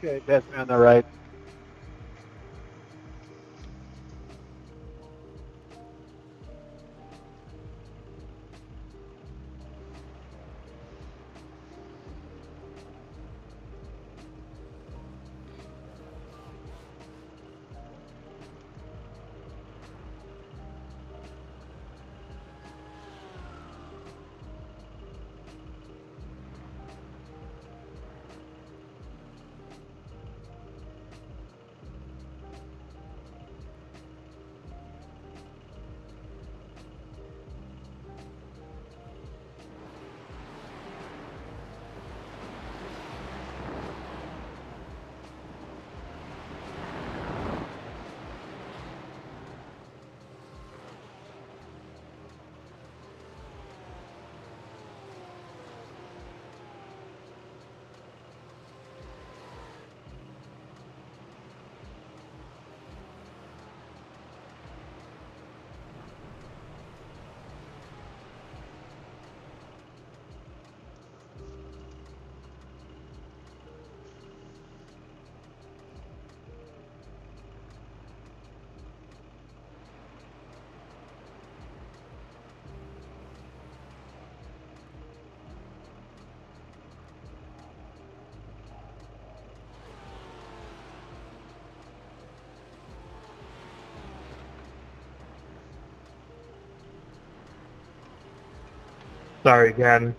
Okay, pass me on the right. Sorry, Ken.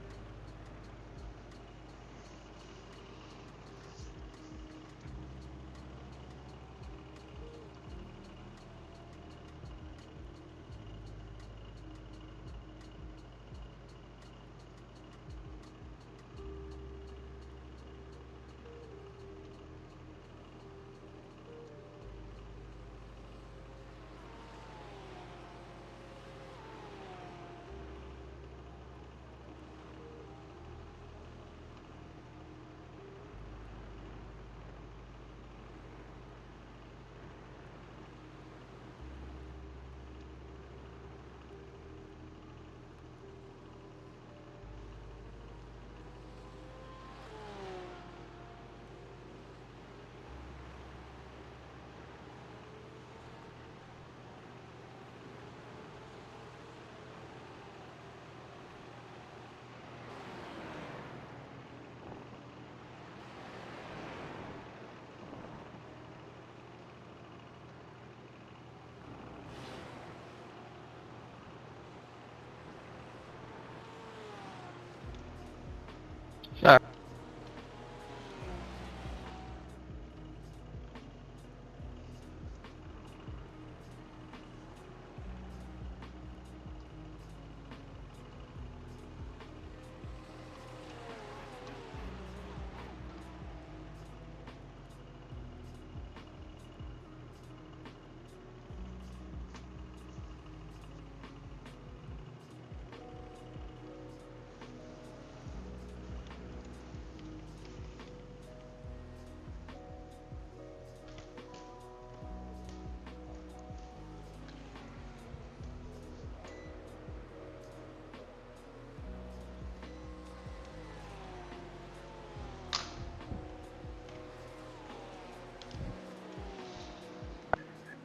Sorry.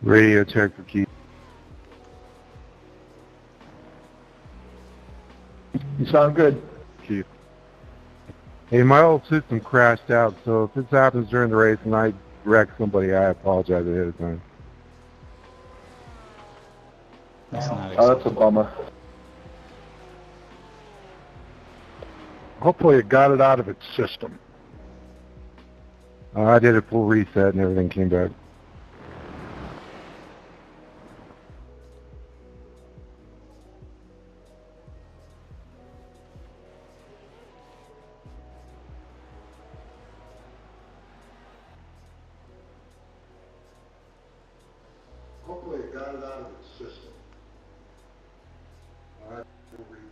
Radio check for Keith. You sound good. Keith. Hey, my old system crashed out, so if this happens during the race and I wreck somebody, I apologize ahead of time. That's not Oh, that's a bummer. Hopefully it got it out of its system. I did a full reset and everything came back. Hopefully it got it out of its system. I had a full reset.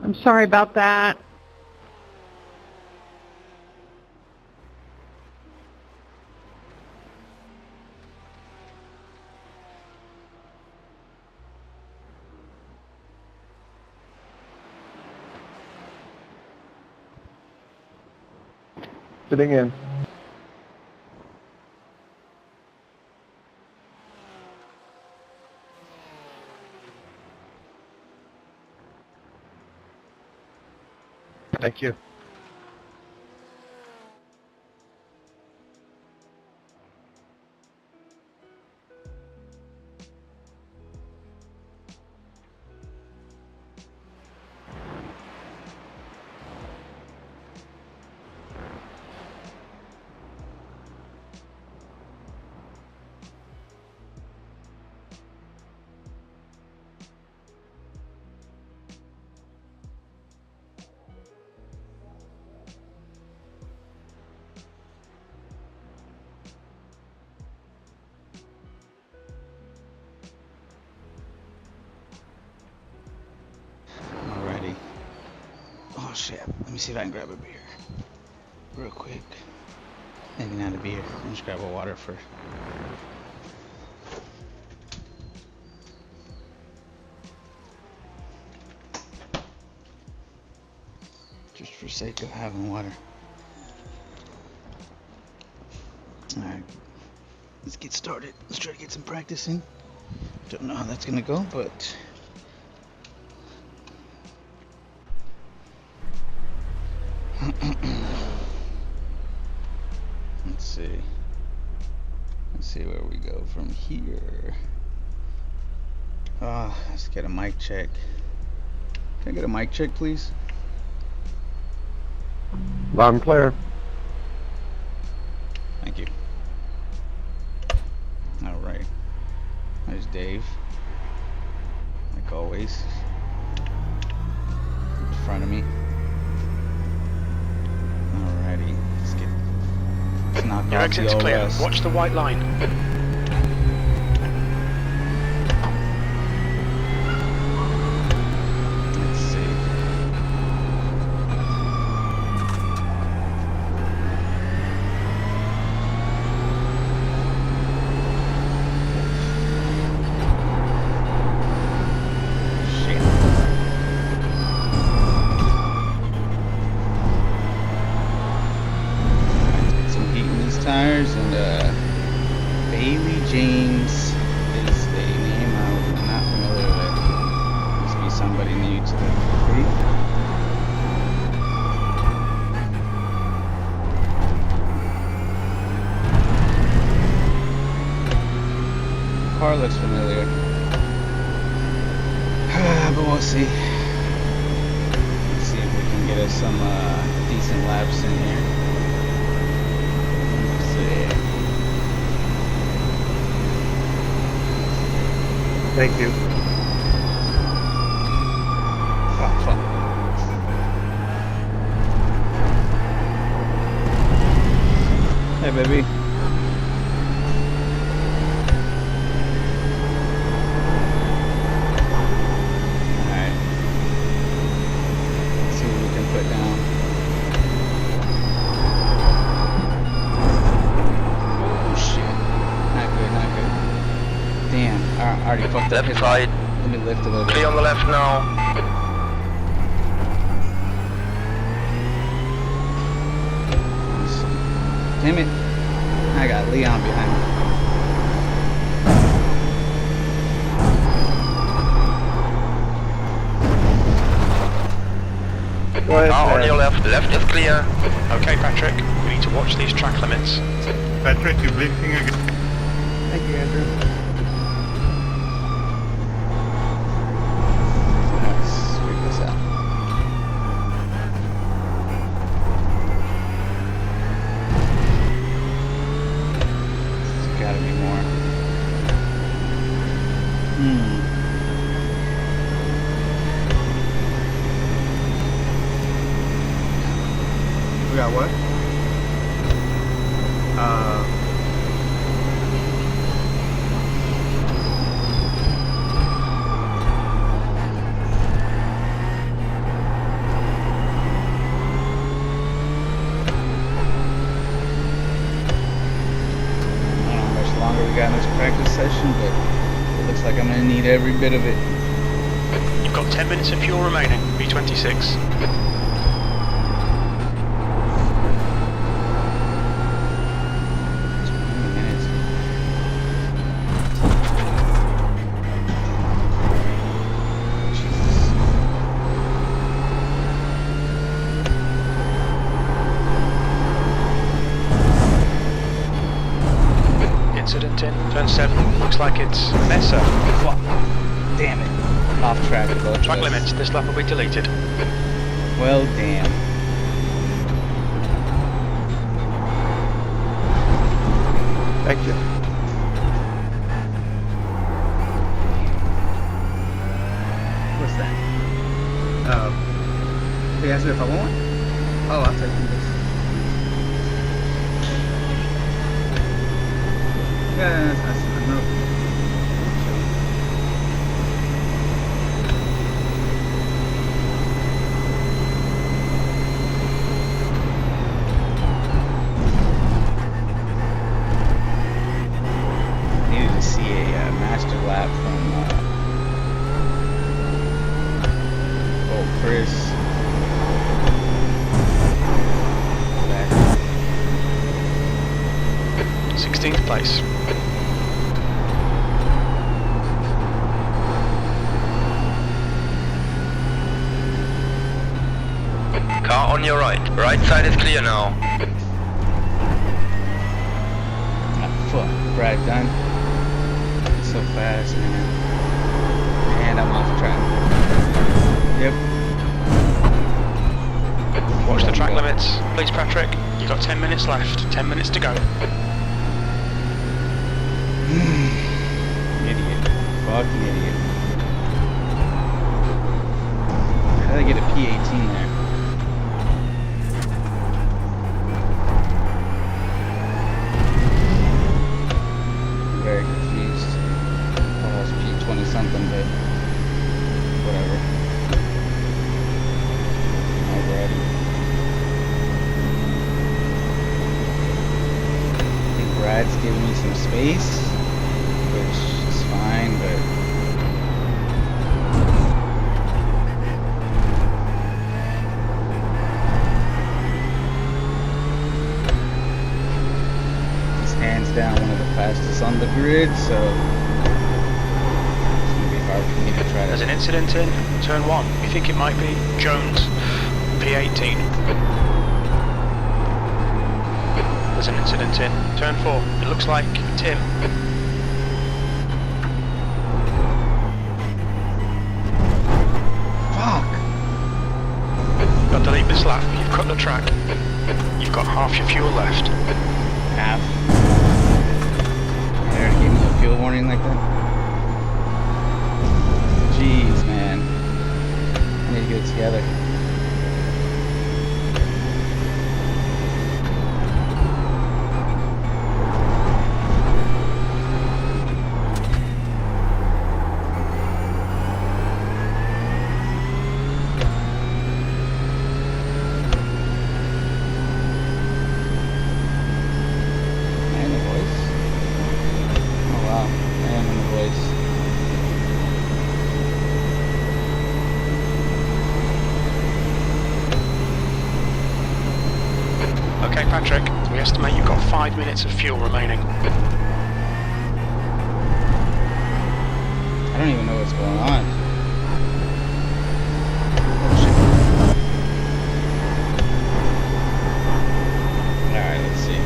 I'm sorry about that. Sitting in. Thank you. Alrighty. Oh shit. Let me see if I can grab a beer. Real quick. Maybe not a beer. I'll just grab a water first. Just for sake of having water. Alright. Let's get started. Let's try to get some practice in. Don't know how that's gonna go, but let's see. Let's see where we go from here. Let's get a mic check. Can I get a mic check, please? Loud and clear. Thank you. Alright. There's Dave. Like always. In front of me. Alrighty. Let's knock Your off the exit's clear. OS. Watch the white line. Let's see. Shit. Let's get some heat in these tires, and Bailey James is a name I'm not familiar with. Must be somebody new to the fleet. Car looks familiar. But we'll see. Let's see if we can get us some decent laps in here. Let's see. Thank you. Oh, fuck. Hey, baby. Alright. Let's see what we can put down. Oh, shit. Not good, not good. Damn, I already fucked up Left his side, Let me lift a little bit. clear on the left now. Damn it. I got Leon behind me. Go ahead, Now on Pat. your left is clear. Okay, Patrick, we need to watch these track limits. Patrick, you're blinking again. Thank you, Andrew. Let's sweep this out. There's gotta be more. We got what? I don't know how much longer we got in this practice session, but it looks like I'm gonna need every bit of it. You've got 10 minutes of fuel remaining, B26. Turn 7. Looks like it's Mesa. Fuck. Damn it. Off track of both Track of us. limits. This lap will be deleted. Well, damn. Thank you. What's that? He asked me if I want one? Oh, I'll take this. Yeah, that's enough. Needed to see a master lap from old Chris. Back. 16th place. Car on your right. Right side is clear now. Ah, fuck. Brad done. So fast, man. And I'm off track. Yep. Watch the track limits. Please, Patrick. You've got 10 minutes left. 10 minutes to go. Idiot. Fucking idiot. How did I get a P18 there? I'm very confused. Thought I was P20 something, but whatever. Alrighty. I think Brad's giving me some space, which is fine, but he's hands down one of the fastest on the grid, so it's gonna be hard for me to try There's to. an incident in turn 1. You think it might be Jones, P18. There's an incident in turn 4. It looks like Tim. Fuck! Got to leave this lap. You've cut the track. You've got half your fuel left. Half. They already gave me a fuel warning like that? Jeez, man. I need to get it together. And the voice. Oh wow. And the voice. Okay, Patrick. We estimate you've got 5 minutes of fuel remaining. I don't even know what's going on. Oh shit. Alright, let's see.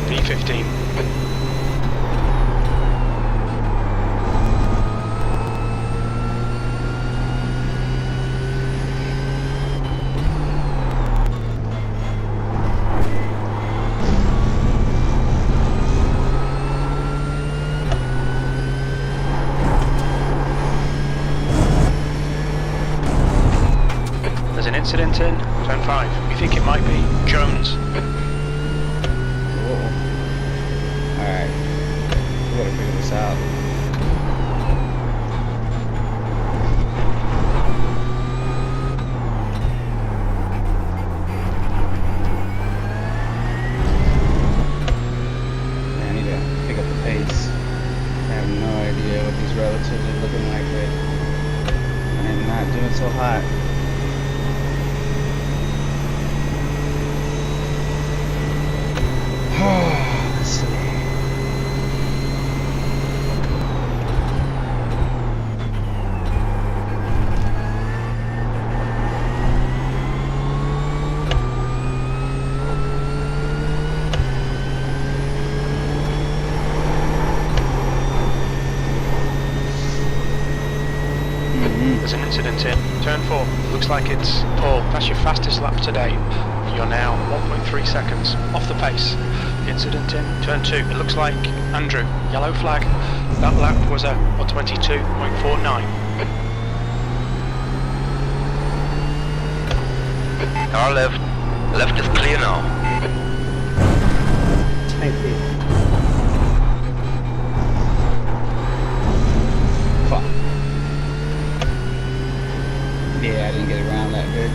P15. There's an incident in turn 5. You think it might be Jones. Cool. Alright. We gotta figure this out. I need to pick up the pace. I have no idea what these relatives are looking like, but I am not doing so hot. Let's see. Incident in. Turn 4. Looks like it's Paul. That's your fastest lap to date. You're now 1.3 seconds off the pace. Incident in. Turn 2. It looks like Andrew. Yellow flag. That lap was a 1:22.49. Car left. Left is clear now. Thank you. Fuck. Yeah, I didn't get around that good.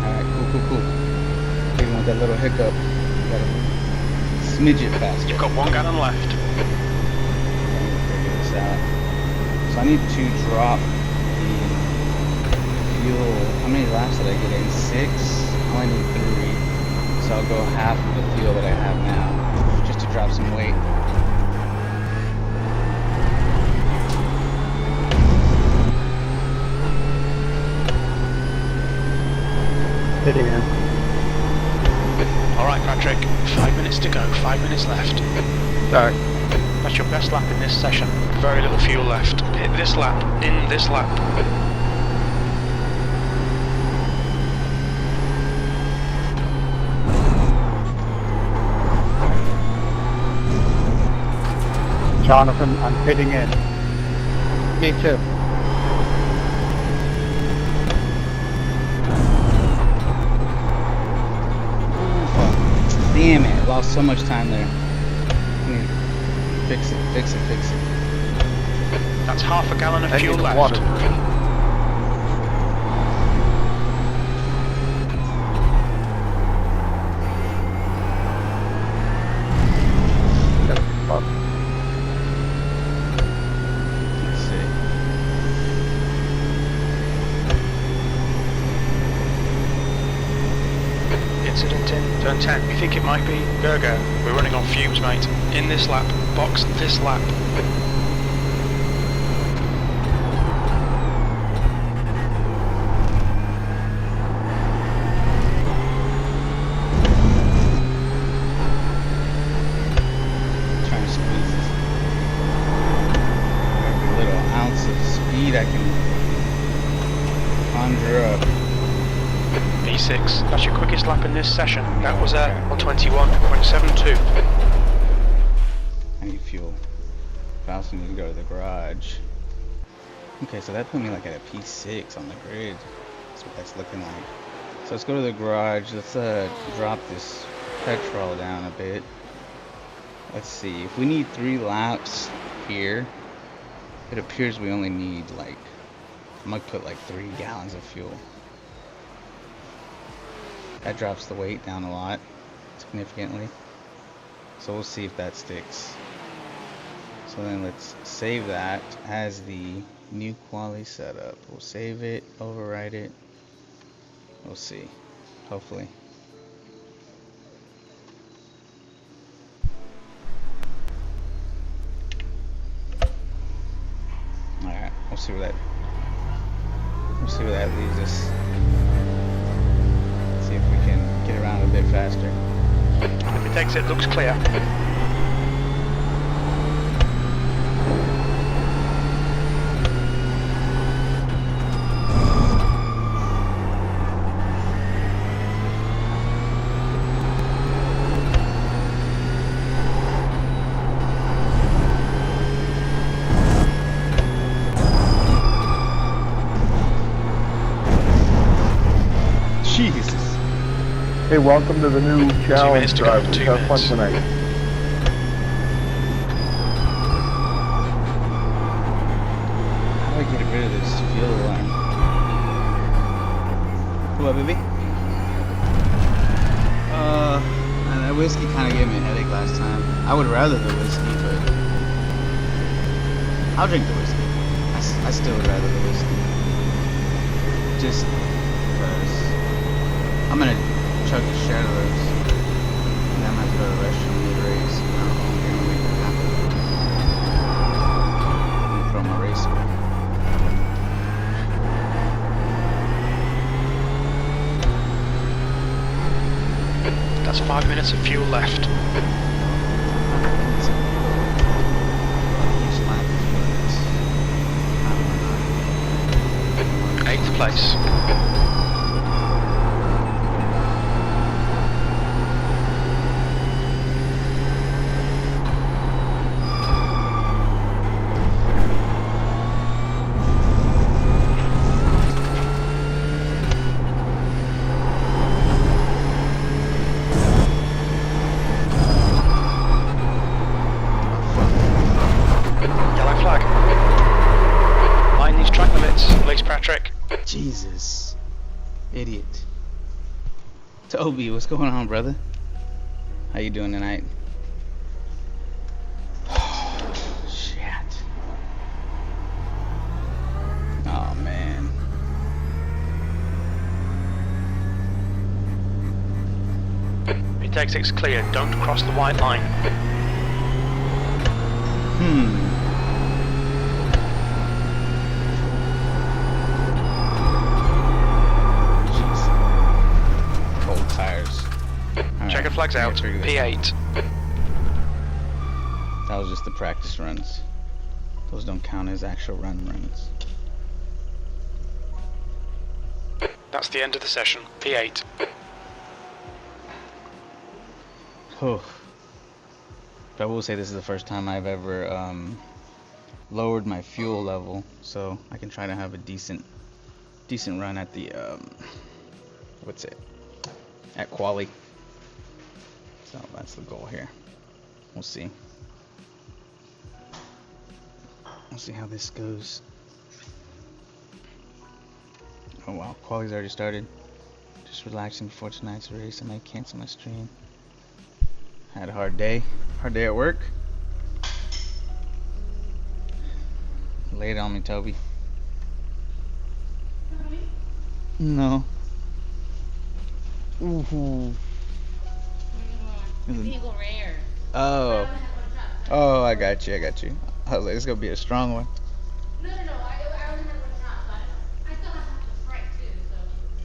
Alright, cool. Even with that little hiccup, you gotta smidge it faster. You've got 1 gallon left. Figure this out. So I need to drop the fuel. How many laps did I get in? 6? I only need 3. So I'll go half of the fuel that I have now, just to drop some weight. Hitting in. Alright, Patrick. 5 minutes to go. 5 minutes left. Sorry. That's your best lap in this session. Very little fuel left. Hit this lap. In this lap. Jonathan, I'm hitting in. Me too. Damn it, lost so much time there. Fix it. That's half a gallon of fuel left. Water. Let's see. Incident in. Turn 10. You think it might be? Go. We're running on fumes, mate. In this lap. Box this lap. Trying to squeeze this. Every little ounce of speed I can conjure up. V6. That's your quickest lap in this session. That was a 1:21.72. I need fuel. I also need to go to the garage. Okay, so that put me like at a P6 on the grid. That's what that's looking like. So let's go to the garage. Let's drop this petrol down a bit. Let's see. If we need 3 laps here, it appears we only need like, I might put like 3 gallons of fuel. That drops the weight down a lot, significantly. So we'll see if that sticks. So then let's save that as the new quali setup. We'll save it, overwrite it. We'll see. Hopefully. Alright, we'll see where that leads us. See if we can get around a bit faster. If it exit looks clear. Jesus. Hey, welcome to the new challenge minutes to go, drive. 2 Have fun minutes. tonight. How do I get rid of this fuel alarm? What, baby? And that whiskey kind of gave me a headache last time. I would rather the whiskey, but I'll drink the whiskey. I still would rather the whiskey. Just because I'm gonna chug the shit out of those. And then I'm gonna have to go to the restroom and get raised. I don't know how I'm gonna make that happen. I'm gonna throw my race away. That's 5 minutes of fuel left. Eighth place. Yellow flag. Mind these track limits, please, Patrick. Jesus. Idiot. Toby, what's going on, brother? How you doing tonight? Shit. Oh, man. Retake 6 clear, don't cross the white line. Jeez. Cold tires. All Checker right, flags I'm out, gonna trigger this. P8. That was just the practice runs. Those don't count as actual runs. That's the end of the session, P8. Oh. But I will say this is the first time I've ever lowered my fuel level, so I can try to have a decent run at the at quali. So that's the goal here. We'll see. We'll see how this goes. Oh wow, quali's already started. Just relaxing before tonight's race. I might cancel my stream. Had a hard day at work. Lay it on me, Toby. No. Ooh. Rare. Oh. Oh, I got you. I was like, it's gonna be a strong one. No. I only had one shot, so I still have to Sprite too. So.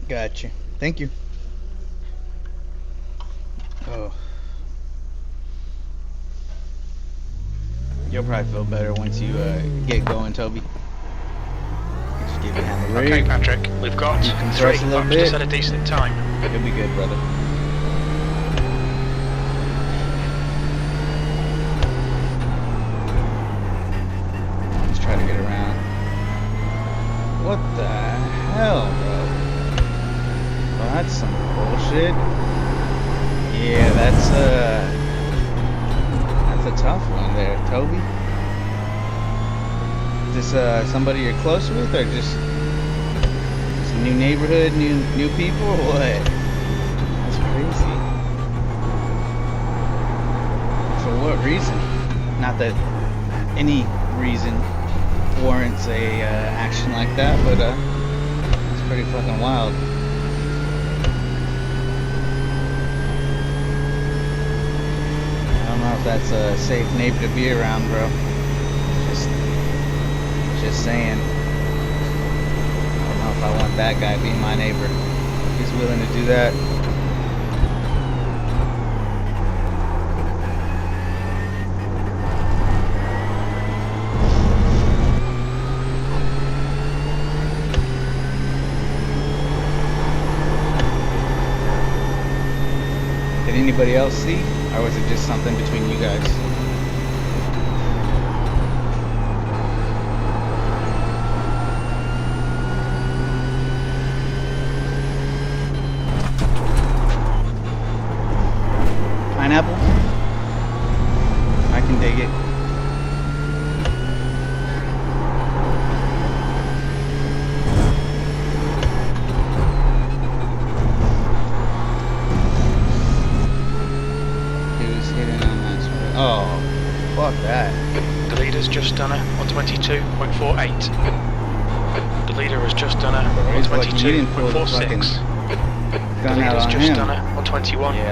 Got you. Thank you. Oh. You'll probably feel better once you get going, Toby. Just give you a hand the rig. Okay, Patrick, we've got You can 3 thrust a little laps to bit. set a decent time. You'll be good, brother. Let's try to get around. What the hell, bro? Well, that's some bullshit. Yeah, that's a tough one there, Toby. Is this somebody you're close with, or just new neighborhood, new people, or what? That's crazy. For what reason? Not that any reason warrants a action like that, but it's pretty fucking wild. I don't know if that's a safe neighbor to be around, bro. Just saying. I don't know if I want that guy being my neighbor. He's willing to do that. Did anybody else see? Or was it just something between you guys? Pineapple? I can dig it. Who's hitting on that sort of... Oh, fuck that. The leader's just done a 122.48. The leader has just done a He's lucky you didn't pull the fucking 122.46. The gun out leader's on just him. done a Yeah,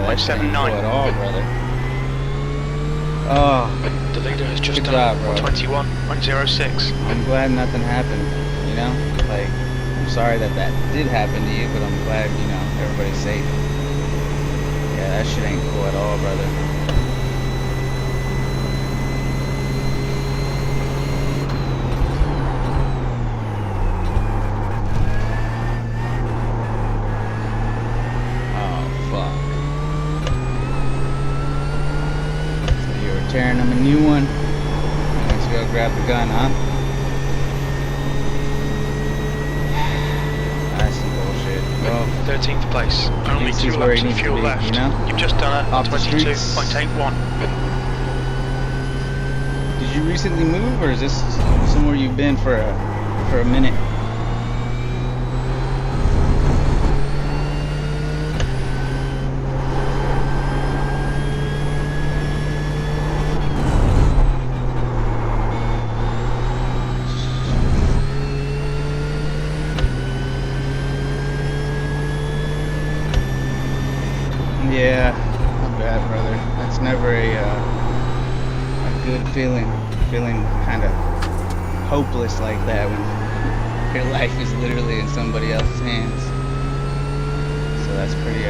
that shit ain't cool at 121.79. all, brother. Oh, The leader has just Good done job, bro. a 121.06. I'm glad nothing happened, you know? Like, I'm sorry that did happen to you, but I'm glad, everybody's safe. Yeah, Yeah, that shit ain't cool at all, brother. Tearing him a new one. Let's go grab the gun, huh? That's some bullshit. Well, 13th place. Only he's 2 where he laps of needs to fuel be, left. you know? You've just done a Off the streets. 22.81. Did you recently move, or is this somewhere you've been for a minute? Yeah, not bad, brother. That's never a good feeling. Feeling kind of hopeless like that when your life is literally in somebody else's hands. So that's a pretty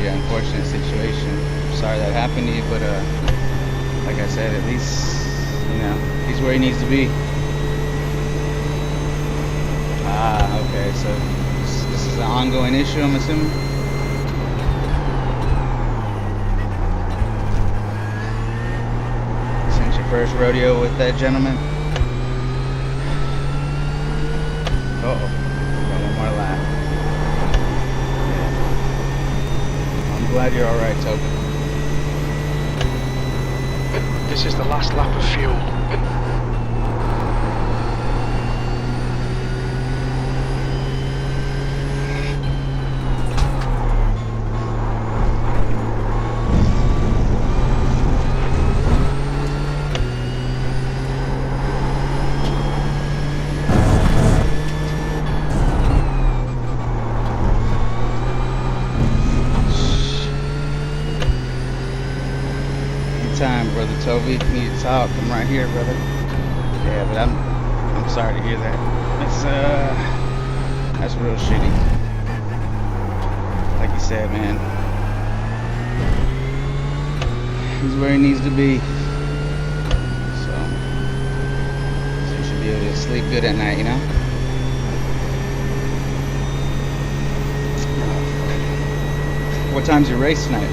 unfortunate situation. I'm sorry that happened to you, but like I said, at least he's where he needs to be. Ah, okay. So this is an ongoing issue, I'm assuming. First rodeo with that gentleman. Uh-oh. Got one more lap. Yeah. I'm glad you're alright, Toby. This is the last lap of fuel. Time, brother Toby. If you need to talk, I'm right here, brother. Yeah, but I'm sorry to hear that. That's real shitty. Like you said, man. He's where he needs to be. So you should be able to sleep good at night, you know? What time's your race tonight?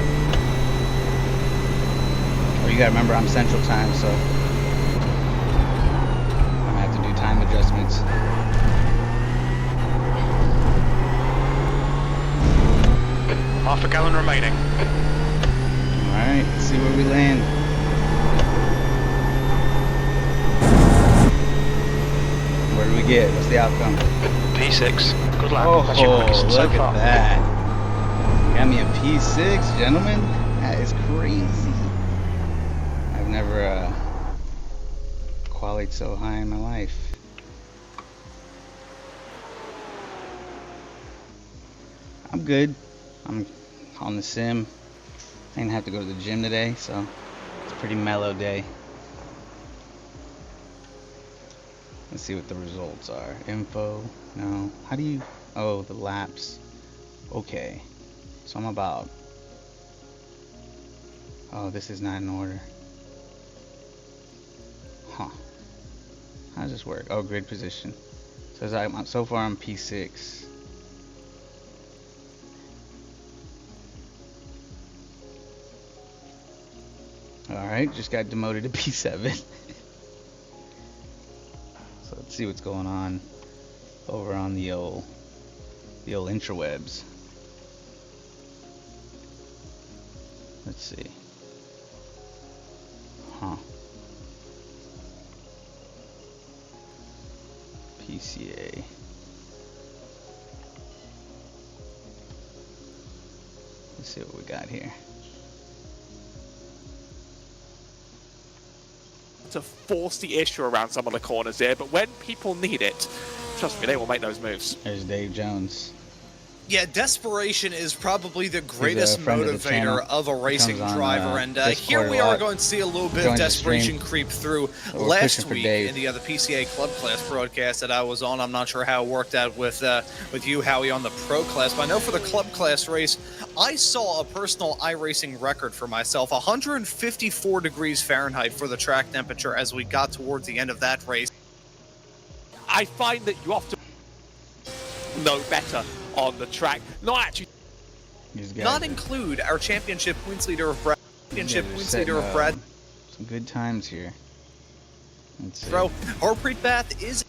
You gotta remember I'm Central Time, so I'm gonna have to do time adjustments. Half a gallon remaining. Alright, let's see where we land. Where do we get? What's the outcome? P6. Good luck. Oh, That's your quickest so look far. at that. Got me a P6, gentlemen. That is crazy. I've never qualied so high in my life. I'm good. I'm on the sim. I didn't have to go to the gym today, so it's a pretty mellow day. Let's see what the results are. Info, no. How do you, oh, the laps. Okay. So I'm about, oh, this is not in order. Huh. How does this work? Oh, grid position. So so far I'm P6. Alright, just got demoted to P7. So let's see what's going on over on the old intrawebs. Let's see. Huh. PCA. Let's see what we got here. To force the issue around some of the corners here, but when people need it, trust me, they will make those moves. There's Dave Jones. Yeah, desperation is probably the greatest friend of the channel. motivator of a racing Comes on, driver, and Discord here we a are lot. going to see a little bit of Joins the desperation stream. creep through. We're Last pushing for week Dave. in the other PCA Club Class broadcast that I was on, I'm not sure how it worked out with you, Howie, on the Pro Class, but I know for the Club Class race, I saw a personal iRacing record for myself, 154 degrees Fahrenheit for the track temperature as we got towards the end of that race. I find that you often know better on the track. Not actually. Not include our championship points leader of Brad. Some good times here. Let's see. Throw. Harpreet Bath is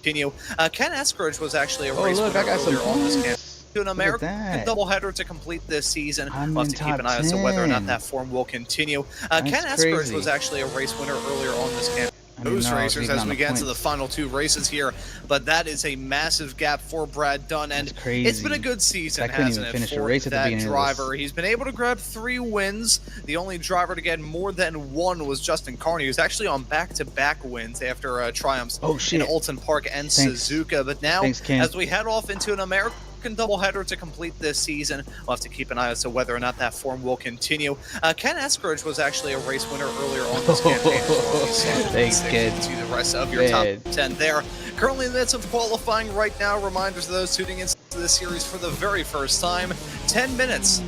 continue. Ken Eskridge was actually a race look, I winner got some earlier on this points. camp. To an Look at American that. doubleheader to complete this season. I'm We'll have in to keep an top eye as to whether or not 10. that form will continue. That's Ken Eskridge crazy. was actually a race winner earlier on this camp. I didn't Those know I was racers even as on we the get into the points. final two races here, but that is a massive gap for Brad Dunn, and That's crazy. it's been a good season, I couldn't hasn't even it, finish a for race at the that beginning of driver. this. He's been able to grab 3 wins. The only driver to get more than one was Justin Carney, who's actually on back-to-back wins after triumphs in Alton Park and Thanks. Suzuka. But now, Thanks, Ken. as we head off into an American doubleheader to complete this season, we'll have to keep an eye as to whether or not that form will continue. Ken Eskridge was actually a race winner earlier on this campaign as well. Thanks, Ken. To the rest of your top Man. 10 there. Currently in the midst of qualifying right now. Reminders to those tuning into this series for the very first time. 10 minutes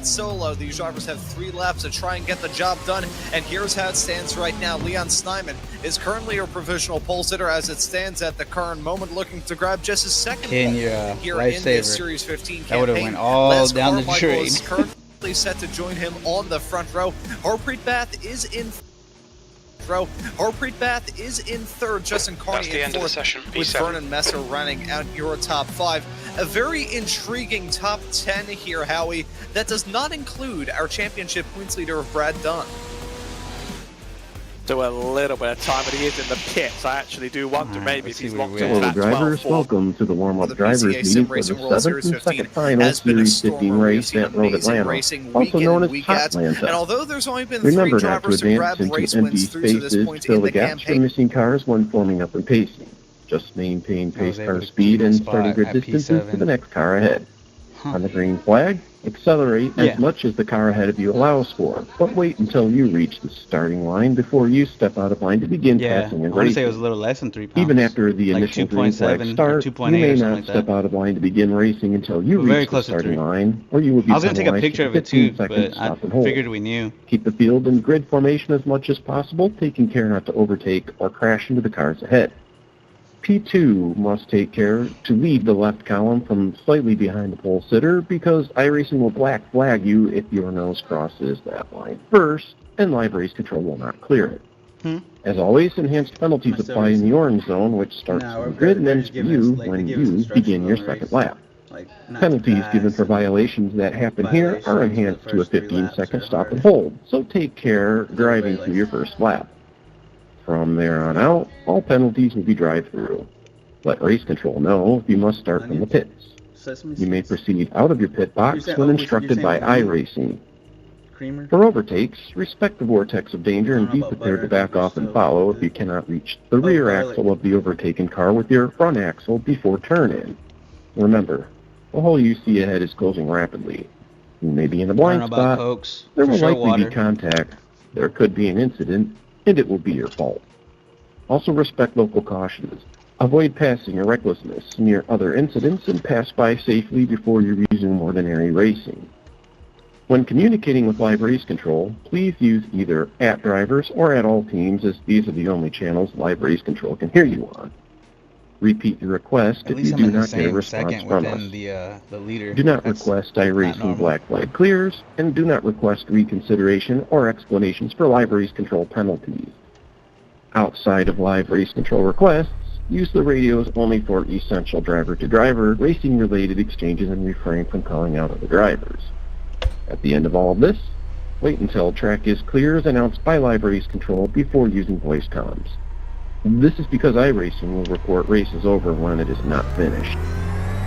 solo. These drivers have 3 laps to try and get the job done. And here's how it stands right now. Leon Snyman is currently a provisional pole sitter as it stands at the current moment, looking to grab just his second Ken, pole you're a here in this lifesaver. Series 15 That would've campaign. went all Les down the Carmichael drain. is currently set to join him on the front row. Harpreet Bath is in row. Harpreet Bath is in third. Justin Carney That's the in end of the fourth, session. with P7. Vernon Messer running out your top 5. A very intriguing top 10 here, Howie. That does not include our championship points leader of Brad Dunn. Do a little bit of time, but he is in the pits. I actually do wonder maybe if let's he's see where locked we're into at. that Hello 12 drivers, form. welcome to the warm-up The drivers PCA meeting Sim for Racing the World 7th Series and 15 second final has been a Series 15 stormer. We've race seen at Road amazing Atlanta, racing week also in known and as week Hot out. Atlanta. And although there's only been 3 Remember not to drivers to grab advance race into wins empty through to this spaces, point fill in the the gaps for campaign. missing cars when forming up and pacing. Just maintain I was pace able car to speed keep my and spot starting grid at distances to P7. the next car ahead. On the green flag, accelerate Yeah. as much as the car ahead of you allows for, but wait until you reach the starting line before you step out of line to begin Yeah, passing I and want to say racing. it was a little less than 3 pounds. Even after the like initial green 2.7 flag or start, 2.8 you may or something not like step that. out of line to begin racing until you But very reach the close to starting 3. line, or you will be I was going to take a penalized picture for of it 15 too, seconds but I stop and hold. figured we knew. Keep the field in grid formation as much as possible, taking care not to overtake or crash into the cars ahead. P2 must take care to lead the left column from slightly behind the pole sitter because iRacing will black flag you if your nose crosses that line first, and live race control will not clear it. As always, enhanced penalties apply in the orange zone, which starts from the grid and ends for you when you begin your second lap. Penalties given for violations that happen here are enhanced to a 15-second stop and hold, so take care driving through your first lap. From there on out, all penalties will be drive-through. Let race control know if you must start from the pits. You may proceed out of your pit box when instructed by iRacing. For overtakes, respect the vortex of danger and be prepared to back off and follow if you cannot reach the rear axle of the overtaken car with your front axle before turn-in. Remember, the hole you see ahead is closing rapidly. You may be in a blind spot. Folks. There For will sure likely water. be contact. There could be an incident, and it will be your fault. Also respect local cautions. Avoid passing or recklessness near other incidents and pass by safely before you resume ordinary racing. When communicating with live race control, please use either @drivers or @all teams, as these are the only channels live race control can hear you on. Repeat your request At if least you I'm do in the not get a same response second from within us. the leader. Do not That's request not iRacing normal. black flag clears, and do not request reconsideration or explanations for live race control penalties. Outside of live race control requests, use the radios only for essential driver-to-driver racing-related exchanges and refrain from calling out other drivers. At the end of all of this, wait until track is clear as announced by live race control before using voice comms. This is because iRacing will report races over when it is not finished.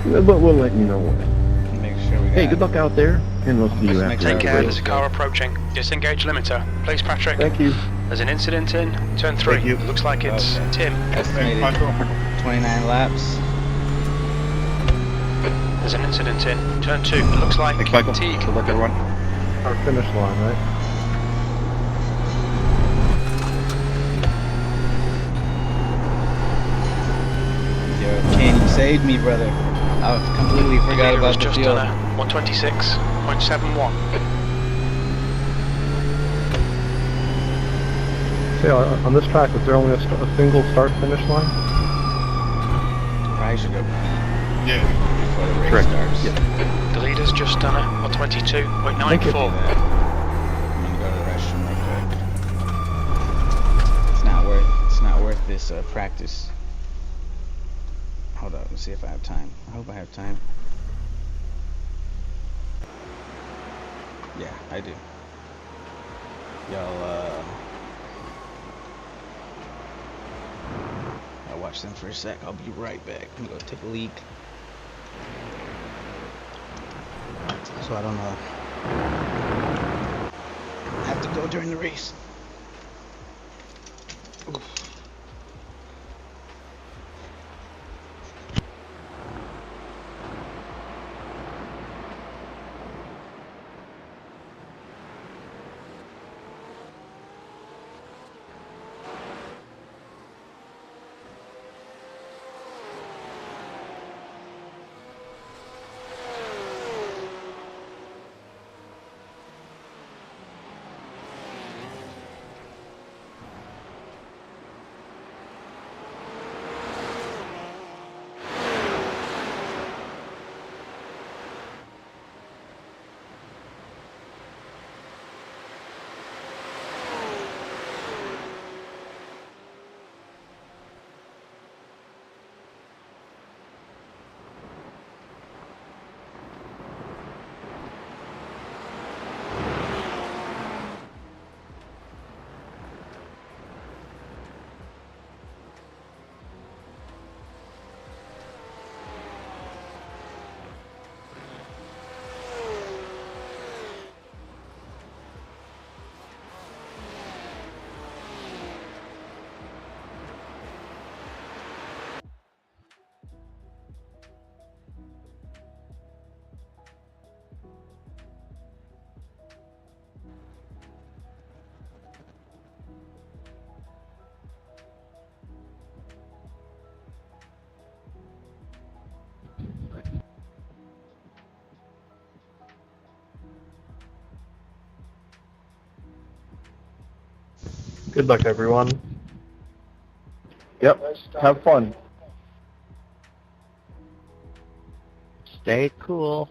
But we'll let you know when. Make sure we got Hey, good luck out there, and we'll see you Let's make after sure Take the care, race. there's a car approaching. Disengage limiter. Please, Patrick. Thank you. There's an incident in turn 3. Thank you. It looks like it's Okay. Tim. estimated 29 laps. There's an incident in turn 2. It looks like Thanks, Michael. Teague. Good luck, everyone. Our finish line, right? Yo, Ken, you saved me, brother. I completely forgot Leader about has the just field. done a 126.71. See, on this track, is there only a single start-finish line? Probably should go Yeah. before the race Correct. starts. Yeah. The leader's just done a Thank you. 122.94. I'm gonna go to the restroom real quick. It's not worth this practice. Hold up, let's see if I have time. I hope I have time. Yeah, I do. Y'all I'll watch them for a sec. I'll be right back. I'm gonna go take a leak. So I don't have to go during the race. Oof. Good luck, everyone. Yep. Have fun. Stay cool.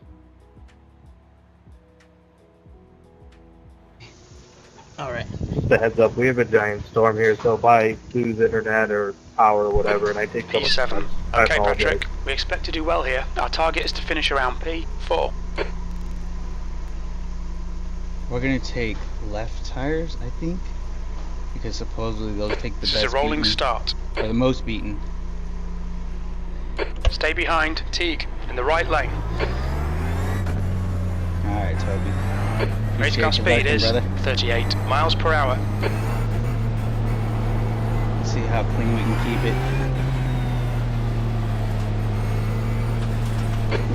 Alright. Just a heads up, we have a giant storm here, so if I lose internet or power or whatever, and I take P7. I Okay, apologize. Patrick. We expect to do well here. Our target is to finish around P4. We're gonna take left tires, I think, because supposedly they'll take the This best is a rolling beaten, start. or the most beaten. Stay behind Teague in the right lane. Alright, Toby. Race Appreciate car your speed backing, is brother. 38 miles per hour. See how clean we can keep it.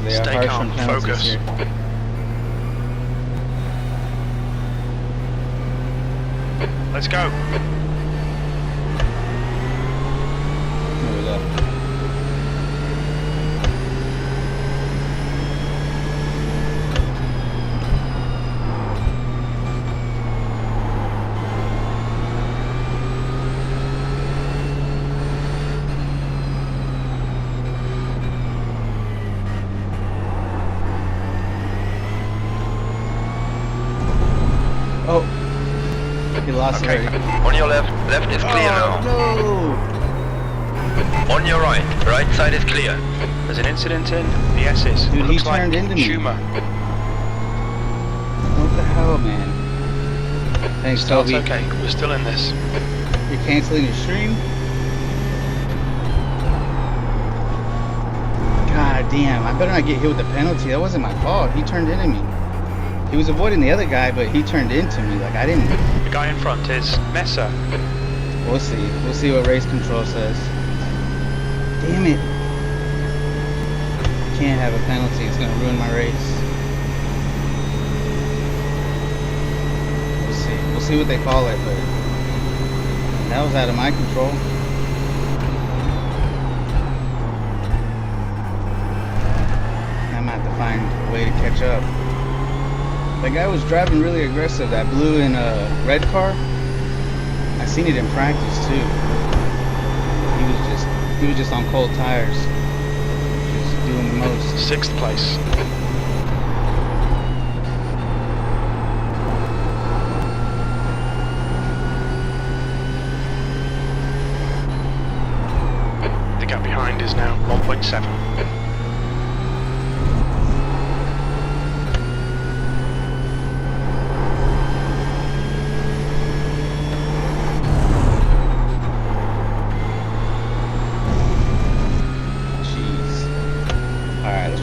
They are Stay harsh calm, on penalties focus. here. Let's go. There we go. Oh, he lost Okay. it already. On your left. Left is clear now. No! On your right. Right side is clear. There's an incident in the S's. Dude, he Looks like turned into me. Schumer. What the hell, man? Thanks, Start's Toby. okay. We're still in this. You're canceling your stream? God damn, I better not get hit with the penalty. That wasn't my fault. He turned into me. He was avoiding the other guy, but he turned into me. Like, I didn't... The guy in front is Messer. We'll see. We'll see what race control says. Damn it. can't have a penalty. It's gonna ruin my race. We'll see. We'll see what they call it, but that was out of my control. I'm gonna have to find a way to catch up. That guy was driving really aggressive. That blue and red car. I seen it in practice too. He was just on cold tires, just doing the most. 6th place. The gap behind is now 1.7.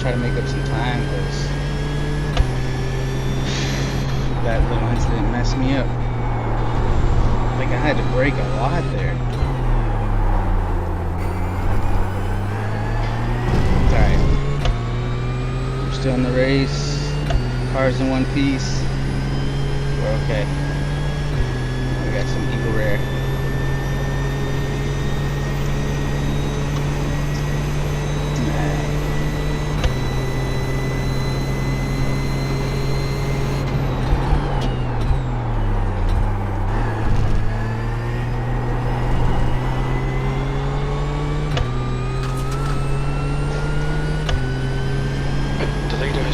Try to make up some time because that little incident messed me up. I think I had to brake a lot there. It's alright. We're still in the race. Cars in one piece. We're okay. We got some Eagle Rare.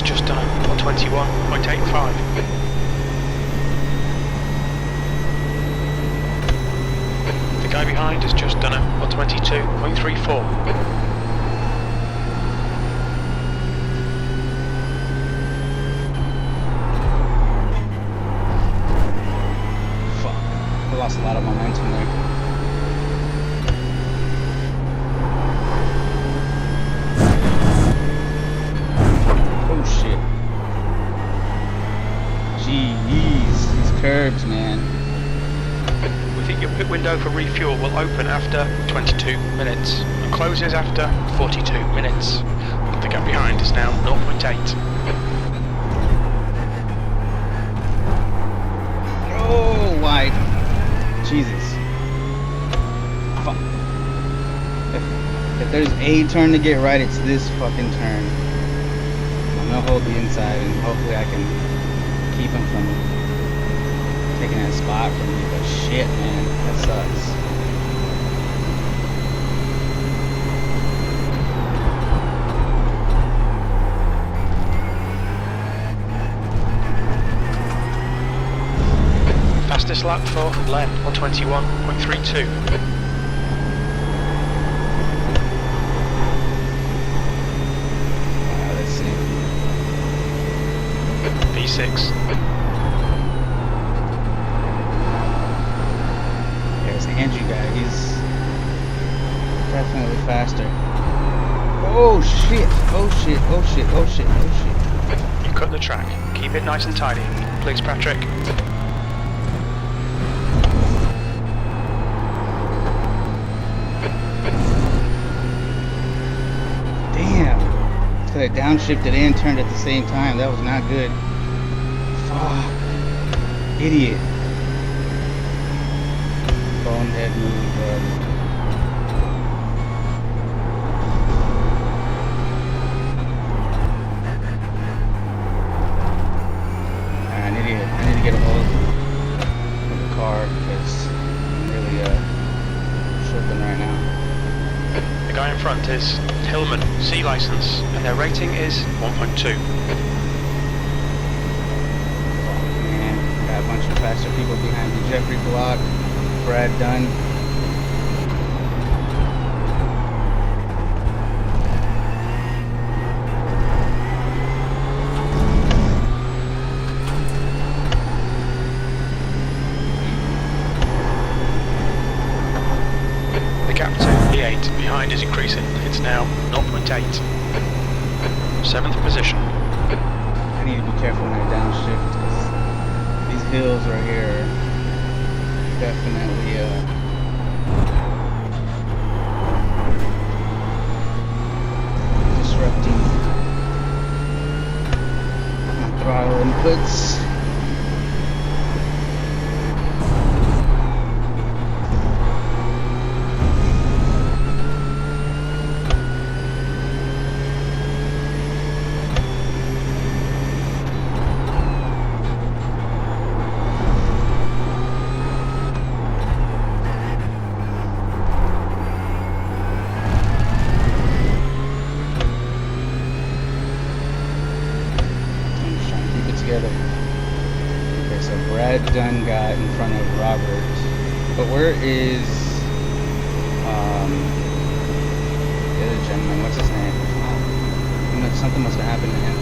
Just done 121.85. The guy behind has just done a 122.34. Fuck. I lost a lot of momentum there. Curbs, man. We think your pit window for refuel will open after 22 minutes and closes after 42 minutes. The gap behind is now 0.8. Oh, wide. Jesus. Fuck. If there's a turn to get right, it's this fucking turn. I'm gonna hold the inside and hopefully I can keep him from taking that spot from me, but shit, man, that sucks. Fastest lap for Len on 21.32. Let's see. P6. Andrew guy, he's definitely faster. Oh shit, oh shit, oh shit, oh shit, oh shit. You cut the track. Keep it nice and tidy. Please, Patrick. Damn. So I downshifted and turned at the same time. That was not good. Fuck. Idiot. Bonehead move, bro. I need to get a hold of the car because I'm really tripping right now. The guy in front is Hillman, C license, and their rating is 1.2. Man, got a bunch of faster people behind me. Jeffrey Block, Brad Dunn. The gap to E8 behind is increasing. It's now 0.8. 7th position. I need to be careful when I downshift because these hills right here are definitely disrupting inputs. Okay, so Brad Dunn got in front of Robert. But where is the other gentleman? What's his name? You know, something must have happened to him.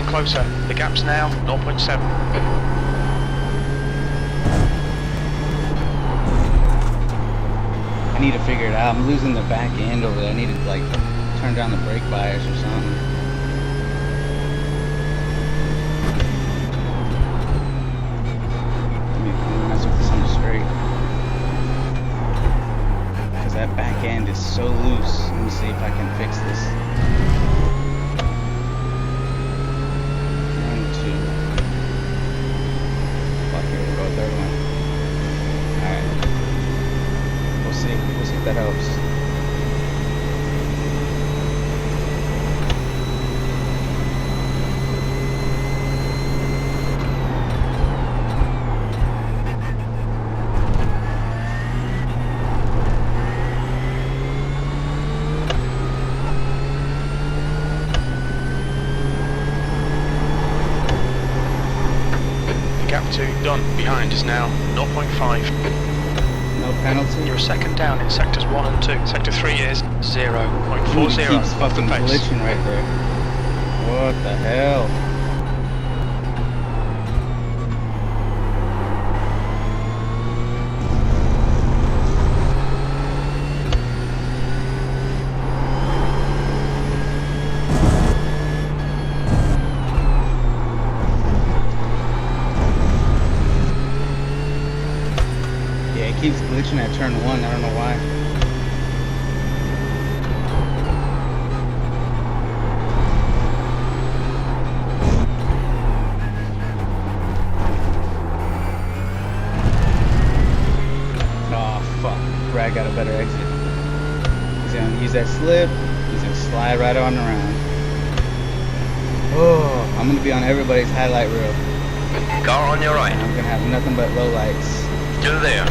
Closer. The gap's now 0.7. I need to figure it out. I'm losing the back end over there. I need to like turn down the brake bias or something. Let me mess with this on the straight. Because that back end is so loose. Let me see if I can fix this. That helps. The gap 2 done behind is now 0.5. No penalty. You're a second down in sectors 1 and 2. Sector 3 is 0.40. He keeps fucking glitching right there. What the hell? Keeps glitching at turn 1, I don't know why. Oh fuck, Brad got a better exit. He's gonna use that slip, he's gonna slide right on around. Oh, I'm gonna be on everybody's highlight reel. Car on your right. And I'm gonna have nothing but low lights. Still there.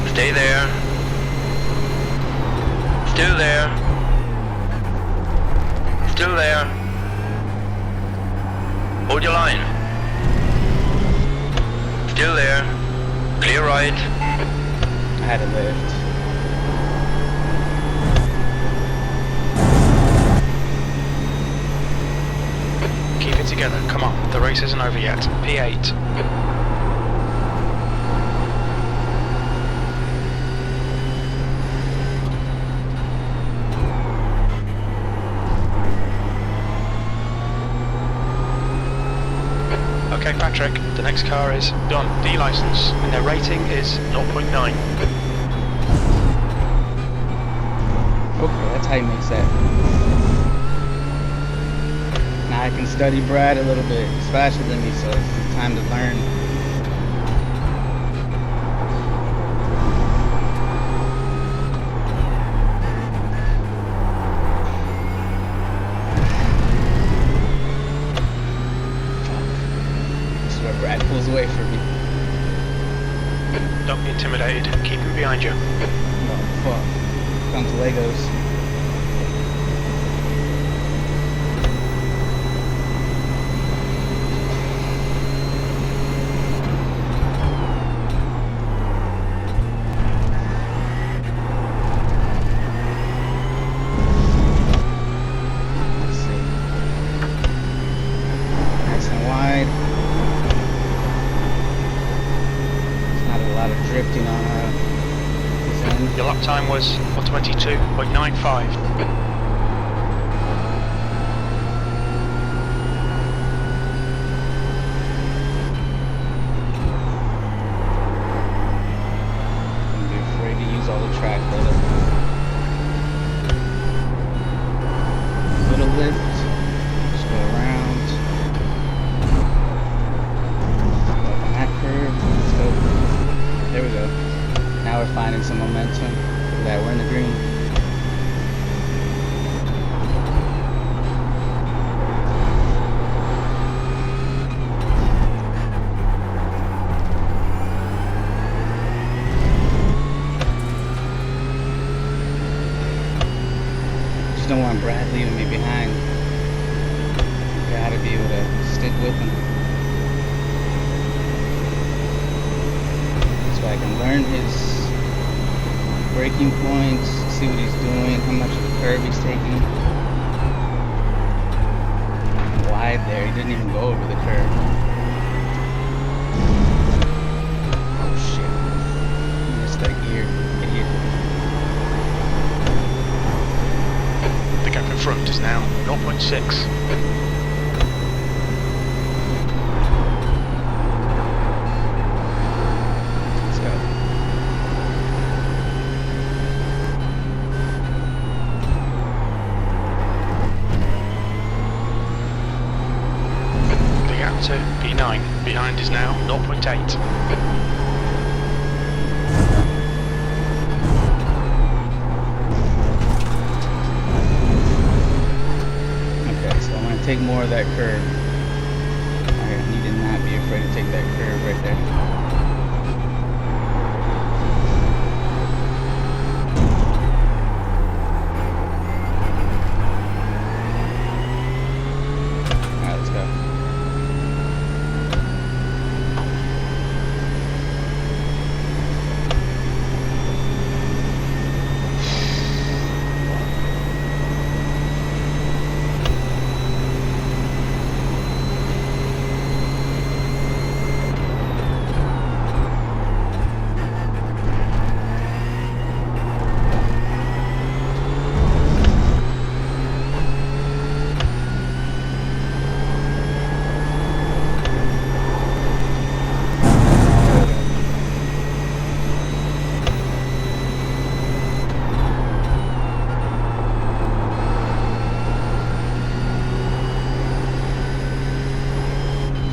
Stay there. Still there. Still there. Hold your line. Still there. Clear right. I had to lift. Keep it together. Come on. The race isn't over yet. P8. Okay, Patrick, the next car is done. D-license, and their rating is 0.9. Okay, that's how he makes that. Now I can study Brad a little bit. He's faster than me, so it's time to learn. Brad pulls away from me. Don't be intimidated. Keep him behind you. Oh, fuck. Comes Legos. Your lap time was 1:22.95. Don't be afraid to use all the track, brother. Little lift. Just go around. Go up on that curve. Let's go. There we go. Now we're finding some momentum. Look at that, we're in the green. Just don't want Brad leaving me behind. Gotta be able to stick with him. So I can learn his braking points, see what he's doing, how much of the curve he's taking. Wide there, he didn't even go over the curve. Oh shit. He missed that gear. Idiot. The gap in front is now 0.6. Let's go. The gap to P9 behind is now 0.8. Okay, so I'm gonna take more of that curve. I need to not be afraid to take that curve right there. Alright, let's go.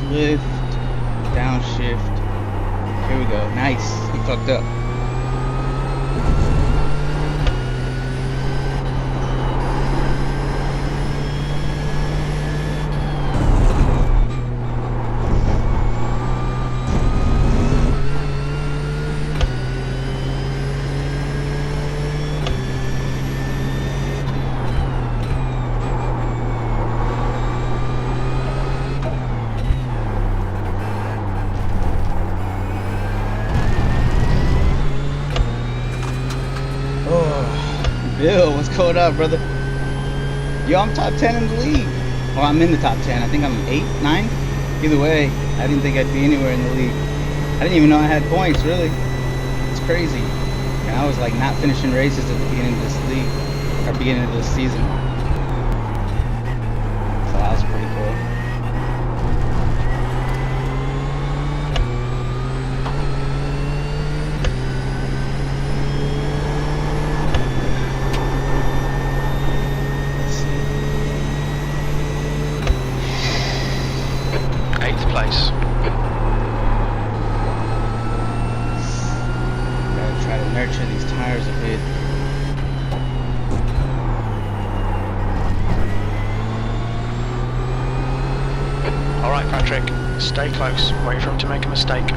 Lift, downshift. Here we go. Nice. He fucked up. Bill, what's going on, brother? Yo, I'm top 10 in the league. Well, I'm in the top 10. I think I'm 8, 9. Either way, I didn't think I'd be anywhere in the league. I didn't even know I had points, really. It's crazy. And I was like not finishing races at the beginning of this league, or beginning of this season. So that was pretty cool. Place. Gotta try to nurture these tires a bit. Alright, Patrick, stay close. Wait for him to make a mistake.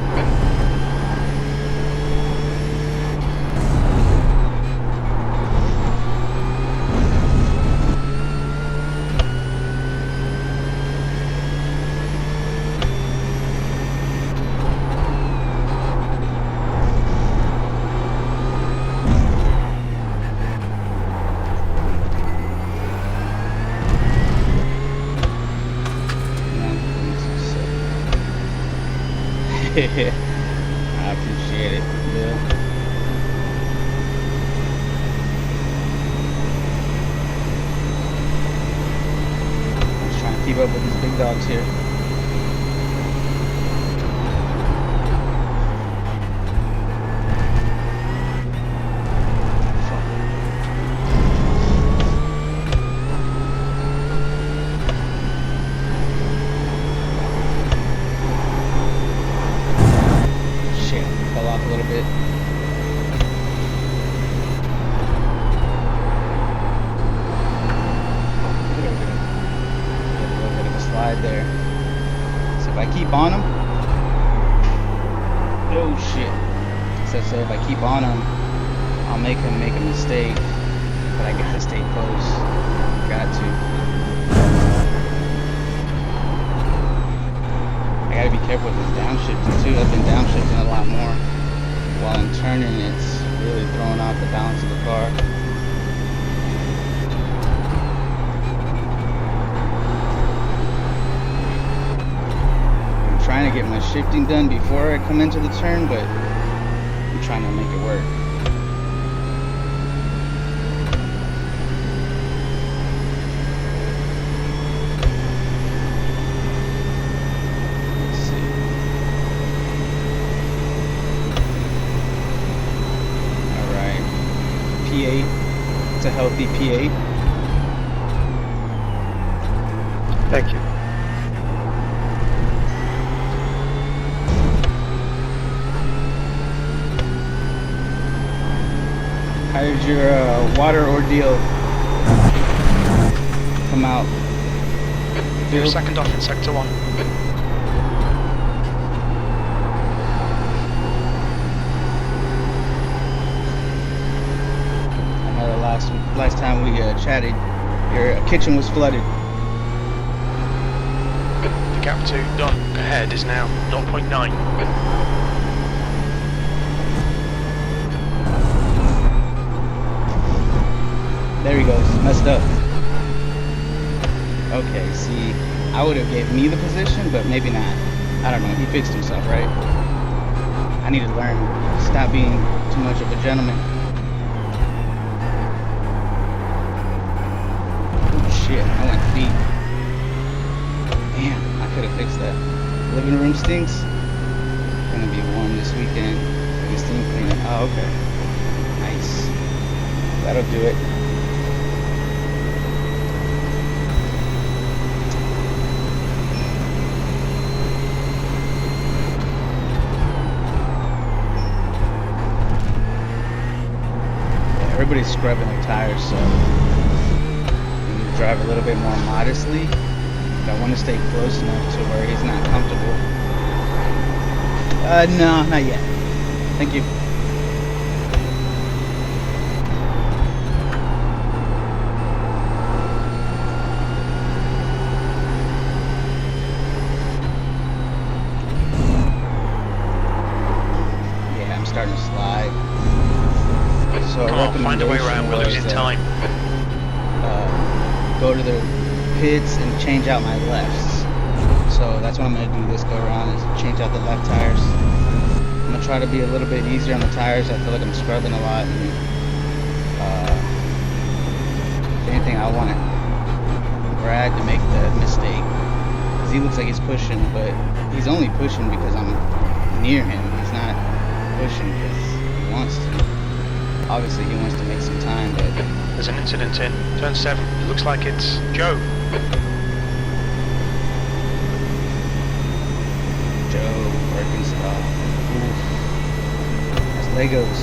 I appreciate it, Bill. up with these big dogs here. Shit, fell off a little bit. There. So if I keep on him, oh shit. So if I keep on him, I'll make him make a mistake. But I gotta stay close. Got to. I gotta be careful with this downshifting too. I've been downshifting a lot more. While I'm turning, it's really throwing off the balance of the car. Trying to get my shifting done before I come into the turn, but I'm trying to make it work. Let's see. Alright. P8. It's a healthy P8. Thank you. How did your water ordeal come out? You're second off in sector 1. I know the last time we chatted, your kitchen was flooded. The gap to done ahead is now 0.9. There he goes, messed up. Okay, see, I would have gave me the position, but maybe not. I don't know, he fixed himself, right? I need to learn, stop being too much of a gentleman. Oh shit, I went deep. Damn, I could have fixed that. Living room stinks. Gonna be warm this weekend. Gonna steam clean it. Oh, okay. Nice. That'll do it. Everybody's scrubbing their tires, so I need to drive a little bit more modestly. But I want to stay close enough to where he's not comfortable. No, not yet. Thank you. Yeah, I'm starting to slide. So Can't find a way around, we're losing time. Go to the pits and change out my lefts. So that's what I'm going to do this go around, is change out the left tires. I'm going to try to be a little bit easier on the tires. I feel like I'm scrubbing a lot. And, if anything, I want Brad to make the mistake. Because he looks like he's pushing, but he's only pushing because I'm near him. He's not pushing because he wants to. Obviously he wants to make some time, but... There's an incident in turn 7. It looks like it's Joe. Joe working stuff. Oof. That's Legos.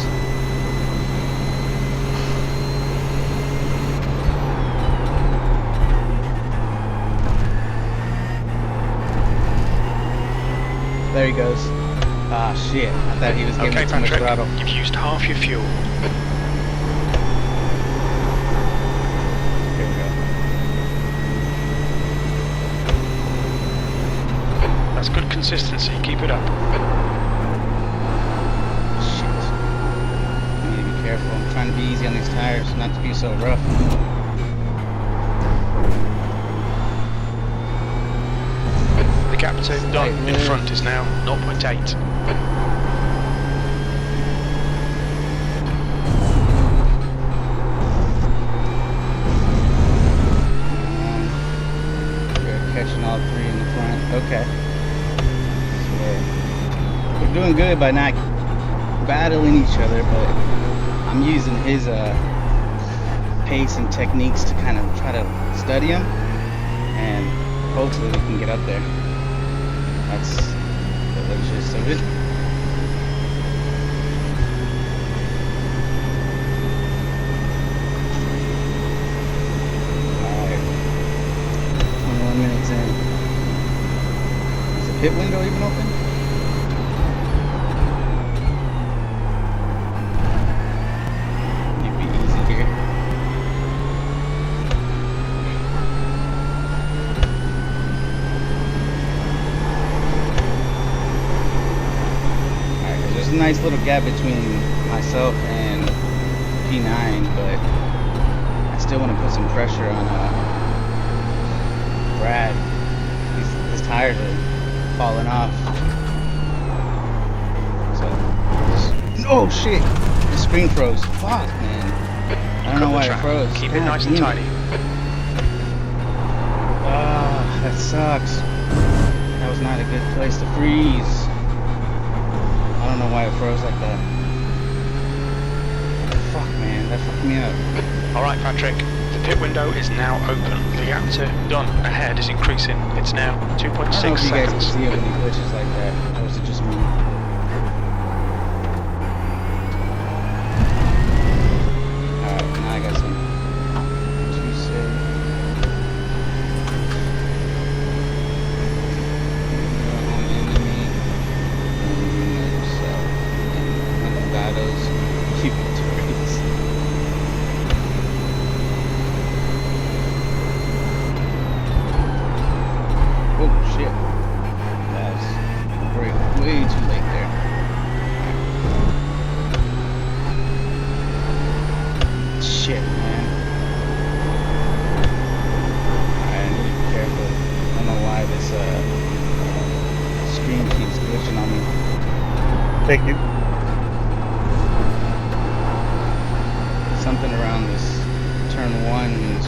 There he goes. Ah, shit. I thought he was giving me too much throttle. You've used half your fuel. Here we go. That's good consistency. Keep it up. Shit. I need to be careful. I'm trying to be easy on these tires, not to be so rough. The gap to done in front is now 0.8. doing good by not battling each other, but I'm using his pace and techniques to kind of try to study him, and hopefully we can get up there. That's the gist of it. Alright, 21 minutes in. Is the pit window even open? It'd be easy here. Alright, 'cause there's a nice little gap between myself and P9, but I still want to put some pressure on Brad. His tires are falling off. So, oh shit! The screen froze. Fuck, man. I don't know why it froze. Keep it nice and tidy. Ah, that sucks. That was not a good place to freeze. I don't know why it froze like that. Fuck, man, that fucked me up. Alright, Patrick, the pit window is now open. The gap to done ahead is increasing. It's now 2.6 I don't know if you guys can seconds. see it when he glitches like that, or is it just me? Alright, now I got some juice. Oh shit. That was way too late there. Shit, man. I need to be careful. I don't know why this screen keeps glitching on me. Thank you. Something around this turn 1 is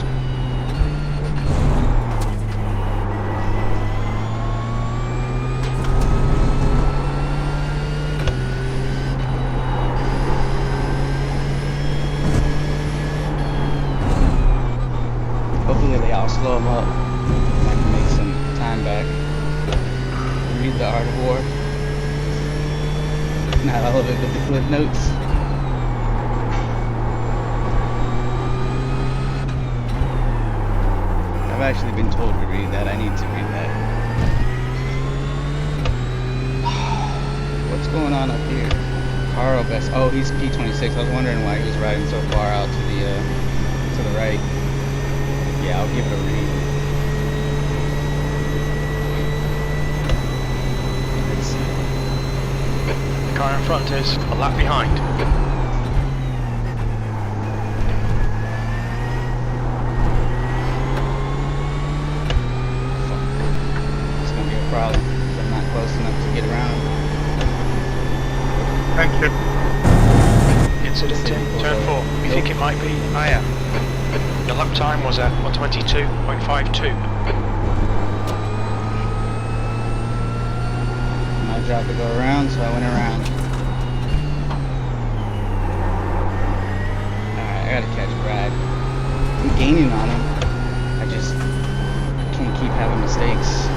hopefully I'll slow them up. I can make some time back. Read the Art of War. Not all of it, but the clip notes. I've actually been told to read that. I need to read that. What's going on up here? Carl Best. Oh, he's P26. I was wondering why he was riding so far out to the right. Yeah, I'll give it a read. Let's see. The car in front is a lap behind. It's gonna be a problem because I'm not close enough to get around. Thank you. Incident in turn 4. You think it might be? I am. Your lap time was at 122.52. My job to go around, so I went around. Alright, I gotta catch Brad. I'm gaining on him. I just can't keep having mistakes.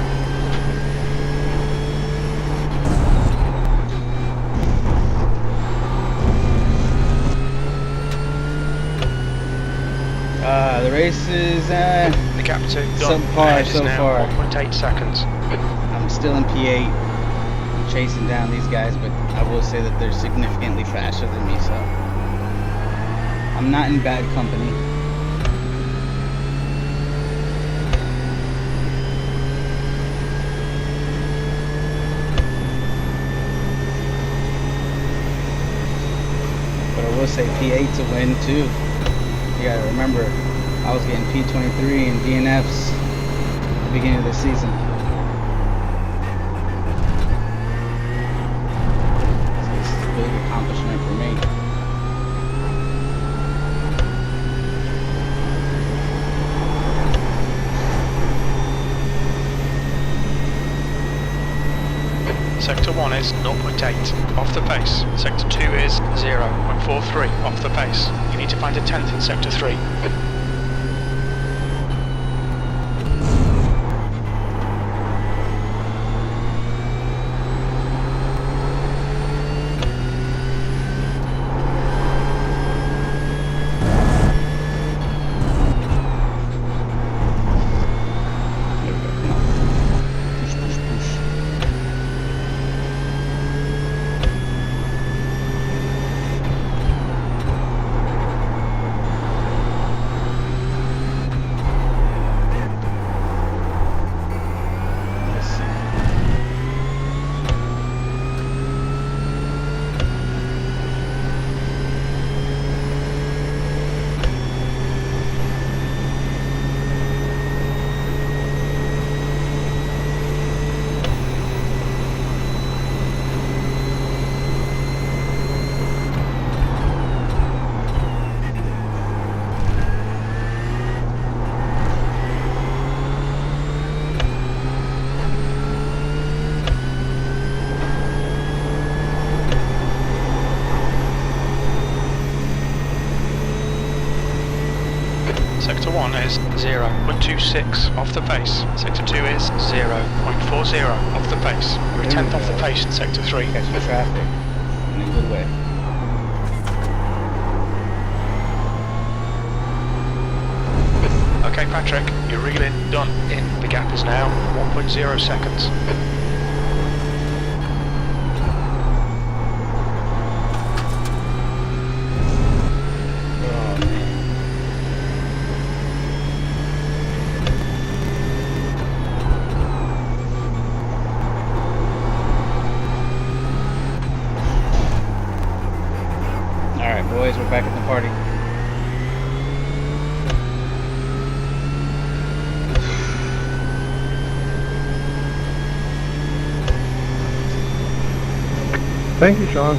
The race is The gap to done subpar ahead is so now far. 1.8 seconds. I'm still in P8, chasing down these guys, but I will say that they're significantly faster than me, so I'm not in bad company. But I will say P8's a win too. You gotta remember, I was getting P23 and DNFs at the beginning of the season. So this is a big accomplishment for me. Sector 1 is 0.8 off the pace. Sector 2 is 0.43 off the pace. You need to find a 10th in Sector 3. Sector 1 is 0.26 off the pace. Sector 2 is 0.40 off the pace. You're a 10th off the pace in Sector 3. Catch the traffic in a good way. Okay, Patrick, you're reeling done. The gap is now 1.0 seconds. Alright boys, we're back at the party. Thank you, Sean.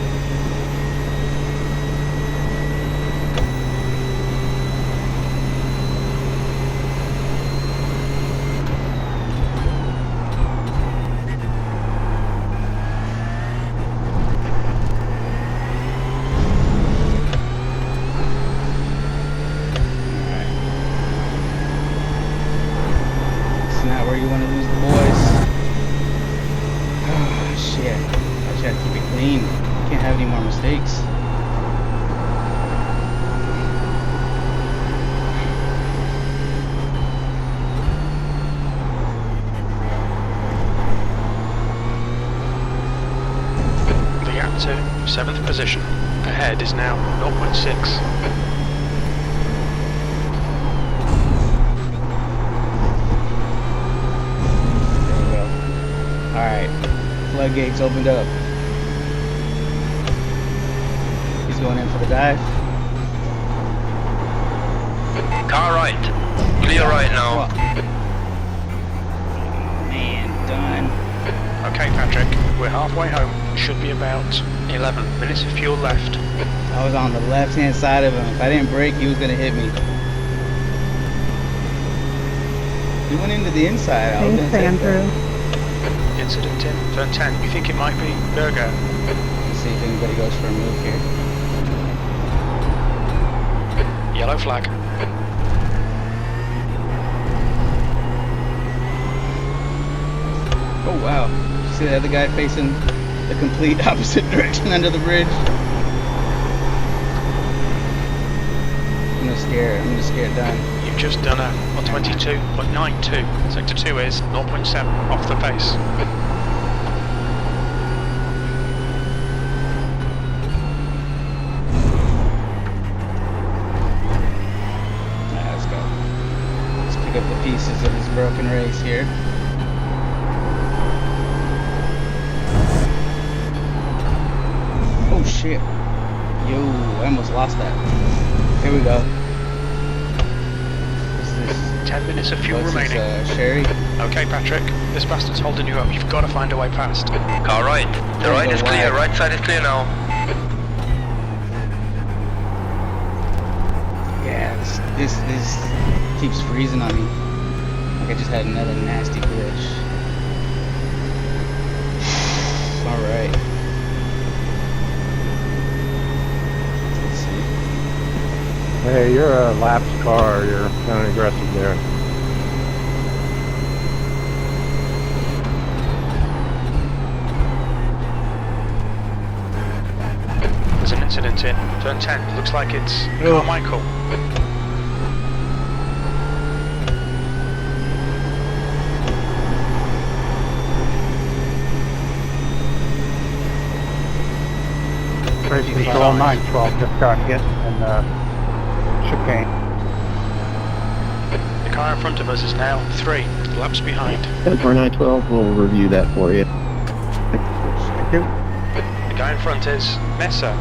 It's not where you want to lose the boys. Oh shit. I just gotta keep it clean. Can't have any more mistakes. The gap to 7th position. Ahead is now 0.6. There we go. Alright. Floodgates opened up. He's going in for the dive. Car right. Clear right now. Man, done. Okay, Patrick, we're halfway home. Should be about 11 minutes of fuel left. I was on the left hand side of him. If I didn't brake, he was gonna hit me. He went into the inside. I was gonna take that. Incident in turn 10. You think it might be Burger? Let's see if anybody goes for a move here. Yellow flag. Oh wow. See the other guy facing the complete opposite direction under the bridge? I'm gonna scare it done. You've just done a 122.92. Sector 2 is 0.7 off the pace. Alright, let's go. Let's pick up the pieces of this broken race here. Oh shit. Yo, I almost lost that. Here we go. What's this? 10 minutes of fuel What's remaining. this, Sherry? Okay, Patrick, this bastard's holding you up. You've got to find a way past. Car right. The right is clear. Right side is clear now. Yeah, this keeps freezing on me. Like I just had another nasty glitch. right. Let's see. Hey, you're a lapsed car. You're kind of aggressive there. There's an incident in turn 10. Looks like it's Carmichael. Trace control 912 just got hit in chicane. The car in front of us is now 3 laps behind. 10-912 will review that for you. Thank you. The guy in front is Mesa.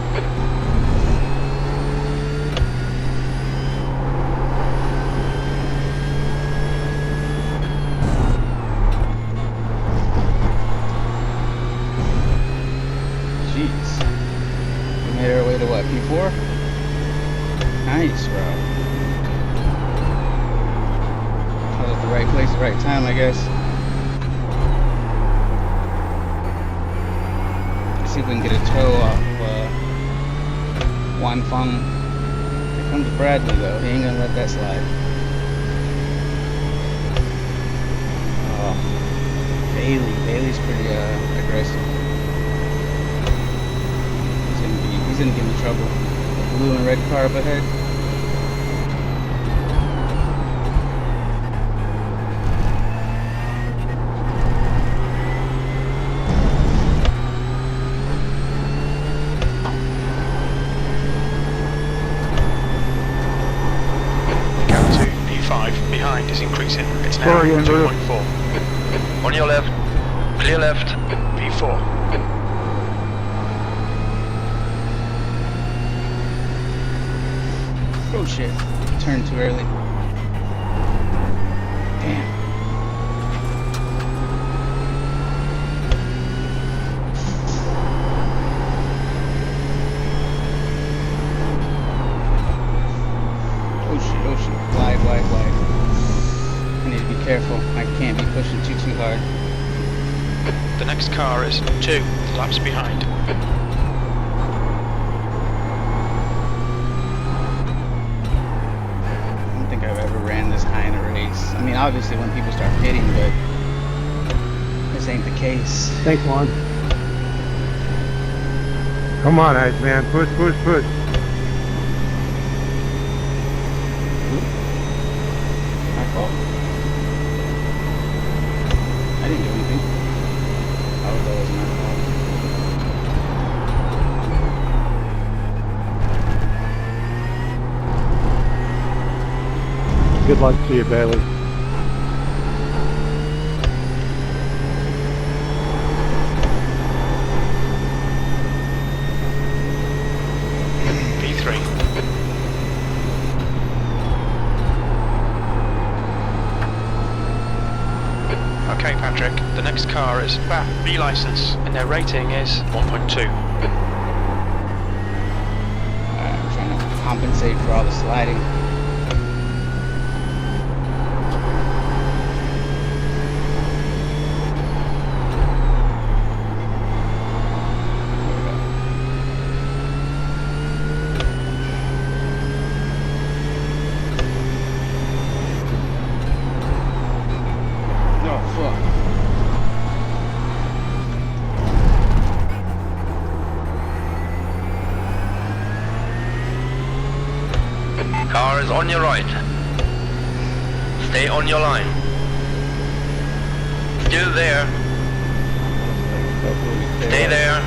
Jeez. We made our way to what, P4? Nice, bro. I was at the right place at the right time, I guess. Let's see if we can get a tow off Juan Fong. Here comes Bradley, though. He ain't gonna let that slide. Oh. Bailey's pretty aggressive. He's gonna give me trouble. The blue and red car up ahead. The gap to P5 behind is increasing. It's now 2.4. On your left. Clear left. P4. Oh shit. Turned too early. Damn. Oh shit. Wide. I need to be careful. I can't be pushing too hard. The next car is 2 laps behind. I don't think I've ever ran this high in a race. I mean, obviously when people start pitting, but this ain't the case. Thanks, Juan. Come on, Iceman. Push. My fault. I didn't do anything. Oh, that was my fault. Good luck to you, Bailey. P3. Okay, Patrick. The next car is BAF B license, and their rating is 1.2. I'm trying to compensate for all the sliding. Car is on your right. Stay on your line. Still there. Stay there.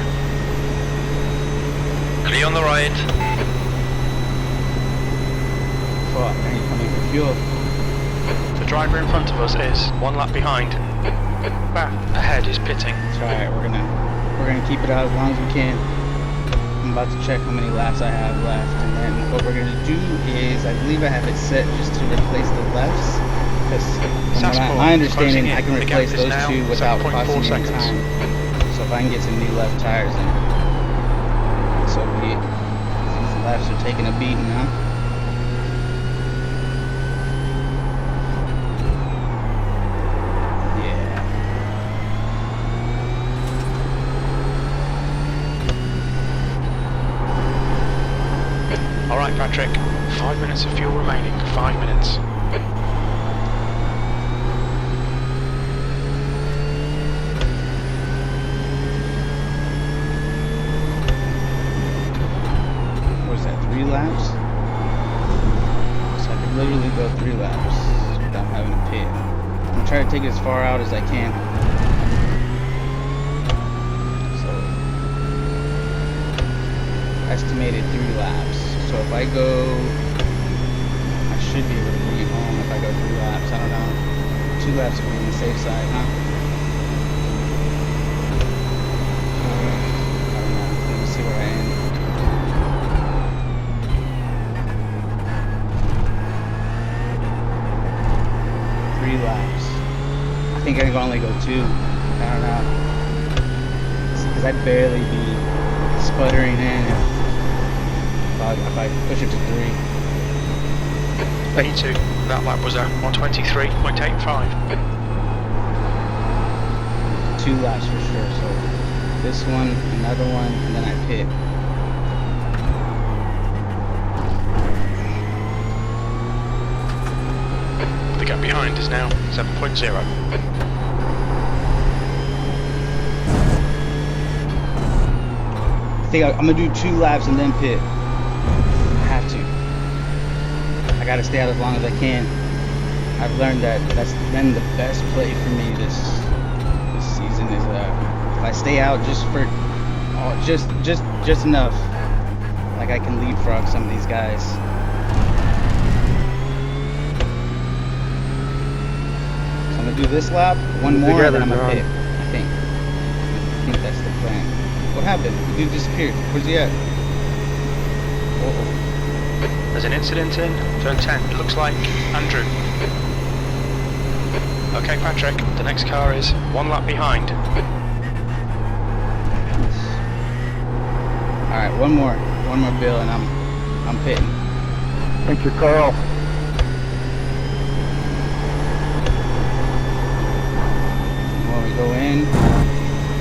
Clear on the right. Fuck, I ain't coming for fuel. The driver in front of us is 1 lap behind. BAF ahead is pitting. It's alright, we're gonna keep it out as long as we can. I'm about to check how many laps I have left, and then what we're gonna do is, I believe I have it set just to replace the lefts, because from my understanding, I can replace those two without costing me any time. So if I can get some new left tires in, so be it. These lefts are taking a beating now. Yeah. Patrick. 5 minutes of fuel remaining. 5 minutes. What is that, 3 laps? So I could literally go 3 laps without having to pit. I'm gonna try to take it as far out as I can. So, estimated 3 laps. So if I go, I should be able to bring it home if I go 3 laps. I don't know. 2 laps would be on the safe side, huh? I don't know. Let me see where I am. Laps. I think I can only go 2. I don't know. Because I'd barely be sputtering in if I push it to 3. P2. That lap was at 123.85. 2 laps for sure. So this one, another one, and then I pit. The gap behind is now 7.0. I think I'm gonna do 2 laps and then pit. I have to. I gotta stay out as long as I can. I've learned that that's been the best play for me this season is if I stay out just for just enough, like I can leapfrog some of these guys. So I'm gonna do this lap, one more, and then I'm gonna pit. I think that's the plan. What happened? The dude disappeared. Where's he at? Uh-oh. There's an incident in turn 10. It looks like Andrew. Okay, Patrick. The next car is 1 lap behind. All right, one more Bill, and I'm pitting. Thank you, Carl. When we go in,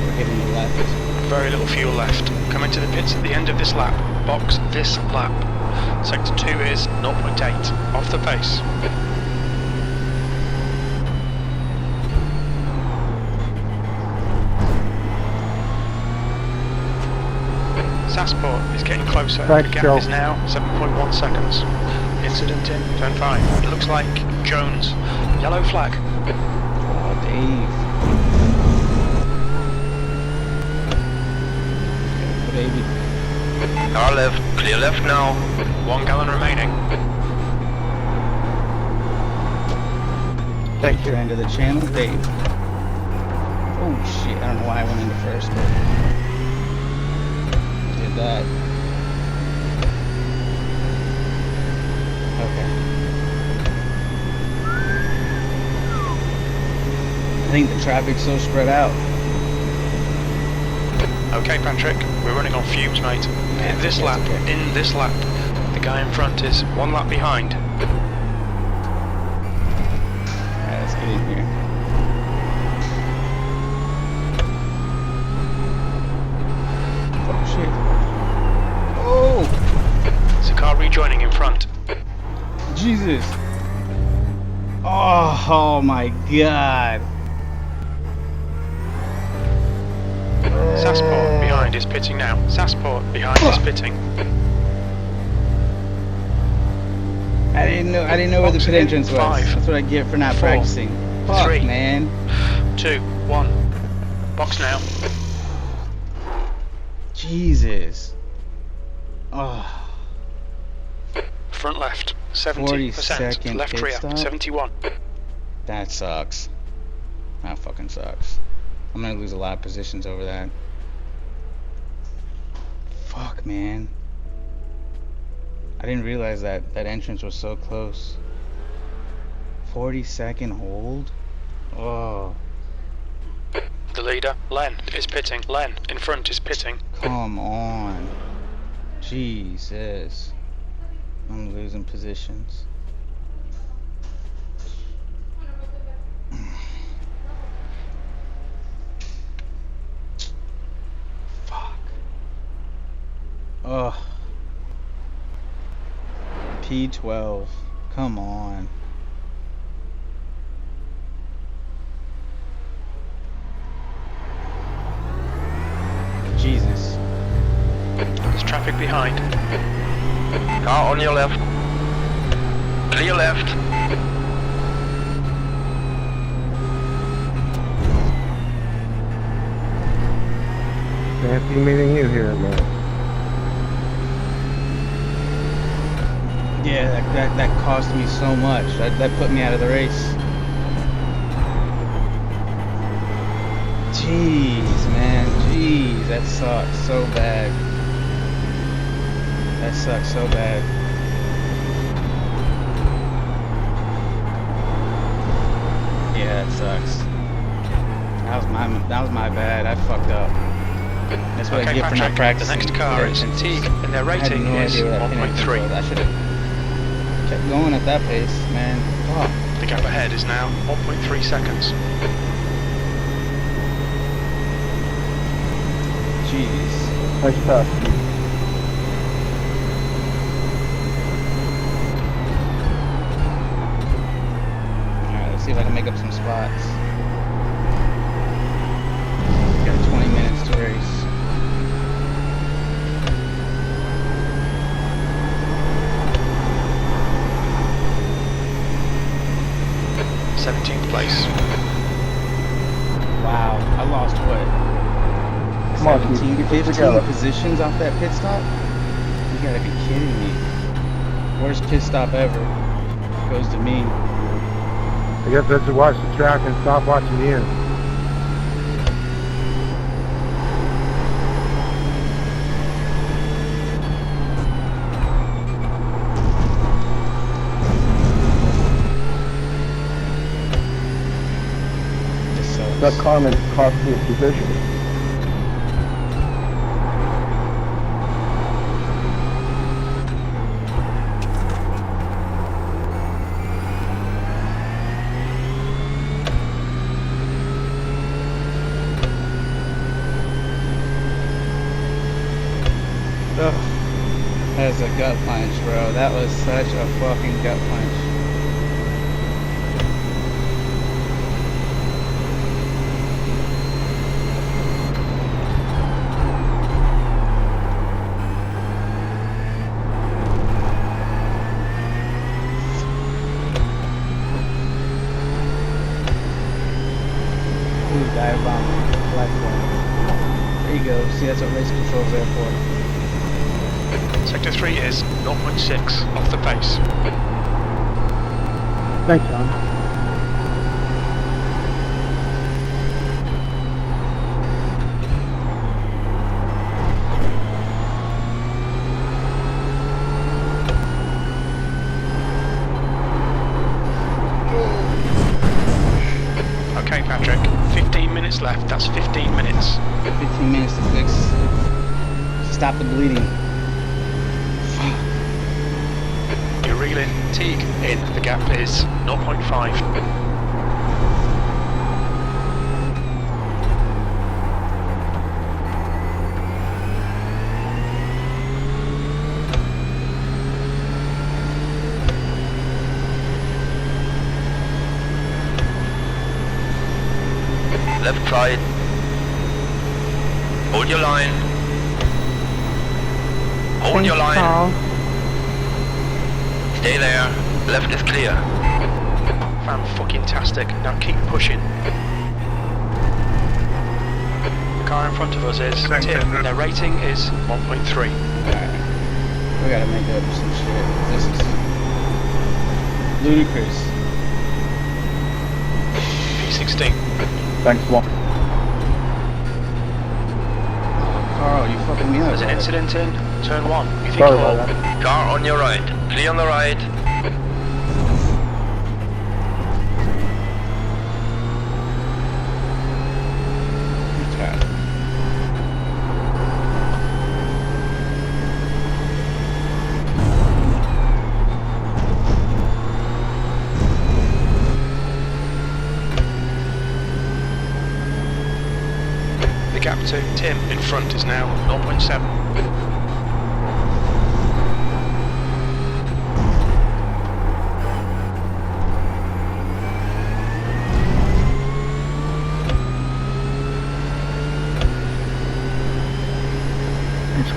we're hitting the left. Very little fuel left. Coming to the pits at the end of this lap. Box this lap. Sector 2 is 0.8. Off the pace. Sassport is getting closer. Thanks, the gap Joe. is now 7.1 seconds. Incident in turn 5. It looks like Jones. Yellow flag. Oh, Dave. Baby. Car left, clear left now. 1 gallon remaining. Thank you. End of the channel, Dave. Oh shit! I don't know why I went into first, but did that. Okay. I think the traffic's so spread out. Okay, Patrick, we're running on fumes, mate. In this lap, the guy in front is 1 lap behind. Alright, let's get in here. Oh shit. Oh! There's a car rejoining in front. Jesus! Oh my god! Sassport behind is pitting now. Sassport behind is pitting. I didn't know where the pit entrance was. 5. That's what I get for not 4, practicing. Fuck, 3, man. 2, 1. Box now. Jesus. Oh. Front left, 40 70%. second Left pit rear, stop? 71. That sucks. That fucking sucks. I'm gonna lose a lot of positions over that. Fuck, man. I didn't realize that entrance was so close. 40-second hold? Oh. The leader, Len, is pitting. Len, in front, is pitting. Come on. Jesus. I'm losing positions. Fuck. Oh. P12. Come on. Jesus. There's traffic behind. Car on your left. Clear left. Fancy meeting you here, man. Yeah, that cost me so much. That put me out of the race. Jeez, man. Jeez, that sucks so bad. That sucks so bad. Yeah, that sucks. That was my bad. I fucked up. That's what I get for not Patrick, practicing. the next car is Teague, and their I had rating no is idea what that pin 1.3. was. I should have kept going at that pace, man. Fuck. The gap ahead is now 1.3 seconds. Jeez. Nice pass. Alright, let's see if I can make up some spots. Got 20 minutes to race. Place. Wow, I lost what? Come on, 17, keep it 15 together. positions off that pit stop? You gotta be kidding me. Worst pit stop ever. Goes to me. I guess that's to watch the track and stop watching you. This sucks. That comment cost me a position. Ugh. That is a gut punch, bro. That was such a fucking gut punch. Ooh, dive bomb. Black one. There you go. See, that's what race control's there for. Sector 3 is 0.6 off the pace. Thanks, Tom. Okay, Patrick, 15 minutes left. That's 15 minutes. 15 minutes to fix. Stop the bleeding. You're reeling Teague in. The gap is 0.5. Left side. Hold your line. Hold your line. Stay there. Left is clear. Fan-fucking-tastic. Now keep pushing. The car in front of us is Tim. Their rating is 1.3. Alright. We gotta make up some shit. This is ludicrous. P16. Thanks, Walt. Carl, you fucking me up. There's an brother. incident in turn 1. You think Sorry you're about that. Car on your right. Clear on the right. Okay. the gap to Tim in front is now 0.7.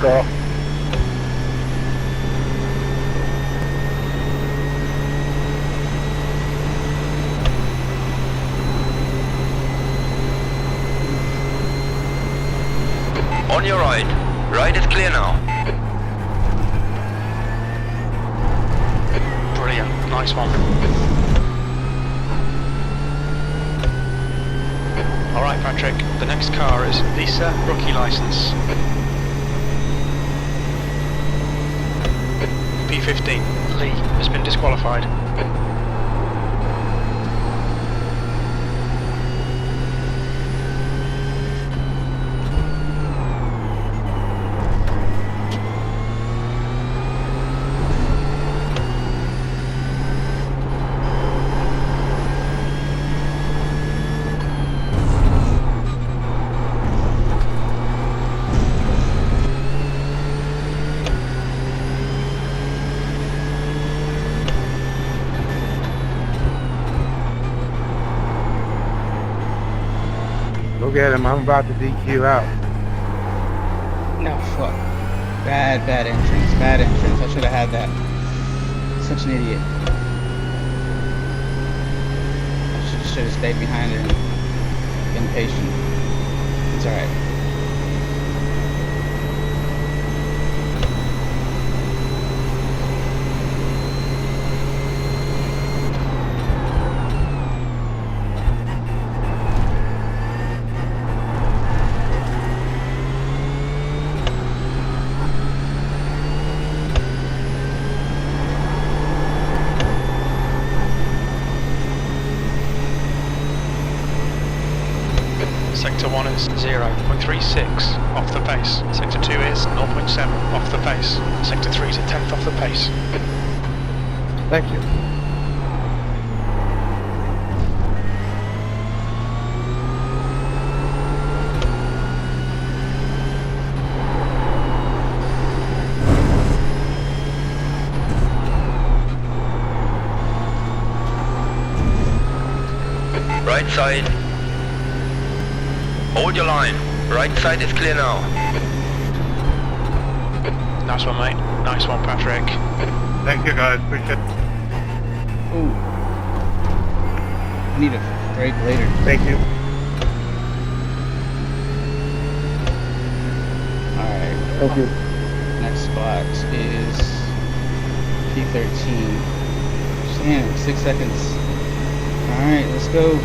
Carl. On your right. Right is clear now. Brilliant. Nice one. Alright, Patrick. The next car is Lisa, rookie license. P15. Lee has been disqualified. Look at him. I'm about to DQ out. No, fuck. Bad entrance. Bad entrance. I should have had that. Such an idiot. I should have stayed behind and been patient. It's alright. Sector 1 is 0.36 off the pace. Sector 2 is 0.7 off the pace. Sector 3 is a tenth off the pace. Thank you. Right side. Hold your line. Right side is clear now. Nice one, mate. Nice one, Patrick. Thank you guys, appreciate it. Ooh. I need a break later. Thank you. Alright. Thank you. Next spot is P13. Damn, 6 seconds. Alright, let's go.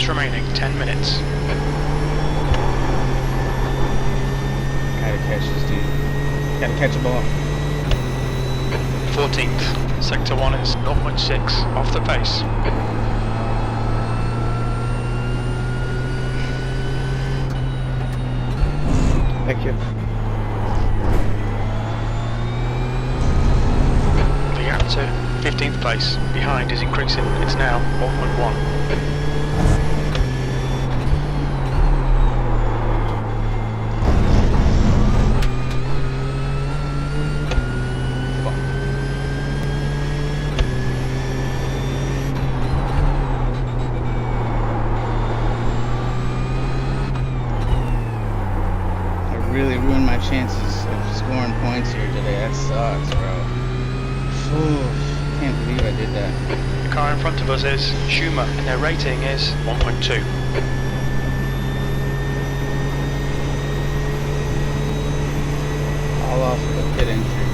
Remaining 10 minutes. Gotta catch this dude. Gotta catch a ball. 14th. Sector 1 is 0.6 off the pace. Thank you. The gap to 15th place behind is increasing. It's now 1.1. Really ruined my chances of scoring points here today. That sucks, bro. Can't believe I did that. The car in front of us is Schumer, and their rating is 1.2. All off of the pit entry.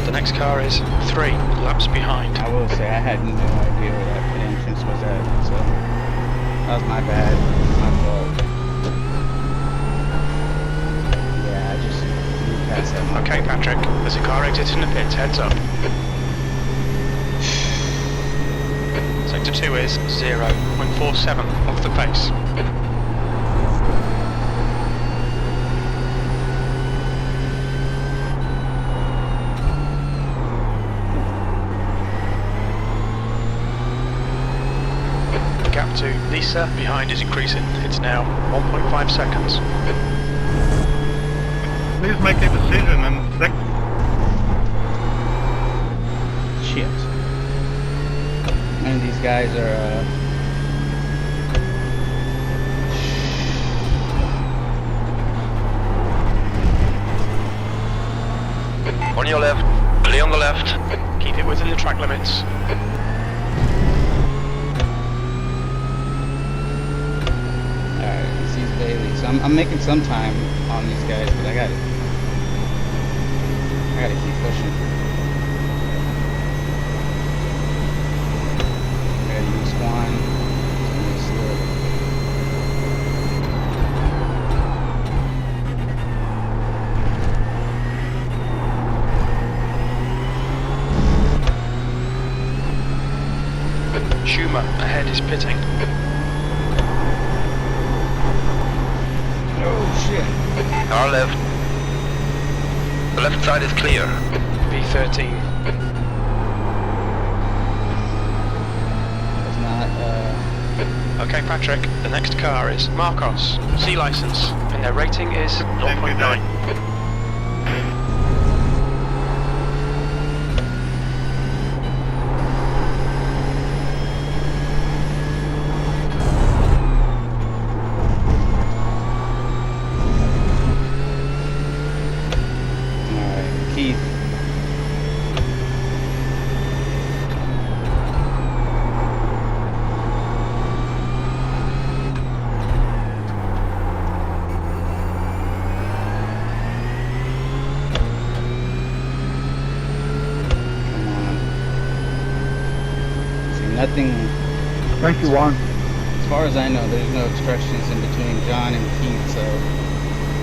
The next car is 3 laps behind. I will say I had no idea where that pit entrance was at, so that was my bad, my fault. Yeah, I just flew past that. Okay, Patrick, there's a car exiting the pits, heads up. Sector 2 is 0.47 off the pace. Gap to Lisa, behind is increasing. It's now 1.5 seconds. Please make a decision in 6. Shit. And these guys are, On your left. Clear on the left. Keep it within the track limits. alright, he sees Bailey. So I'm making some time on these guys, but I gotta keep pushing. Gotta use one. It's gonna be slow. Schumer ahead is pitting. Oh shit. Our left. The left side is clear. B13. It's not, Okay, Patrick, the next car is Marcos, C license, and their rating is 0.9. alright, Keith. Come on. See, nothing. Thank you, Juan. As far as I know, there's no obstructions in between John and Keith, so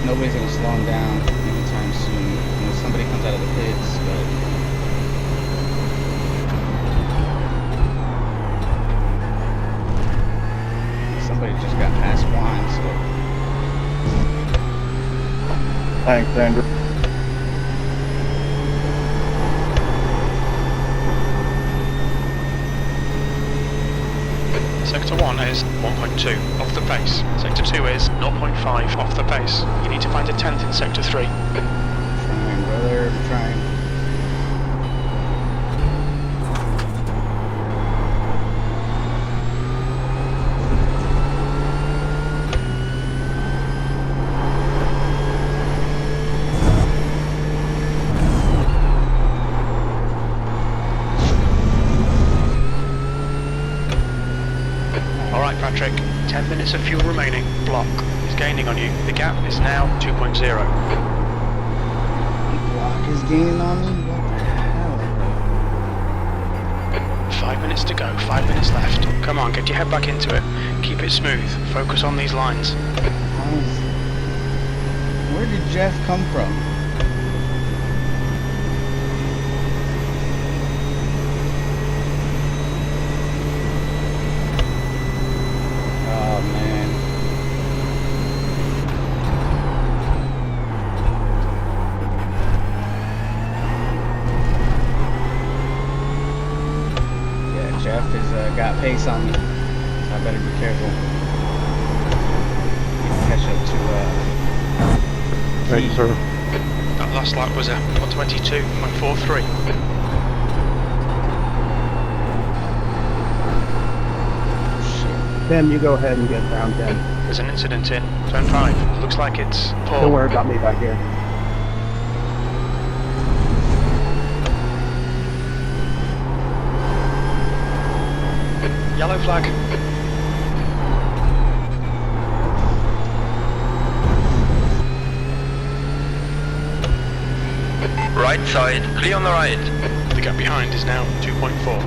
nobody's gonna slow him down anytime soon. Unless somebody comes out of the pits, but somebody just got past Juan, so Thanks, Andrew. Sector 1 is 1.2 off the pace. Sector 2 is 0.5 off the pace. You need to find a 10th in Sector 3. trying, brother, I'm trying. Alright, Patrick, 10 minutes of fuel remaining. Block is gaining on you. The gap is now 2.0. Block is gaining on me? What the hell? 5 minutes to go, 5 minutes left. Come on, get your head back into it. Keep it smooth. Focus on these lines. Where did Jeff come from? Oh man. Yeah, Jeff has got pace on me, so I better be careful. Catch up to Thank you, sir. That last lap was a 122.43. Tim, you go ahead and get round 10. There's an incident in turn 5. Looks like it's Paul. Don't worry about me back here. Yellow flag. Right side. Clear on the right. The gap behind is now 2.4.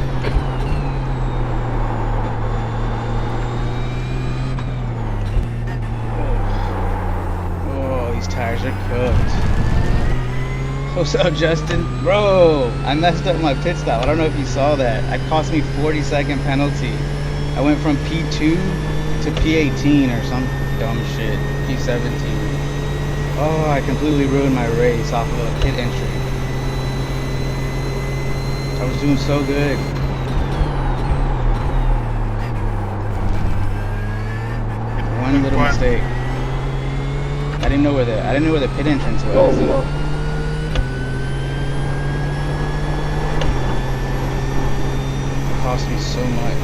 Oh, these tires are cooked. What's up, Justin? Bro, I messed up my pit stop. I don't know if you saw that. It cost me 40-second penalty. I went from P2 to P18 or some dumb shit. P17. Oh, I completely ruined my race off of a pit entry. I was doing so good. One little mistake. I didn't know where the pit entrance was. It cost me so much.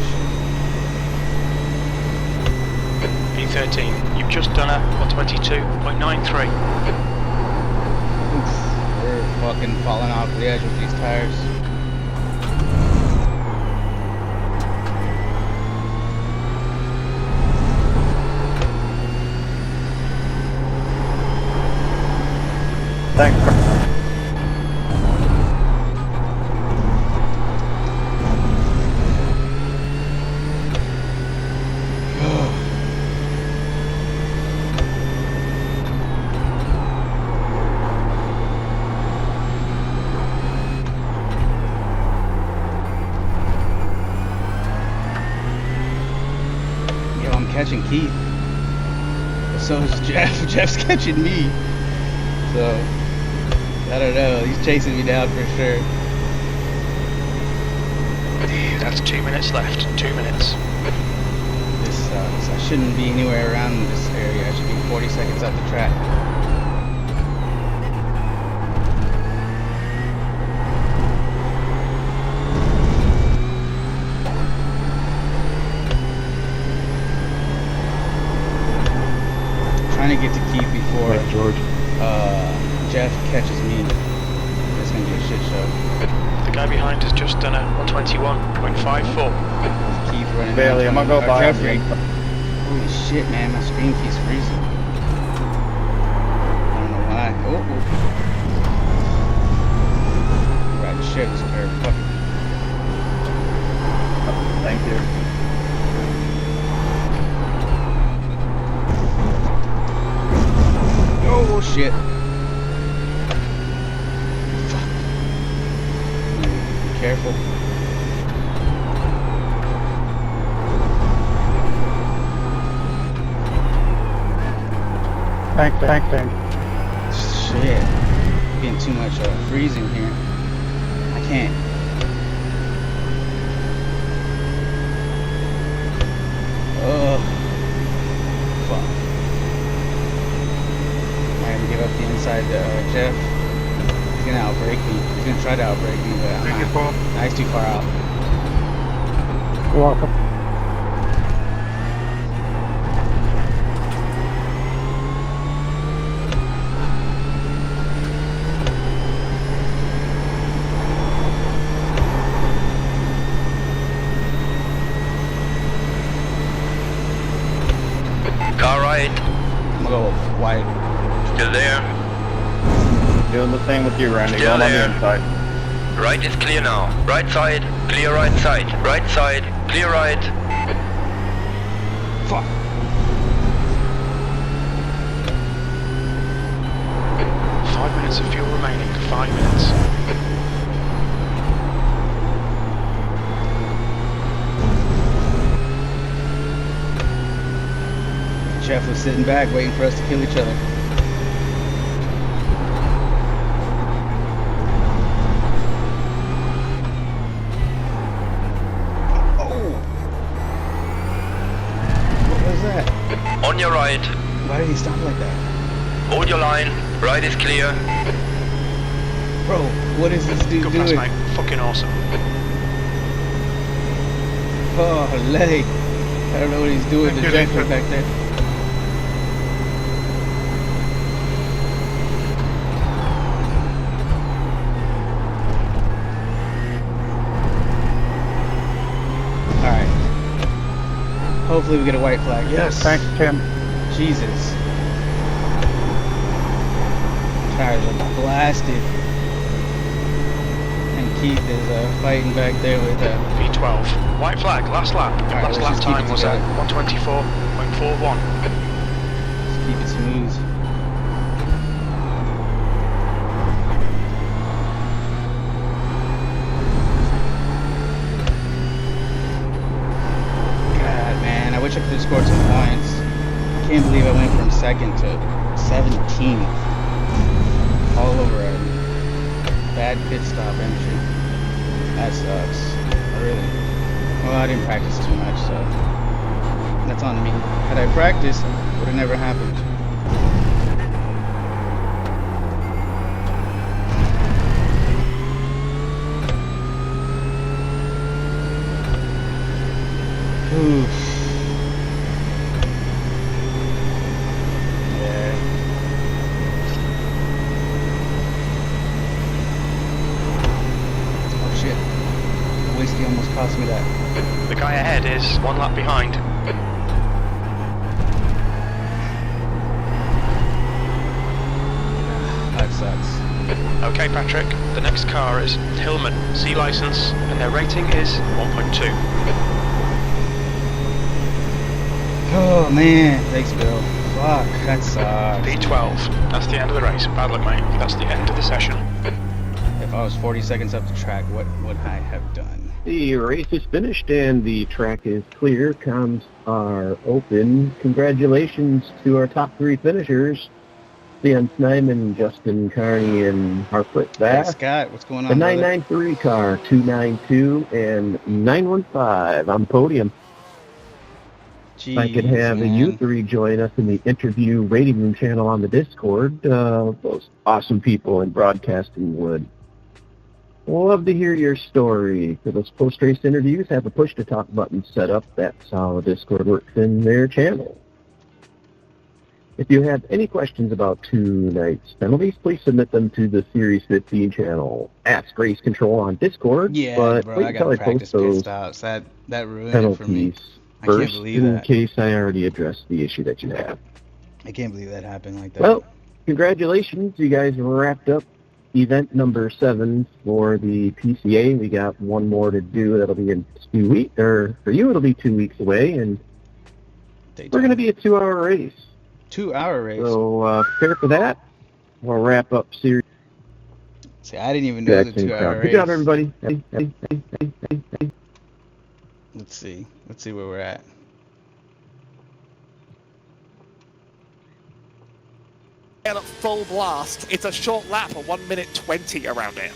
P13, you've just done a 122.93. Oof, we're fucking falling off the edge with these tires. Thanks. Yo, I'm catching Keith. So is Jeff. Jeff's catching me. So, I don't know. He's chasing me down for sure. That's 2 minutes left. 2 minutes. This sucks. I shouldn't be anywhere around this area. I should be 40 seconds up the track. Trying to get to Keith before Jeff catches me. It's gonna be a shit show. The guy behind has just done a 121.54. Keith running. Bailey, I'm gonna go by Jeffrey. Holy shit, man! My screen keeps freezing. I don't know why. Oh. Right, shit, this curve. Fuck it. Thank you. Oh shit. Fuck. Be careful. Thanks. Shit. Getting too much freezing here. I can't. Oh. Fuck. I have to give up the inside to Jeff. He's gonna outbrake me. He's gonna try to outbrake me, but I'm not. Nah, he's too far out. You're welcome. Car right. I'm gonna go wide. Still there. Doing the same with you, Randy. Still Going on there. the inside. Right is clear now. Right side, clear right side. Right side, clear right. Fuck. Five minutes of fuel remaining. 5 minutes. Jeff was sitting back waiting for us to kill each other. Oh! What was that? On your right. Why did he stop like that? Hold your line. Right is clear. Bro, what is this dude Good pass, doing? mate. Fucking awesome. Oh, leg. I don't know what he's doing to Jeff back there. Alright. Hopefully we get a white flag. Yes! Thanks, Tim. Jesus. Tires are blasted. And Keith is fighting back there with P12. White flag. Last lap. Alright, Last let's lap just keep time it was at together. 124.41. Let's keep it smooth. God, man, I wish I could have scored some points. I can't believe I went from second to 17th. All over a bad pit stop entry. That sucks. Really. Well, I didn't practice too much, so That's on me. Had I practiced, would have never happened. Oof. Yeah. Oh shit. The whiskey almost cost me that. The guy ahead is 1 lap behind. That sucks. Okay, Patrick, the next car is Hillman, C license, and their rating is 1.2. Oh man, thanks Bill. Fuck, that sucks. P12, that's the end of the race. Bad luck, mate. That's the end of the session. If I was 40 seconds up the track, what would I have done? The race is finished and the track is clear. Comms are open. Congratulations to our top 3 finishers. Leon Snyman, Justin Carney, and Harfoot Hey Bass. Scott, what's going The on, brother? 993 car, 292, and 915 on the podium. Jeez, If I could have man. you 3 join us in the interview rating room channel on the Discord, those awesome people in broadcasting would love to hear your story. For those post-race interviews, have a push-to-talk button set up. That's how Discord works in their channel. If you have any questions about tonight's penalties, please submit them to the Series 15 channel. Ask Race Control on Discord, Yeah, but bro, wait I until got I practice post those pit stops. That ruined it for me. penalties I can't first, believe in that. case I already addressed the issue that you have. I can't believe that happened like that. Well, congratulations. You guys wrapped up event number 7 for the PCA. We got one more to do. That'll be in 2 weeks. Or for you, it'll be 2 weeks away, and we're going to be a 2-hour race. 2-hour race. So prepare for that. We'll wrap up series. See, I didn't even know it was a Jackson 2-hour crowd. race. Good job, everybody. Let's see where we're at. And at full blast, it's a short lap of 1 minute 20 around here.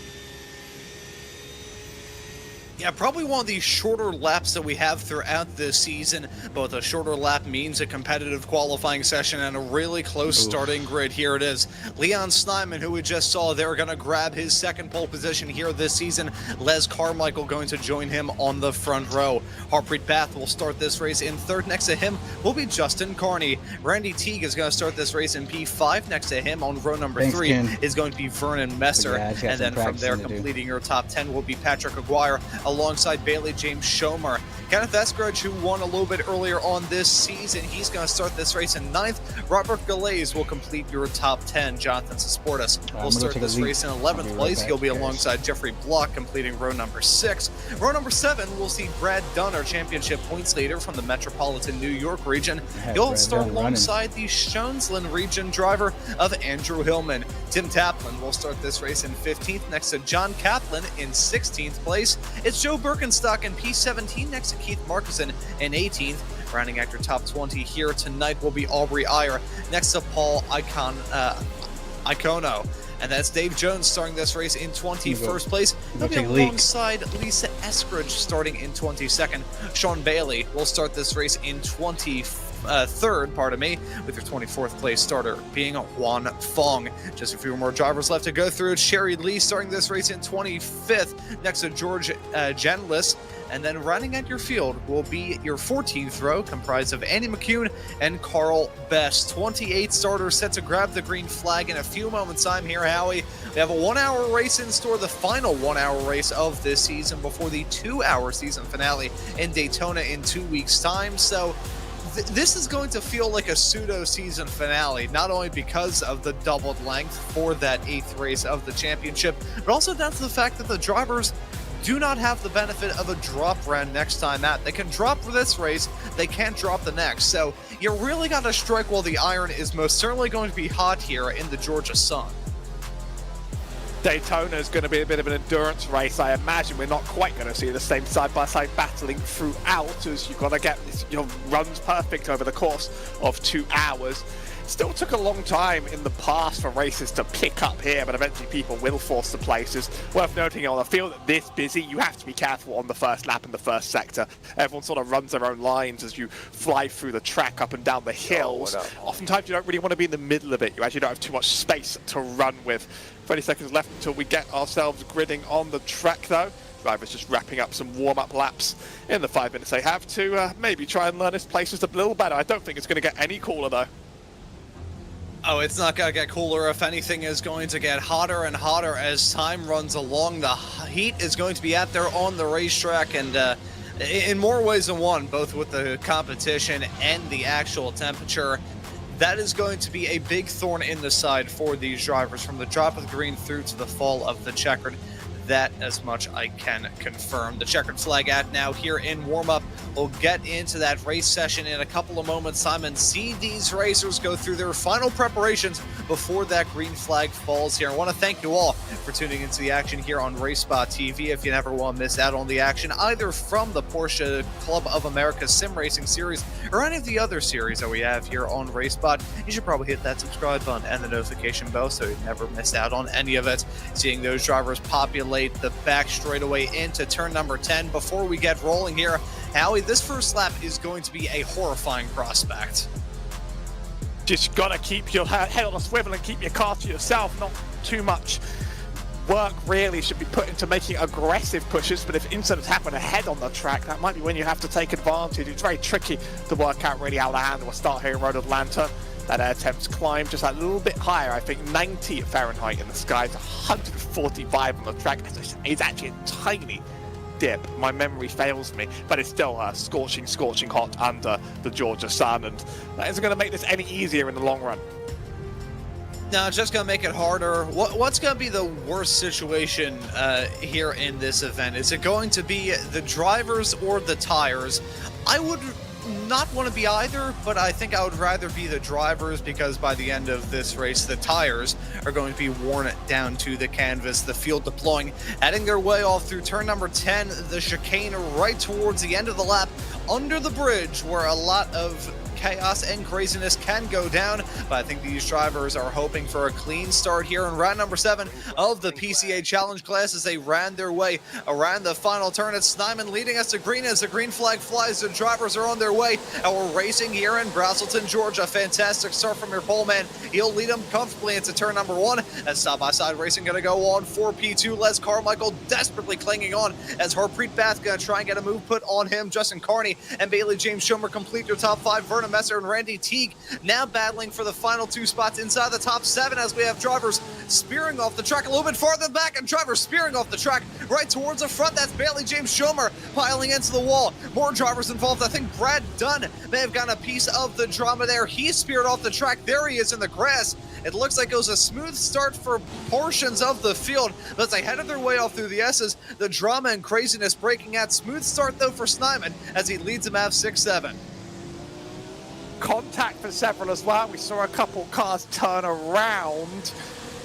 Yeah, probably one of the shorter laps that we have throughout this season, but a shorter lap means a competitive qualifying session and a really close starting grid. Here it is. Leon Snyman, who we just saw, they're going to grab his second pole position here this season. Les Carmichael going to join him on the front row. Harpreet Bath will start this race in third. Next to him will be Justin Carney. Randy Teague is going to start this race in P5. Next to him on row number 3 is going to be Vernon Messer. Yeah, and then from there, completing your top 10 will be Patrick Aguirre, alongside Bailey James Schomer. Kenneth Eskridge, who won a little bit earlier on this season, he's going to start this race in 9th. Robert Galais will complete your top 10. Jonathan Susportas will start this race in 11th place. He'll be alongside Jeffrey Block, completing row number 6. Row number 7, we'll see Brad Dunn, our championship points leader from the Metropolitan New York region. He'll start alongside the Shonesland region driver of Andrew Hillman. Tim Taplin will start this race in 15th, next to John Kaplan in 16th place. It's Joe Birkenstock in P17, next to Keith Markison in 18th. Rounding out your top 20 here tonight will be Aubrey Iyer, next to Paul Icono. And that's Dave Jones starting this race in 21st place. He'll be alongside Lisa Eskridge starting in 22nd. Sean Bailey will start this race in 23rd, with your 24th place starter being Juan Fong. Just a few more drivers left to go through. Sherry Lee starting this race in 25th, next to George Janlis. And then rounding out your field will be your 14th row, comprised of Andy McCune and Carl Best. 28 starters set to grab the green flag in a few moments' time here, Howie. We have a 1-hour race in store, the final 1-hour race of this season before the 2-hour season finale in Daytona in 2 weeks' time. So this is going to feel like a pseudo-season finale, not only because of the doubled length for that 8th race of the championship, but also down to the fact that the drivers do not have the benefit of a drop round next time out. They can drop for this race, they can't drop the next. So you really got to strike while the iron is most certainly going to be hot here in the Georgia sun. Daytona is going to be a bit of an endurance race. I imagine we're not quite going to see the same side-by-side battling throughout, as you've got to get your runs perfect over the course of 2 hours. Still took a long time in the past for races to pick up here, but eventually people will force the places. Worth noting, on a field this busy, you have to be careful on the first lap in the first sector. Everyone sort of runs their own lines as you fly through the track up and down the hills. Oftentimes you don't really want to be in the middle of it. You actually don't have too much space to run with. 30 seconds left until we get ourselves gridding on the track though. Drivers just wrapping up some warm-up laps in the 5 minutes they have to maybe try and learn this place just a little better. I don't think it's going to get any cooler though. Oh, it's not going to get cooler. If anything, is going to get hotter and hotter as time runs along. The heat is going to be out there on the racetrack, and in more ways than one, both with the competition and the actual temperature. That is going to be a big thorn in the side for these drivers from the drop of the green through to the fall of the checkered. That as much I can confirm. The checkered flag out now here in warm-up. We'll get into that race session in a couple of moments. Simon, see these racers go through their final preparations before that green flag falls here. I want to thank you all for tuning into the action here on RaceSpot TV. If you never want to miss out on the action, either from the Porsche Club of America Sim Racing Series or any of the other series that we have here on RaceSpot, you should probably hit that subscribe button and the notification bell so you never miss out on any of it. Seeing those drivers populate the back straightaway into turn number 10 before we get rolling here. Howie, this first lap is going to be a horrifying prospect. Just gotta keep your head on a swivel and keep your car to yourself. Not too much work really should be put into making aggressive pushes, but if incidents happen ahead on the track, that might be when you have to take advantage. It's very tricky to work out really how to handle a start here in Road Atlanta. That air temps climb just a little bit higher, I think 90 Fahrenheit in the skies, 145 on the track. It's actually a tiny dip. My memory fails me, but it's still scorching hot under the Georgia sun, and that isn't going to make this any easier in the long run. No, it's just going to make it harder. What's going to be the worst situation here in this event? Is it going to be the drivers or the tires? I would not want to be either, but I think I would rather be the drivers, because by the end of this race, the tires are going to be worn down to the canvas. The field deploying, heading their way off through turn number 10, the chicane right towards the end of the lap, under the bridge where a lot of chaos and craziness can go down, but I think these drivers are hoping for a clean start here in round number 7 of the PCA Challenge class as they ran their way around the final turn. It's Snyman leading us to green as the green flag flies. The drivers are on their way, and we're racing here in Braselton, Georgia. Fantastic start from your pole man. He'll lead them comfortably into turn number 1 as side-by-side racing going to go on for P2. Les Carmichael desperately clinging on as Harpreet Bath going to try and get a move put on him. Justin Carney and Bailey James Schomer complete their top 5. Vernon Messer and Randy Teague now battling for the final 2 spots inside the top 7 as we have drivers spearing off the track a little bit farther back and drivers spearing off the track right towards the front. That's Bailey James Schomer piling into the wall. More drivers involved. I think Brad Dunn may have gotten a piece of the drama there. He speared off the track. There he is in the grass. It looks like it was a smooth start for portions of the field, but as they headed their way off through the S's, the drama and craziness breaking out. Smooth start though for Snyman as he leads them out 6-7. Contact for several as well. We saw a couple cars turn around.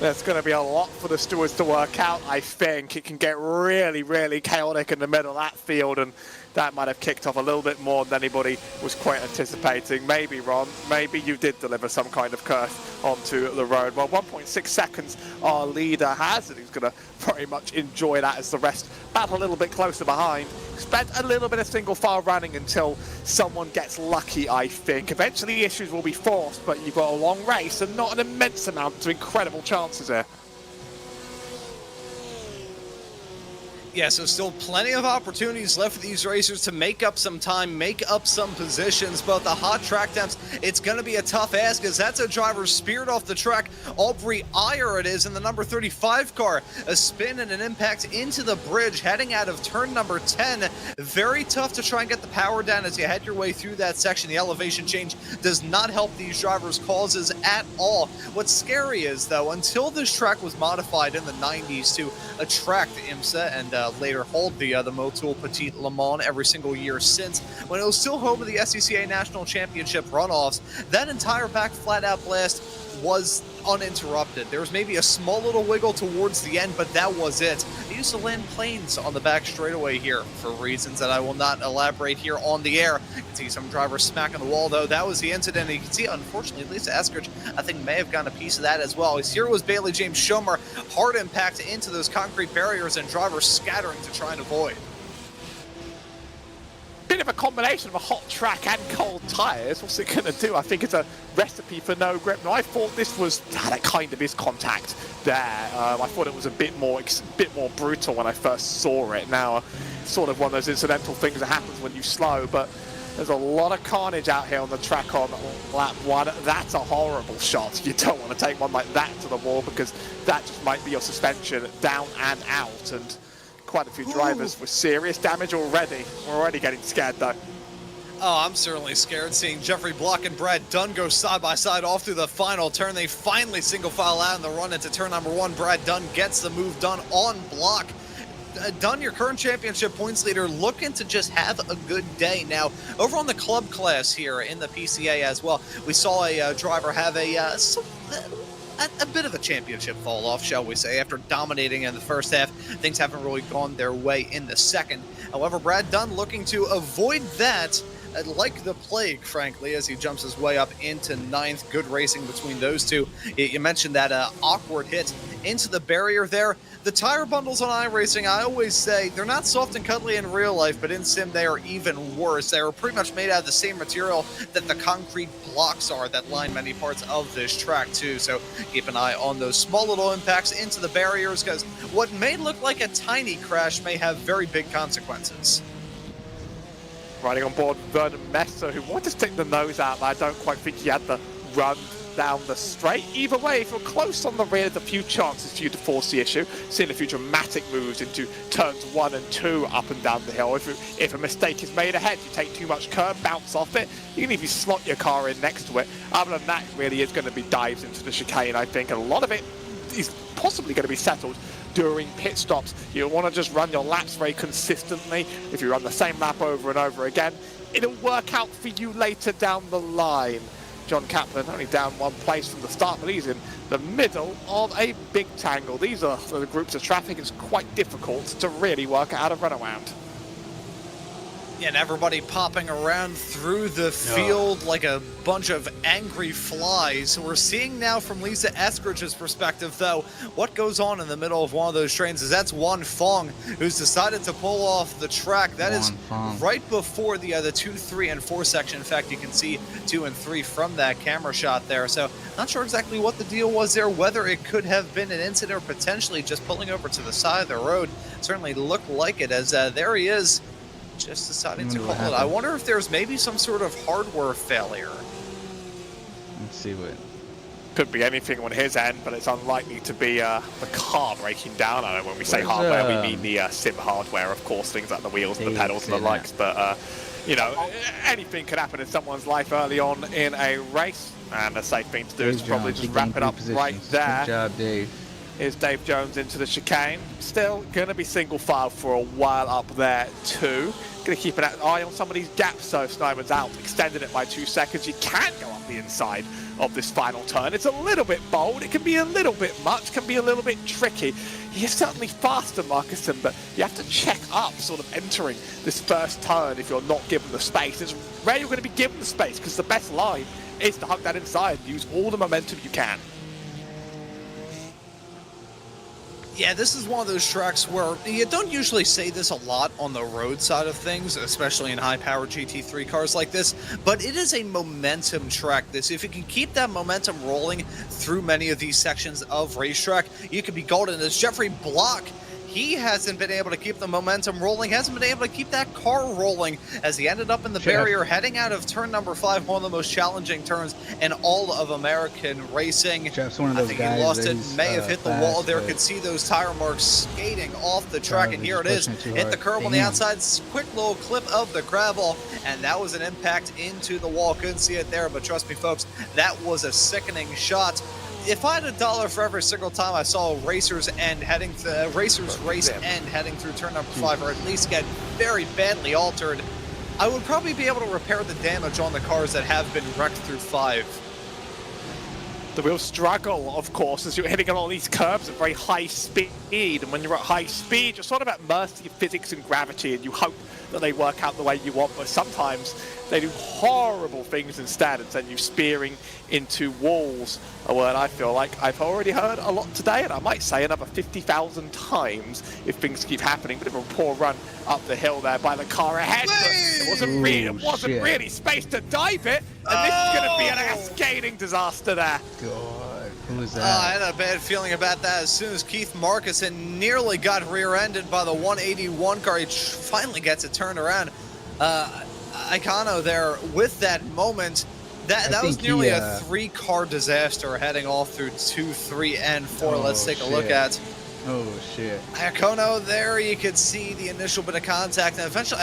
There's going to be a lot for the stewards to work out, I think. It can get really, really chaotic in the middle of that field, and that might have kicked off a little bit more than anybody was quite anticipating. Maybe, Ron, maybe you did deliver some kind of curse onto the road. Well, 1.6 seconds our leader has, and he's going to very much enjoy that as the rest battle a little bit closer behind. Spent a little bit of single file running until someone gets lucky, I think. Eventually issues will be forced, but you've got a long race and not an immense amount of incredible chances here. Yeah, so still plenty of opportunities left for these racers to make up some time, make up some positions, but the hot track temps, it's going to be a tough ask as that's a driver speared off the track. Aubrey Iyer it is in the number 35 car. A spin and an impact into the bridge heading out of turn number 10. Very tough to try and get the power down as you head your way through that section. The elevation change does not help these drivers' causes at all. What's scary is, though, until this track was modified in the 90s to attract IMSA and later hold the Motul Petit Le Mans every single year since, when it was still home of the SCCA National Championship runoffs, that entire back flat-out blast was uninterrupted. There was maybe a small little wiggle towards the end, but that was it. They used to land planes on the back straightaway here for reasons that I will not elaborate here on the air. You can see some drivers smacking the wall, though. That was the incident. And you can see, unfortunately, Lisa Eskridge, I think, may have gotten a piece of that as well. Here was Bailey James Schomer, hard impact into those concrete barriers and drivers scattering to try and avoid. Bit of a combination of a hot track and cold tyres. What's it going to do? I think it's a recipe for no grip. Now, I thought this was that kind of is contact there. I thought it was a bit more brutal when I first saw it. Now, sort of one of those incidental things that happens when you slow, but there's a lot of carnage out here on the track on lap 1. That's a horrible shot. You don't want to take one like that to the wall because that just might be your suspension down and out. And quite a few drivers with serious damage already. We're already getting scared though. Oh, I'm certainly scared seeing Jeffrey Block and Brad Dunn go side by side off through the final turn. They finally single file out in the run into turn number 1. Brad Dunn gets the move done on Block. Dunn, your current championship points leader, looking to just have a good day. Now, over on the club class here in the PCA as well, we saw a driver have a bit of a championship fall off, shall we say, after dominating in the first half. Things haven't really gone their way in the second. However, Brad Dunn looking to avoid that like the plague, frankly, as he jumps his way up into 9th. Good racing between those two. You mentioned that awkward hit into the barrier there. The tire bundles on iRacing, I always say, they're not soft and cuddly in real life, but in sim they are even worse. They are pretty much made out of the same material that the concrete blocks are that line many parts of this track too. So keep an eye on those small little impacts into the barriers, because what may look like a tiny crash may have very big consequences. Riding on board Vernon Messer, who wanted to stick the nose out, but I don't quite think he had the run down the straight. Either way, if you're close on the rear, there's a few chances for you to force the issue. Seeing a few dramatic moves into turns 1 and 2 up and down the hill. If a mistake is made ahead, you take too much curb, bounce off it. You can even slot your car in next to it. Other than that, it really is going to be dives into the chicane, I think. And a lot of it is possibly going to be settled during pit stops. You want to just run your laps very consistently. If you run the same lap over and over again, it'll work out for you later down the line. John Kaplan only down 1 place from the start, but he's in the middle of a big tangle. These are the groups of traffic. It's quite difficult to really work out a runaround. And everybody popping around through the field like a bunch of angry flies. We're seeing now from Lisa Eskridge's perspective, though, what goes on in the middle of one of those trains is that's Juan Fong, who's decided to pull off the track. That is right before the 2, 3, and 4 section. In fact, you can see 2 and 3 from that camera shot there. So not sure exactly what the deal was there, whether it could have been an incident or potentially just pulling over to the side of the road. Certainly looked like it, as there he is, just deciding to call it. I wonder if there's maybe some sort of hardware failure. Let's see what. Could be anything on his end, but it's unlikely to be the car breaking down. I know when we say hardware, we mean the sim hardware, of course, things like the wheels and the pedals and the likes. But, you know, anything could happen in someone's life early on in a race. And a safe thing to do is probably just wrap it up right there. Good job, Dave. Here's Dave Jones into the chicane. Still going to be single file for a while up there too. Going to keep an eye on some of these gaps, so if Snyman's out, extending it by 2 seconds, you can go up the inside of this final turn. It's a little bit bold, it can be a little bit much, can be a little bit tricky. You're certainly faster, Marcuson, but you have to check up sort of entering this first turn if you're not given the space. It's rare you're going to be given the space, because the best line is to hug that inside and use all the momentum you can. Yeah, this is one of those tracks where you don't usually say this a lot on the road side of things, especially in high-powered GT3 cars like this, but it is a momentum track. If you can keep that momentum rolling through many of these sections of racetrack, you could be golden. As Jeffrey Block, he hasn't been able to keep the momentum rolling, hasn't been able to keep that car rolling, as he ended up in the barrier heading out of turn number 5, one of the most challenging turns in all of American racing. Jeff's one of those I think guys he lost it, may have hit the wall there, but could see those tire marks skating off the track, and here it is, hit the curb on the outside, quick little clip of the gravel, and that was an impact into the wall. Couldn't see it there, but trust me folks, that was a sickening shot. If I had $1 for every single time I saw racers heading through turn number 5, or at least get very badly altered, I would probably be able to repair the damage on the cars that have been wrecked through 5. the real struggle, of course, is you're hitting on all these curbs at very high speed, and when you're at high speed, you're sort of at mercy of physics and gravity, and you hope that they work out the way you want, but sometimes they do horrible things instead and send you spearing into walls, a word I feel like I've already heard a lot today, and I might say another 50,000 times if things keep happening. Bit of a poor run up the hill there by the car ahead, but it wasn't really space to dive it, and this is going to be an cascading disaster there. God, who was that? I had a bad feeling about that as soon as Keith Marcuson nearly got rear-ended by the 181 car. He finally gets it turned around. Icano there with that moment. That was nearly a 3-car disaster heading off through 2, 3, and 4. Let's take a look at. Oh shit. Iacono there, you could see the initial bit of contact, and eventually,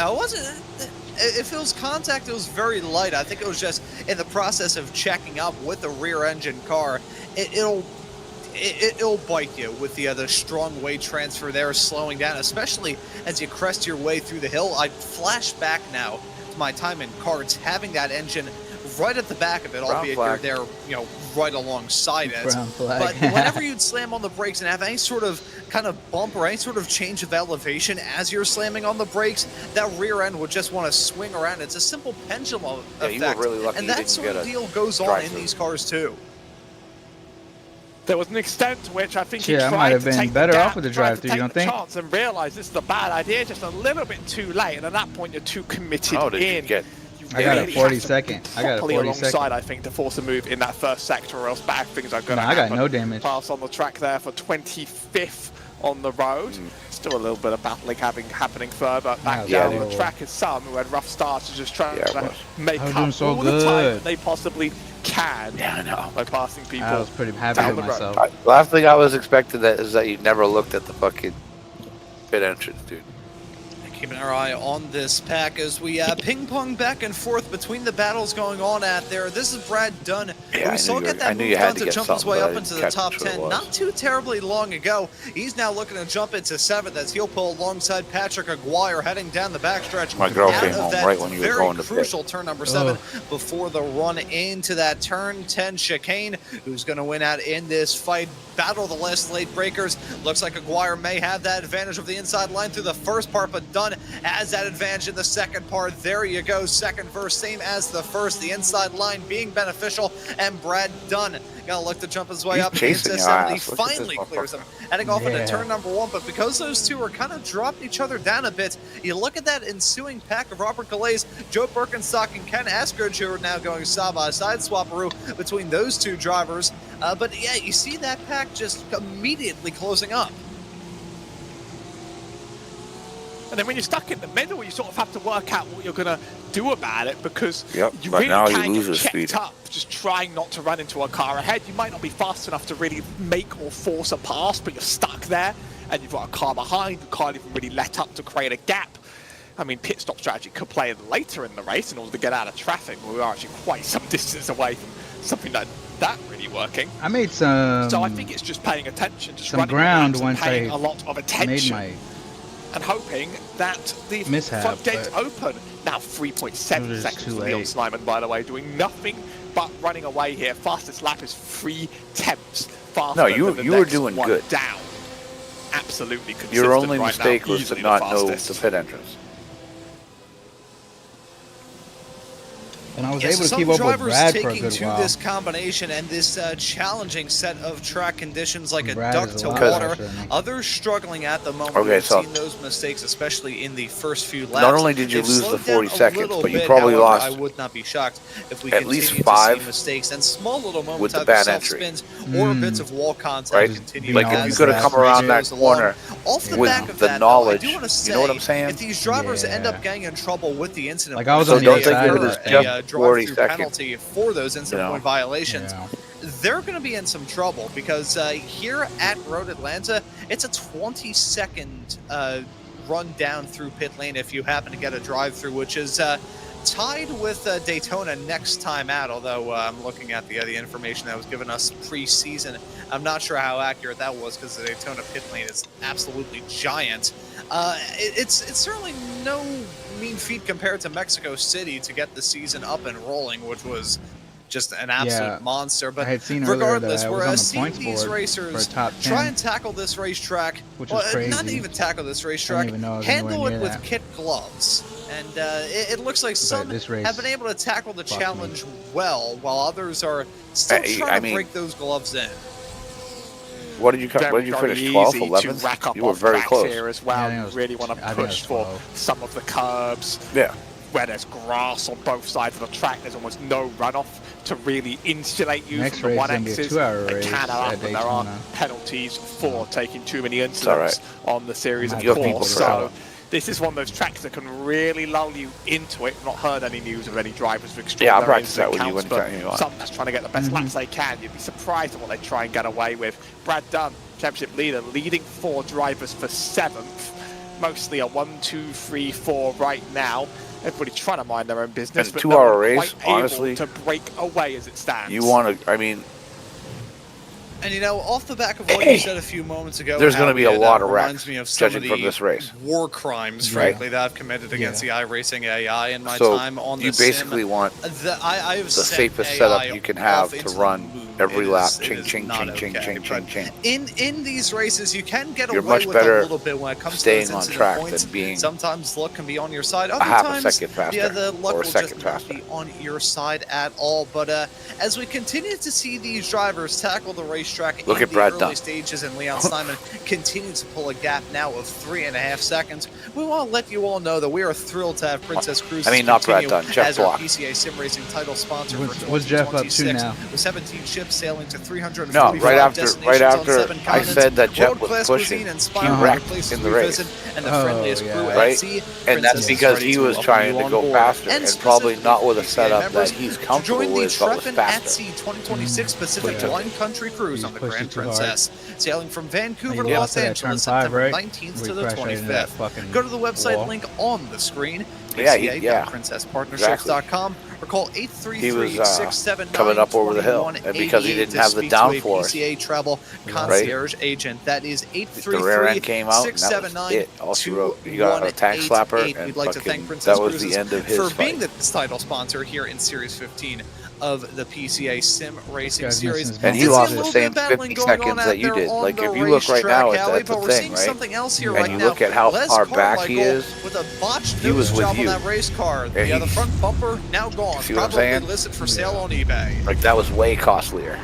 if it was contact, it was very light. I think it was just in the process of checking up with the rear engine car. It'll bite you with the strong weight transfer there, slowing down, especially as you crest your way through the hill. I flash back now to my time in karts, having that engine right at the back of it, albeit you're there, right alongside it. But whenever you'd slam on the brakes and have any sort of kind of bump or any sort of change of elevation as you're slamming on the brakes, that rear end would just want to swing around. It's a simple pendulum effect, you were really lucky and that sort of deal goes on in these cars too. There was an extent to which I think he I tried might have to been take better the off with the drive-through, you don't think? chance and realised this is a bad idea, just a little bit too late, and at that point you're too committed How did in. you get? I got a 40-second. I got a Properly 40 alongside, second. I think, to force a move in that first sector, or else bad things are going to I happen. got no damage. Pass on the track there for 25th on the road. Still a little bit of battling happening further back down the track as some who had rough starts are just trying to make up all the time that they possibly can by passing people. I was pretty happy with myself. Last thing I was expecting is that you never looked at the fucking pit entrance, dude. Keeping our eye on this pack as we ping pong back and forth between the battles going on out there. This is Brad Dunn. Yeah, we saw get that move done to jump his way up into the top 10 not too terribly long ago. He's now looking to jump into 7th as he'll pull alongside Patrick Aguirre heading down the backstretch. My girl came home right when you were going to very crucial turn number 7 before the run into that turn 10 chicane. Who's going to win out in this fight? Battle of the last late breakers. Looks like Aguirre may have that advantage of the inside line through the first part, but Dunn has that advantage in the second part. There you go, second verse, same as the first. The inside line being beneficial, and Brad Dunn gonna look to jump his way up into 7. He finally clears him, heading off into turn number 1. But because those two are kind of dropping each other down a bit, you look at that ensuing pack of Robert Calais, Joe Birkenstock, and Ken Eskridge, who are now going side by side, swapperoo between those two drivers. But yeah, you see that pack just immediately closing up. And then when you're stuck in the middle, you sort of have to work out what you're going to do about it, because you but really now can't you get lose checked speed. up just trying not to run into a car ahead. You might not be fast enough to really make or force a pass, but you're stuck there, and you've got a car behind who can't even really let up to create a gap. I mean, pit stop strategy could play later in the race in order to get out of traffic, but we are actually quite some distance away from something like that really working. I made some. So I think it's just paying attention, just some running ground and once paying I a lot of attention. made my and hoping that the front gate open. Now 3.7 seconds for Leon Snyman, by the way, doing nothing but running away here. Fastest lap is 3 tenths faster you than the were next doing one good. Down. Absolutely consistent. Your only right mistake now, was to easily not the know fastest. the pit entrance. And I was able to keep up with Brad for a good taking while. this combination and this challenging set of track conditions like Brad a duck is to a lot water. faster than me. Others struggling at the moment. Okay, We've so- seen those mistakes, especially in the first few laps. Not only did you They've lose slowed the 40 down a seconds, little but you bit, probably however, lost I would not be shocked if we at continue least to 5 see mistakes and small little moments, with the either bad soft entry. spins or bits of wall contact Right? continue. Like if you could have come around that corner Off the with back of the that, knowledge, though, I do want to say, you know what I'm saying? if these drivers end up getting in trouble with the incident, Like, I was So on the don't other think side it of was that. just 40 drive-through seconds. penalty for those incident point violations. Yeah. They're going to be in some trouble because here at Road Atlanta, it's a 20-second run down through pit lane if you happen to get a drive-through, which is tied with Daytona next time out, although I'm looking at the information that was given us pre-season. I'm not sure how accurate that was because the Daytona pit lane is absolutely giant. It's certainly no mean feat compared to Mexico City to get the season up and rolling, which was just an absolute monster. But I had seen earlier regardless, that I we're was on the seeing points these board racers for top 10, try and tackle this racetrack. which well, is crazy. not even tackle this racetrack, even know I was handle anywhere it near with that. kit gloves. And it looks like some this race have been able to tackle the fucked challenge well, while others are still trying to break those gloves in. What did you come? What did you finish? 12th, 11th? Rack up You were on very tracks close. here as well. Yeah, I think You it was- really want I to think it push was for 12. some of the curbs. Yeah. Where there's grass on both sides of the track, there's almost no runoff to really insulate you Next from the race is gonna be a 1Xs. 2-hour They race can at up, and there are Daytona. penalties for taking too many all right. incidents on the series of You have people course. forever. So this is one of those tracks that can really lull you into it. I've not heard any news of any drivers with Yeah, I'll extraordinary practice that incident with you counts, anytime you but want. some just trying to get the best laps they can. You'd be surprised at what they try and get away with. Brad Dunn, championship leader, leading 4 drivers for 7th. Mostly a 1, 2, 3, 4 right now. Everybody trying to mind their own business, And but 2-hour no one race, quite able honestly, to break away as it stands. You want to? I mean, And you know, off the back of what you said a few moments ago, There's gonna be a Howie, lot that of reminds wrecks, me of some judging of from the this race. war crimes, Right. frankly, that I've committed against the iRacing AI in my so time on you the basically sim. want I have the set safest AI setup you can have off to into run the moon. every It lap. is- it Ching, is ching, not ching, ching, okay, ching, but ching, ching. In these races, you can get You're away much with better a little bit when it comes to staying those on incident track points. than being Sometimes luck can be on your side. a Other half a times, second faster yeah, the luck or a will second just not faster. be on your side at all. But as we continue to see these drivers tackle the racetrack Look in at the Brad early Dunn. stages, and Leon Simon continues to pull a gap now of 3.5 seconds, we want to let you all know that we are thrilled to have Princess Cruises not Brad continue Dunn, Jeff as our Block. PCA Sim Racing title sponsor for What's Jeff up to 2026, now? with 17 ships sailing to 345 No, right after destinations on 7 I continents, said that Jeff was world-class pushing, cuisine he inspiring wrecked places in the to race. visit, and the friendliest crew at Right? sea. And that's Princess is because ready he to was welcome trying you to on go board. faster, And and probably not with a PCA setup members that he's to comfortable join the with, but was Treffin at faster. Sea 2026 Pacific But- Wine Country Cruise on the pushed Grand it too hard. Princess, sailing from Vancouver to Yeah. Los So that turn Angeles, 5, September right? 19th We to the crashed right into that 25th. fucking Go to the website wall. link on the screen, Yeah, PCA.princesspartnerships.com, or call He 833-679-2188 was coming up over the hill, and because he didn't have the to speak to a downforce, PCA Travel concierge agent. That is the rear end came out, and that was it. Also wrote, he got a tank slapper, and We'd like to thank fucking, Princess that was Cruises the end of his for fight. being the title sponsor here in Series 15 of the PCA Sim Racing guy's Series. missing his And he Did see lost a the little same bit of battling 50 going on seconds out that you there did. on Like, the if you look right now, racetrack, Howie, that's but the we're thing, seeing right? something else here And right you now. look at how Les far back he Carmichael is. with a botched He was nose with job on you. that race car. And The he- front bumper now gone. See what I'm Probably saying? listed for sale on eBay. Like, that was way costlier.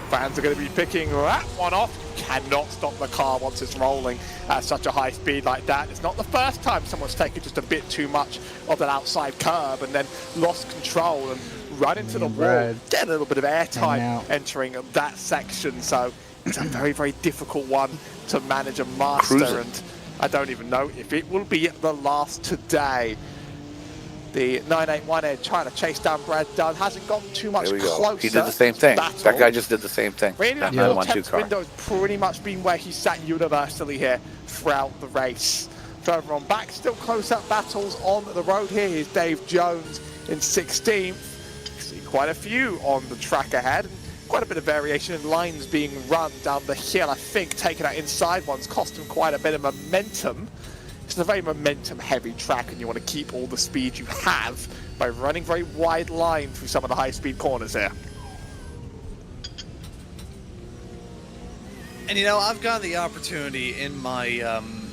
Fans are going to be picking that one off. You cannot stop the car once it's rolling at such a high speed like that. It's not the first time someone's taken just a bit too much of that outside curb and then lost control and run into the wall, get a little bit of airtime entering that section. So it's a very, very difficult one to manage and master. Cruising. And I don't even know if it will be the last today. The 981 Ed trying to chase down Brad Dunn hasn't gotten too much There we go. closer. He did the same thing. Battle. That guy just did the same thing. Really, That that 912 car. window has pretty much been where he sat universally here throughout the race. Further on back, still close-up battles on the road here. Here's Dave Jones in 16th. See quite a few on the track ahead. And quite a bit of variation in lines being run down the hill. I think taking out inside ones cost him quite a bit of momentum. It's a very momentum-heavy track, and you want to keep all the speed you have by running very wide line through some of the high-speed corners here. And you know, I've got the opportunity in my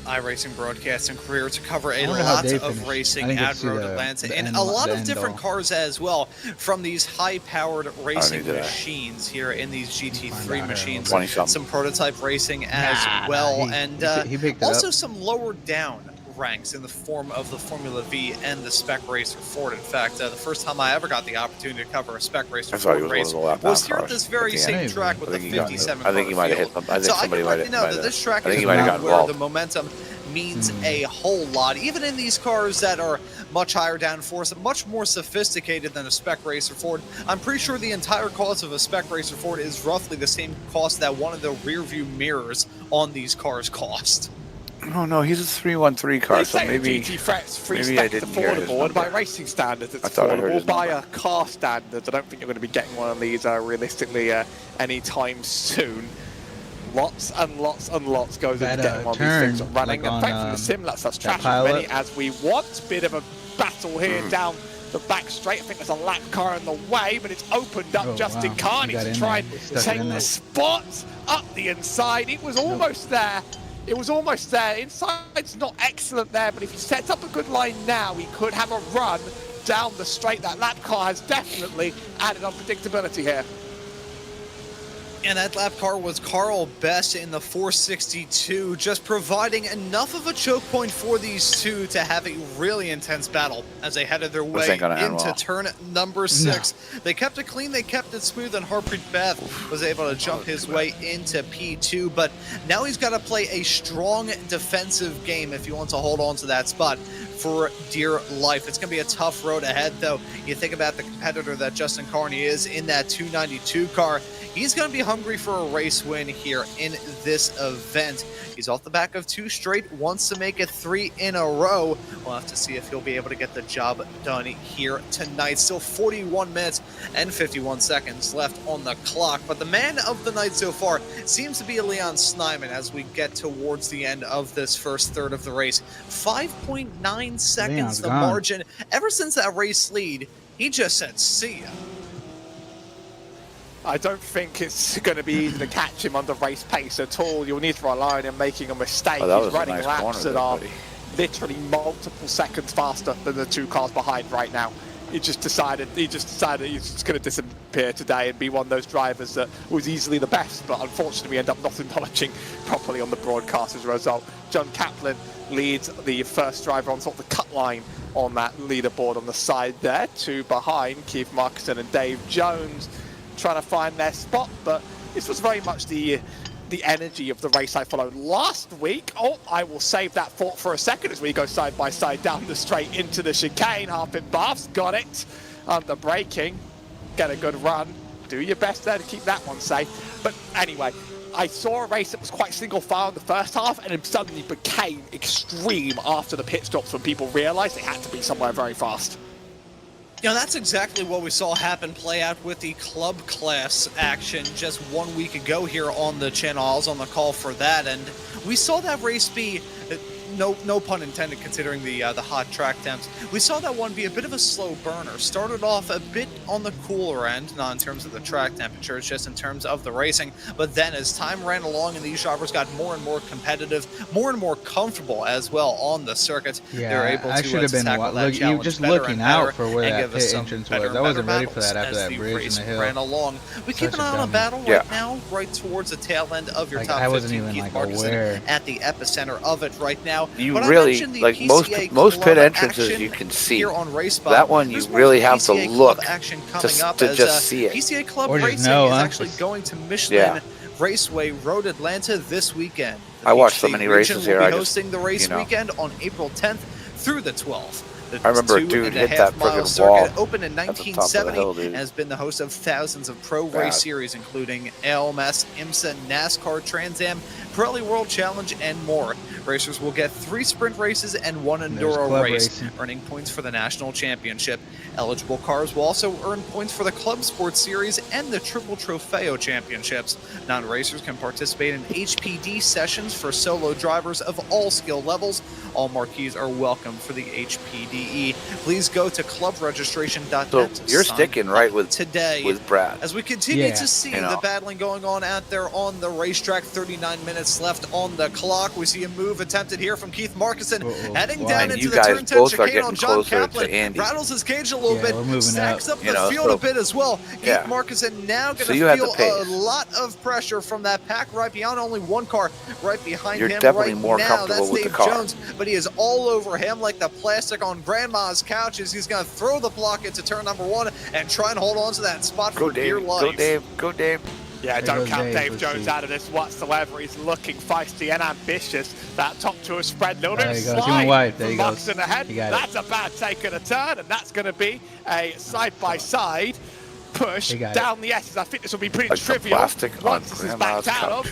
iRacing broadcasting career to cover a wonder how lot Dave of finished. I racing didn't get to at see Road the Atlanta and end- a lot the of end different all. cars as well, from these high-powered racing did I. machines here in these GT3 out machines, 20-something. some prototype racing as well, and he picked it also up. some lower down ranks in the form of the Formula V and the Spec Racer Ford. In fact, the first time I ever got the opportunity to cover a Spec Racer I thought he Ford was one race of the lap was down here at cars this very at the same end. track with I the think he got- 57 I think he might have field. hit them. I think So I somebody can might let you know have- that this track I think is he might have one gotten where involved. the momentum means a whole lot, even in these cars that are much higher downforce and much more sophisticated than a Spec Racer Ford. I'm pretty sure the entire cost of a Spec Racer Ford is roughly the same cost that one of the rear view mirrors on these cars cost. No, he's a 313 car, They so say maybe GT Threat's free maybe I spec didn't hear his affordable, and by number. racing standards it's I thought I heard affordable. his By number. a car standards, I don't think you're going to be getting one of these realistically anytime soon. Lots and lots and lots goes into That, getting one of these turn, things running, like and on, thankfully the sim lets us that trash as pilot. many as we want. Bit of a battle here down the back straight. I think there's a lap car in the way, but it's opened up Justin Carney to try and take the spot up the inside. It was almost there. It was almost there. Inside's not excellent there, but if he sets up a good line now, he could have a run down the straight. That lap car has definitely added unpredictability here. And that lap car was Carl Best in the 462, just providing enough of a choke point for these two to have a really intense battle as they headed their way into turn number 6. They kept it clean, they kept it smooth, and Harpreet Beth was able to jump his way into P2, but now he's got to play a strong defensive game if he wants to hold on to that spot for dear life. It's going to be a tough road ahead, though. You think about the competitor that Justin Carney is in that 292 car. He's going to be hungry for a race win here in this event. He's off the back of 2 straight, wants to make it 3 in a row. We'll have to see if he'll be able to get the job done here tonight. Still 41 minutes and 51 seconds left on the clock. But the man of the night so far seems to be Leon Snyman as we get towards the end of this first third of the race. 5.9 seconds the margin. Ever since that race lead, he just said, see ya. I don't think it's going to be easy to catch him under race pace at all. You'll need to rely on him making a mistake. He's running laps that are literally multiple seconds faster than the 2 cars behind right now. He just decided he's just going to disappear today and be one of those drivers that was easily the best, but unfortunately we end up not acknowledging properly on the broadcast as a result. John Kaplan leads the first driver on sort of the cut line on that leaderboard on the side there. 2 behind, Keith Markinson and Dave Jones, trying to find their spot, but this was very much the energy of the race I followed last week. Oh, I will save that thought for a second as we go side by side down the straight into the chicane. Harpit Buff's got it under braking. Get a good run. Do your best there to keep that one safe. But anyway, I saw a race that was quite single file in the first half and it suddenly became extreme after the pit stops when people realized they had to be somewhere very fast. You know, that's exactly what we saw play out with the club class action just 1 week ago here on the channel. I was on the call for that, and we saw that race be, no pun intended considering the hot track temps, we saw that one be a bit of a slow burner. Started off a bit on the cooler end, not in terms of the track temperatures, just in terms of the racing, but then as time ran along and these drivers got more and more competitive, more and more comfortable as well on the circuit, they were able to should have been just looking out for where that pit entrance was. I wasn't ready for that after that bridge in the hill. Ran along. We keep an eye on a battle right now, right towards the tail end of your top 15. I wasn't even Keith Markinson aware at the epicenter of it right now. You but really, like most pit entrances you can see. That one you really have to look to just see it. PCA Club Racing is actually going to Michelin Raceway Road Atlanta this weekend. I watched so many races here. We'll be hosting the race weekend on April 10th through the 12th. I remember a dude hit that friggin' wall. Opened in 1970 and has been the host of thousands of pro race series, including ALMS, IMSA, NASCAR, Trans Am, Pirelli World Challenge, and more. Racers will get 3 sprint races and 1 enduro race, earning points for the national championship. Eligible cars will also earn points for the Club Sports Series and the Triple Trofeo Championships. Non-racers can participate in HPD sessions for solo drivers of all skill levels. All marquees are welcome for the HPDE. Please go to clubregistration.net. So you're sticking right with today with Brad as we continue to see the battling going on out there on the racetrack. 39 minutes left on the clock. We see a move attempted here from Keith Markinson, heading down into the turn 10 chicane on John Kaplan. Rattles his cage a little bit, stacks up the field a bit as well. Keith Markinson now going to feel a lot of pressure from that pack right behind. Only one car right behind him definitely right more now. That's with Dave the car. Jones, but he is all over him like the plastic on grandma's couches. He's going to throw the block into turn number 1 and try and hold on to that spot for dear life. Go Dave, go Dave. Yeah, don't count Dave Jones out of this whatsoever. He's looking feisty and ambitious. That top 2 is spread a little bit of slide from Markinson ahead. That's a bad take and a turn, and that's going to be a side-by-side push down the S's. I think this will be pretty trivial once this is backed out of.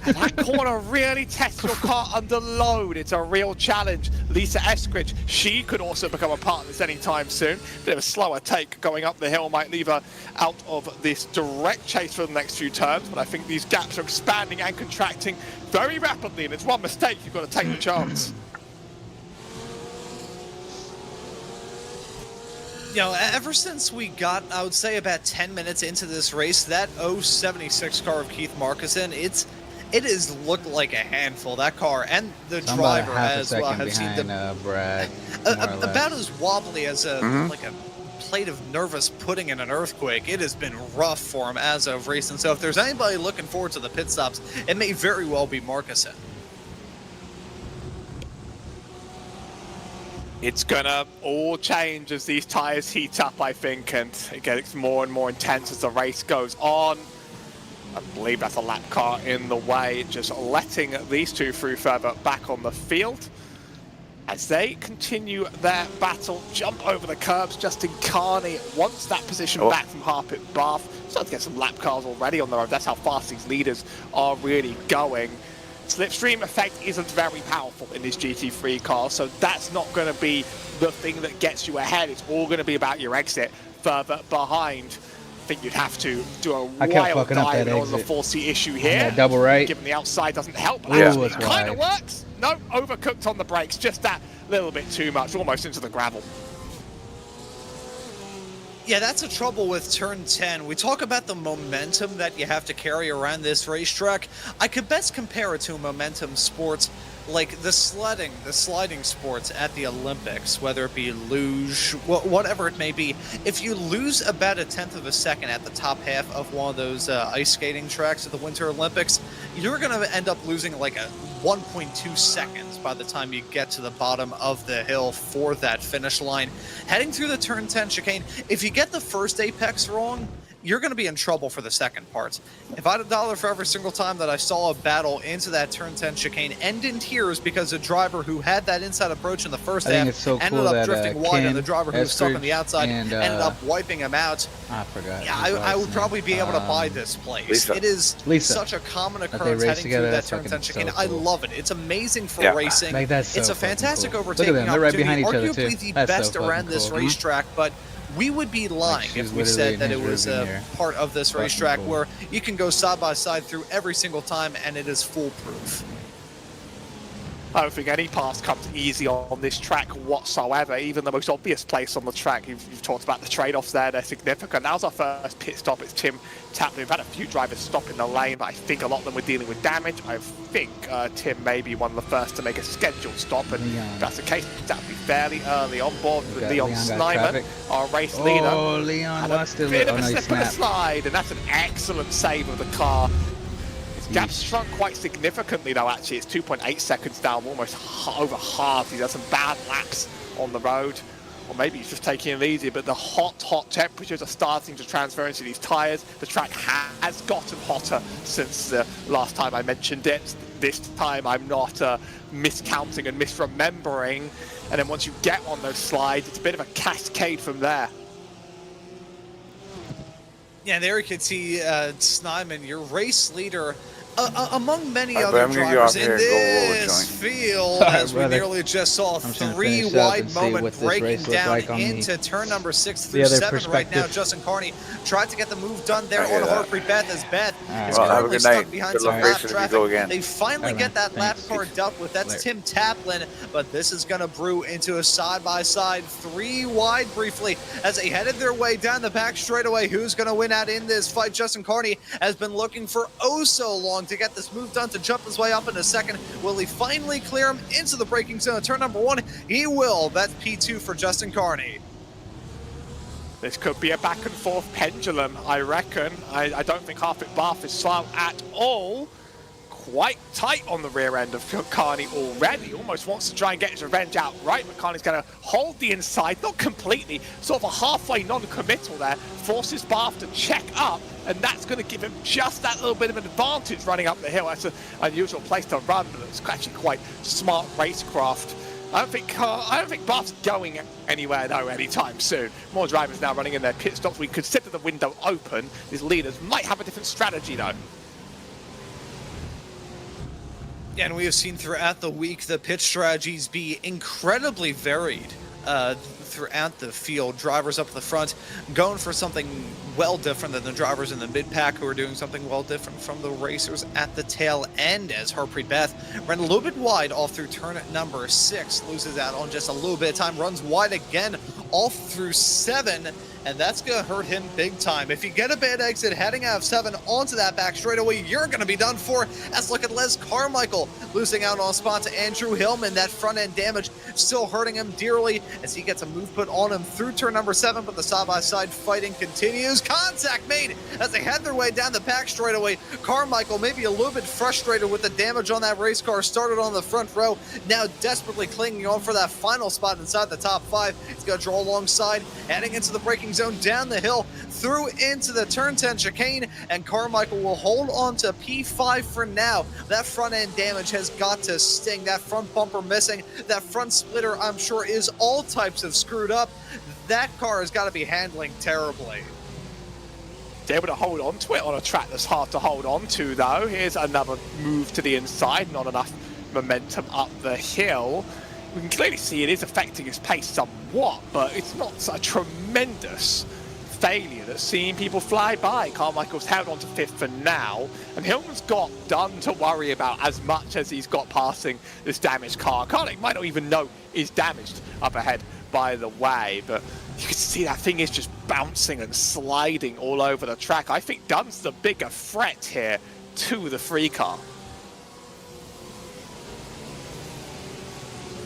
And that corner really tests your car under load. It's a real challenge. Lisa Eskridge, she could also become a part of this anytime soon. Bit of a slower take going up the hill might leave her out of this direct chase for the next few turns, but I think these gaps are expanding and contracting very rapidly, and it's one mistake, you've got to take the chance. You know, ever since we got, I would say, about 10 minutes into this race, that 076 car of Keith Marcuson, it has looked like a handful. That car and the driver as well have seen the Brad, about as wobbly as a like a plate of nervous pudding in an earthquake. It has been rough for him as of racing. So if there's anybody looking forward to the pit stops, it may very well be Marcuson. It's gonna all change as these tyres heat up, I think, and it gets more and more intense as the race goes on. I believe that's a lap car in the way, just letting these two through further back on the field. As they continue their battle, jump over the curbs, Justin Carney wants that position back from Harpit Bath. Starting to get some lap cars already on the road. That's how fast these leaders are really going. Slipstream effect isn't very powerful in this GT3 car, so that's not going to be the thing that gets you ahead. It's all going to be about your exit further behind. I think you'd have to do a wild dive on the 4C issue here. Double right. Given the outside doesn't help. Actually, it kind of works. No, overcooked on the brakes. Just that little bit too much, almost into the gravel. Yeah, that's the trouble with turn 10. We talk about the momentum that you have to carry around this racetrack. I could best compare it to a momentum sports like the sliding sports at the Olympics, whether it be luge, whatever it may be. If you lose about 1/10 of a second at the top half of one of those ice skating tracks at the Winter Olympics, you're going to end up losing like 1.2 seconds by the time you get to the bottom of the hill for that finish line. Heading through the turn 10 chicane, if you get the first apex wrong, you're going to be in trouble for the second parts. If I had $1 for every single time that I saw a battle into that turn 10 chicane end in tears because a driver who had that inside approach in the first half ended up drifting wide, and the driver who was stuck on the outside ended up wiping him out. I forgot. Yeah, I would probably be able to buy this place. It is such a common occurrence heading through that turn 10 chicane. I love it. It's amazing for racing. It's a fantastic overtaking opportunity. Arguably the best around this racetrack, but we would be lying if we said that it was a part of this racetrack where you can go side by side through every single time and it is foolproof. I don't think any pass comes easy on this track whatsoever. Even the most obvious place on the track, you've talked about the trade-offs there, they're significant. That was our first pit stop. It's Tim Taplin. We've had a few drivers stop in the lane, but I think a lot of them were dealing with damage. I think Tim may be one of the first to make a scheduled stop, and if that's the case, that'll be fairly early on board with Leon Snyman, our race leader. Oh, Leon lost a bit of a slip and a slide, and that's an excellent save of the car. Gap's shrunk quite significantly though, actually. It's 2.8 seconds down, almost over half. He's had some bad laps on the road. Or maybe he's just taking it easy, but the hot temperatures are starting to transfer into these tyres. The track has gotten hotter since the last time I mentioned it. This time I'm not miscounting and misremembering. And then once you get on those slides, it's a bit of a cascade from there. Yeah, there you can see Snyman, your race leader, among many other drivers in this field, as we nearly just saw 3 wide moment breaking down into turn number 6 through 7 right now. Justin Carney tried to get the move done there on Harpreet Beth as Beth is currently stuck behind some lap traffic. They finally get that lap car dealt with. That's Tim Taplin, but this is going to brew into a side-by-side 3 wide briefly as they headed their way down the back straightaway. Who's going to win out in this fight? Justin Carney has been looking for oh so long to get this move done, to jump his way up in a second. Will he finally clear him into the braking zone? Turn number 1, he will. That's P2 for Justin Carney. This could be a back and forth pendulum, I reckon. I don't think Harpit Bath is slow at all. Quite tight on the rear end of Carney already. Almost wants to try and get his revenge out right, but Carney's going to hold the inside, not completely, sort of a halfway non-committal there, forces Bath to check up, and that's going to give him just that little bit of an advantage running up the hill. That's an unusual place to run, but it's actually quite smart racecraft. I don't think Bath's going anywhere though anytime soon. More drivers now running in their pit stops. We consider the window open. These leaders might have a different strategy though. And we have seen throughout the week the pit strategies be incredibly varied throughout the field. Drivers up the front going for something well different than the drivers in the mid-pack, who are doing something well different from the racers at the tail end, as Harpreet Beth ran a little bit wide off through turn number 6, loses out on just a little bit of time, runs wide again off through 7, and that's going to hurt him big time. If you get a bad exit heading out of 7 onto that back straightaway, you're going to be done for. As look at Les Carmichael losing out on a spot to Andrew Hillman. That front end damage still hurting him dearly as he gets a move put on him through turn number 7, but the side-by-side fighting continues. Contact made as they head their way down the back straightaway. Carmichael maybe a little bit frustrated with the damage on that race car, started on the front row, now desperately clinging on for that final spot inside the top 5. He's going to draw alongside, heading into the braking zone, down the hill, through into the turn 10 chicane, and Carmichael will hold on to P5 for now. That front end damage has got to sting. That front bumper missing, that front splitter I'm sure is all types of screwed up. That car has got to be handling terribly. Able to hold on to it on a track that's hard to hold on to, though. Here's another move to the inside, not enough momentum up the hill. We can clearly see it is affecting his pace somewhat, but it's not a tremendous failure that's seeing people fly by. Carmichael's held on to 5th for now, and Hillman's got Dunn to worry about as much as he's got passing this damaged car. Carnick might not even know is damaged up ahead, by the way, but you can see that thing is just bouncing and sliding all over the track. I think Dunn's the bigger threat here to the free car.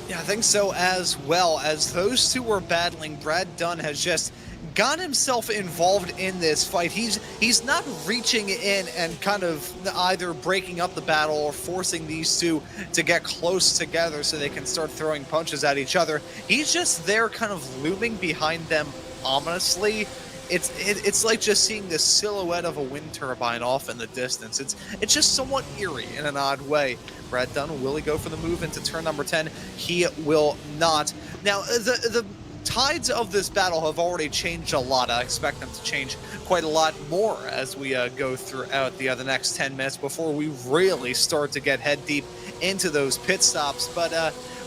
Yeah, I think so as well. As those two were battling, Brad Dunn has just got himself involved in this fight. He's not reaching in and kind of either breaking up the battle or forcing these two to get close together so they can start throwing punches at each other. He's just there kind of looming behind them ominously. It's like just seeing the silhouette of a wind turbine off in the distance. It's just somewhat eerie in an odd way. Brad Dunn, will he go for the move into turn number 10? He will not. Now, the tides of this battle have already changed a lot. I expect them to change quite a lot more as we go throughout the next 10 minutes before we really start to get head deep into those pit stops. But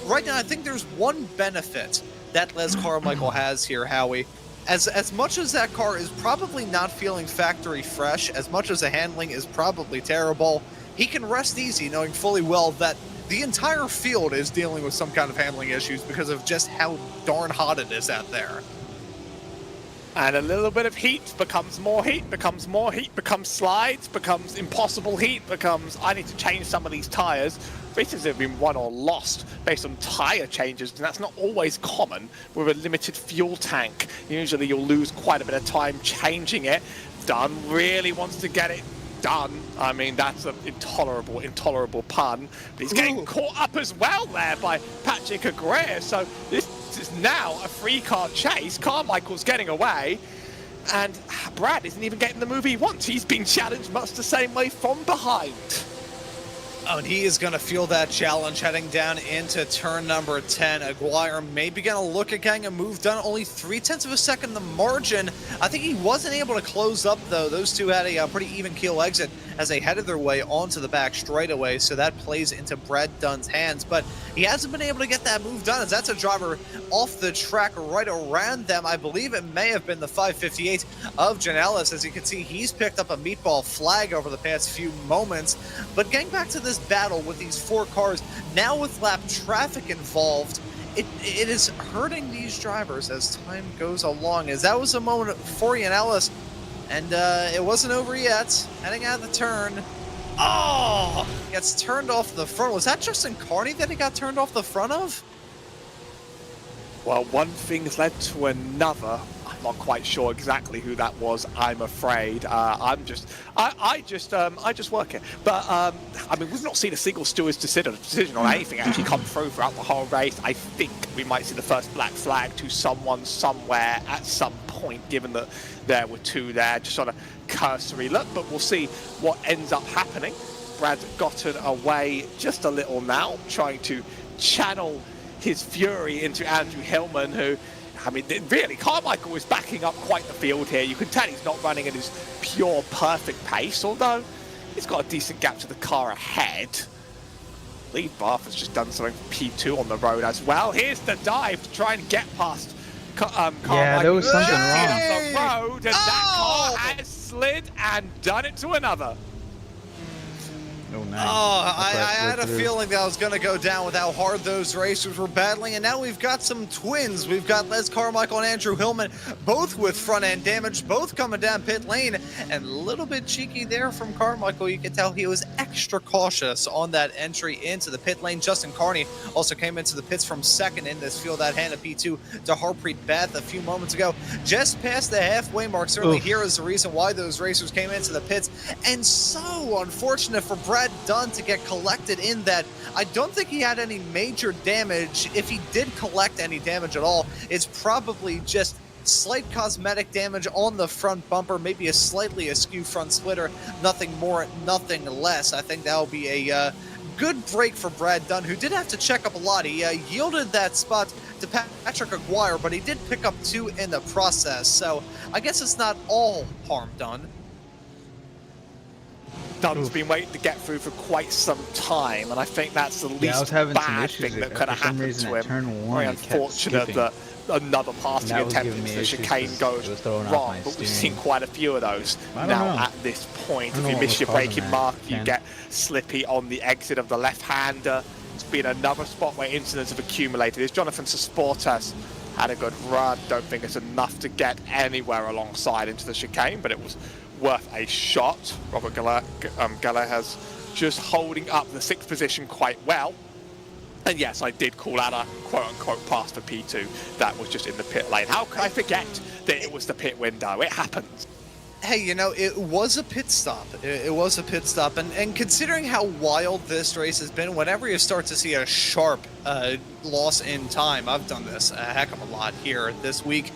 right now, I think there's one benefit that Les Carmichael has here, Howie. As much as that car is probably not feeling factory fresh, as much as the handling is probably terrible, he can rest easy knowing fully well that the entire field is dealing with some kind of handling issues because of just how darn hot it is out there. And a little bit of heat becomes more heat, becomes more heat, becomes slides, becomes impossible heat, becomes I need to change some of these tyres. Races have been won or lost based on tyre changes, and that's not always common with a limited fuel tank. Usually you'll lose quite a bit of time changing it. Dunn really wants to get it done. I mean, that's an intolerable pun. But he's getting caught up as well there by Patrick Agrea. So this is now a free car chase. Carmichael's getting away, and Brad isn't even getting the move he wants. He's being challenged much the same way from behind. Oh, and he is going to feel that challenge heading down into turn number 10. Aguirre may be going to look at getting a move done. Only 0.3 of a second the margin. I think he wasn't able to close up, though. Those two had a pretty even keel exit as they headed their way onto the back straightaway, so that plays into Brad Dunn's hands. But he hasn't been able to get that move done, as that's a driver off the track right around them. I believe it may have been the 558 of Janellis. As you can see, he's picked up a meatball flag over the past few moments. But getting back to this battle with these 4 cars, now with lap traffic involved, it is hurting these drivers as time goes along. As that was a moment for Janellis, and it wasn't over yet. Heading out of the turn. Oh! Gets turned off the front. Was that Justin Carney that he got turned off the front of? Well, one thing's led to another. I'm not quite sure exactly who that was, I'm afraid. I just work here. But, I mean, we've not seen a single steward's decision on anything actually come through throughout the whole race. I think we might see the first black flag to someone somewhere at some point, given that there were 2 there, just on a cursory look. But we'll see what ends up happening. Brad's gotten away just a little now, trying to channel his fury into Andrew Hillman, who, I mean, really, Carmichael is backing up quite the field here. You can tell he's not running at his pure perfect pace, although he's got a decent gap to the car ahead. Lee Bath has just done something for P2 on the road as well. Here's the dive to try and get past Yeah, there was something wrong. Up the road, and that car has slid and done it to another. Oh, nice. I had a feeling that I was going to go down with how hard those racers were battling, and now we've got some twins. We've got Les Carmichael and Andrew Hillman, both with front-end damage, both coming down pit lane, and a little bit cheeky there from Carmichael. You can tell he was extra cautious on that entry into the pit lane. Justin Carney also came into the pits from second in this field. That handed P2 to Harpreet Beth a few moments ago, just past the halfway mark. Certainly here is the reason why those racers came into the pits, and so unfortunate for Brad Dunn to get collected in that. I don't think he had any major damage. If he did collect any damage at all, it's probably just slight cosmetic damage on the front bumper, maybe a slightly askew front splitter, nothing more, nothing less. I think that'll be a good break for Brad Dunn, who did have to check up a lot. He yielded that spot to Patrick Aguirre, but he did pick up 2 in the process, so I guess it's not all harm done. Dunn's been waiting to get through for quite some time, and I think that's the least bad thing that could have happened to him. Very unfortunate that another passing attempt into the chicane goes wrong, but we've seen quite a few of those now at this point. If you miss your braking mark, you get slippy on the exit of the left-hander. It's been another spot where incidents have accumulated. As Jonathan Sasportas had a good run, don't think it's enough to get anywhere alongside into the chicane, but it was worth a shot. Robert Geller has just holding up the 6th position quite well. And yes, I did call out a quote-unquote pass for P2. That was just in the pit lane. How could I forget that it was the pit window? It happens. Hey, you know, it was a pit stop. It was a pit stop. And considering how wild this race has been, whenever you start to see a sharp loss in time, I've done this a heck of a lot here this week,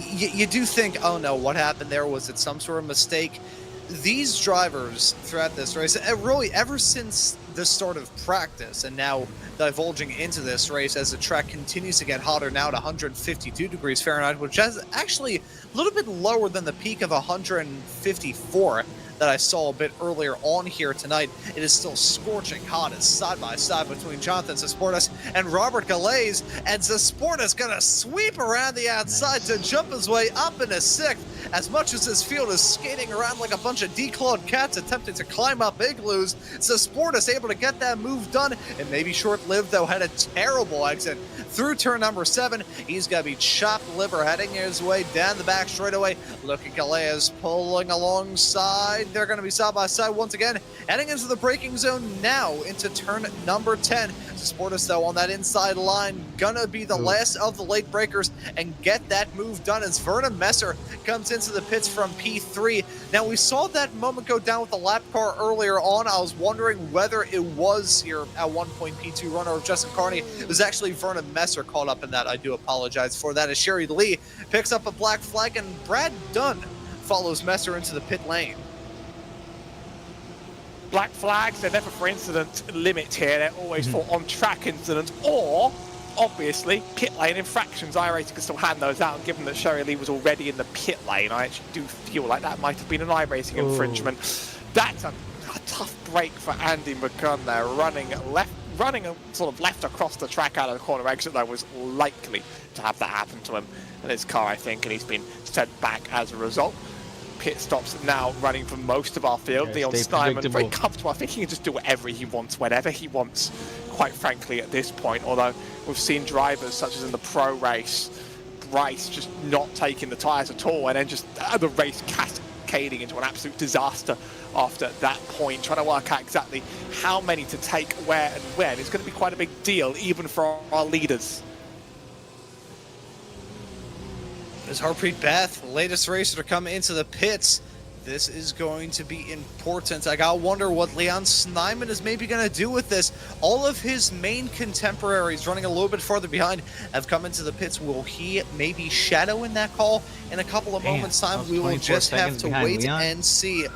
you do think, oh no, what happened there? Was it some sort of mistake? These drivers throughout this race, really ever since the start of practice and now divulging into this race as the track continues to get hotter, now at 152 degrees Fahrenheit, which is actually a little bit lower than the peak of 154 that I saw a bit earlier on here tonight. It is still scorching hot. It's side by side between Jonathan Zasportas and Robert Galais, and Zasportas gonna sweep around the outside to jump his way up into 6th. As much as this field is skating around like a bunch of declawed cats attempting to climb up igloos, Zasportas able to get that move done. It may be short-lived, though, had a terrible exit through turn number 7. He's gonna be chopped liver heading his way down the back straightaway. Look at Galais pulling alongside. They're going to be side by side once again, heading into the braking zone now into turn number 10. Zasportas, though, on that inside line, gonna be the last of the late breakers and get that move done as Vernon Messer comes into the pits from P3. Now, we saw that moment go down with the lap car earlier on. I was wondering whether it was here at one point P2 runner of Justin Carney. It was actually Vernon Messer caught up in that. I do apologize for that, as Sherry Lee picks up a black flag and Brad Dunn follows Messer into the pit lane. Black flags, they're never for incident limit here. They're always for on-track incidents or, obviously, pit lane infractions. iRacing can still hand those out, and given that Sherry Lee was already in the pit lane, I actually do feel like that might have been an iRacing infringement. That's a tough break for Andy McGunn there, running sort of left across the track out of the corner exit. That was likely to have that happen to him in his car, I think, and he's been sent back as a result. Pit stops now running for most of our field. Leon Steinman, very comfortable. I think he can just do whatever he wants, whenever he wants, quite frankly, at this point. Although we've seen drivers such as in the pro race, Bryce just not taking the tyres at all, and then just the race cascading into an absolute disaster after that point. Trying to work out exactly how many to take where and when is going to be quite a big deal, even for our leaders. As Harpreet Beth, latest racer to come into the pits, this is going to be important. I gotta wonder what Leon Snyman is maybe gonna do with this. All of his main contemporaries running a little bit farther behind have come into the pits. Will he maybe shadow in that call in a couple of moments' time? We will just have to wait and see.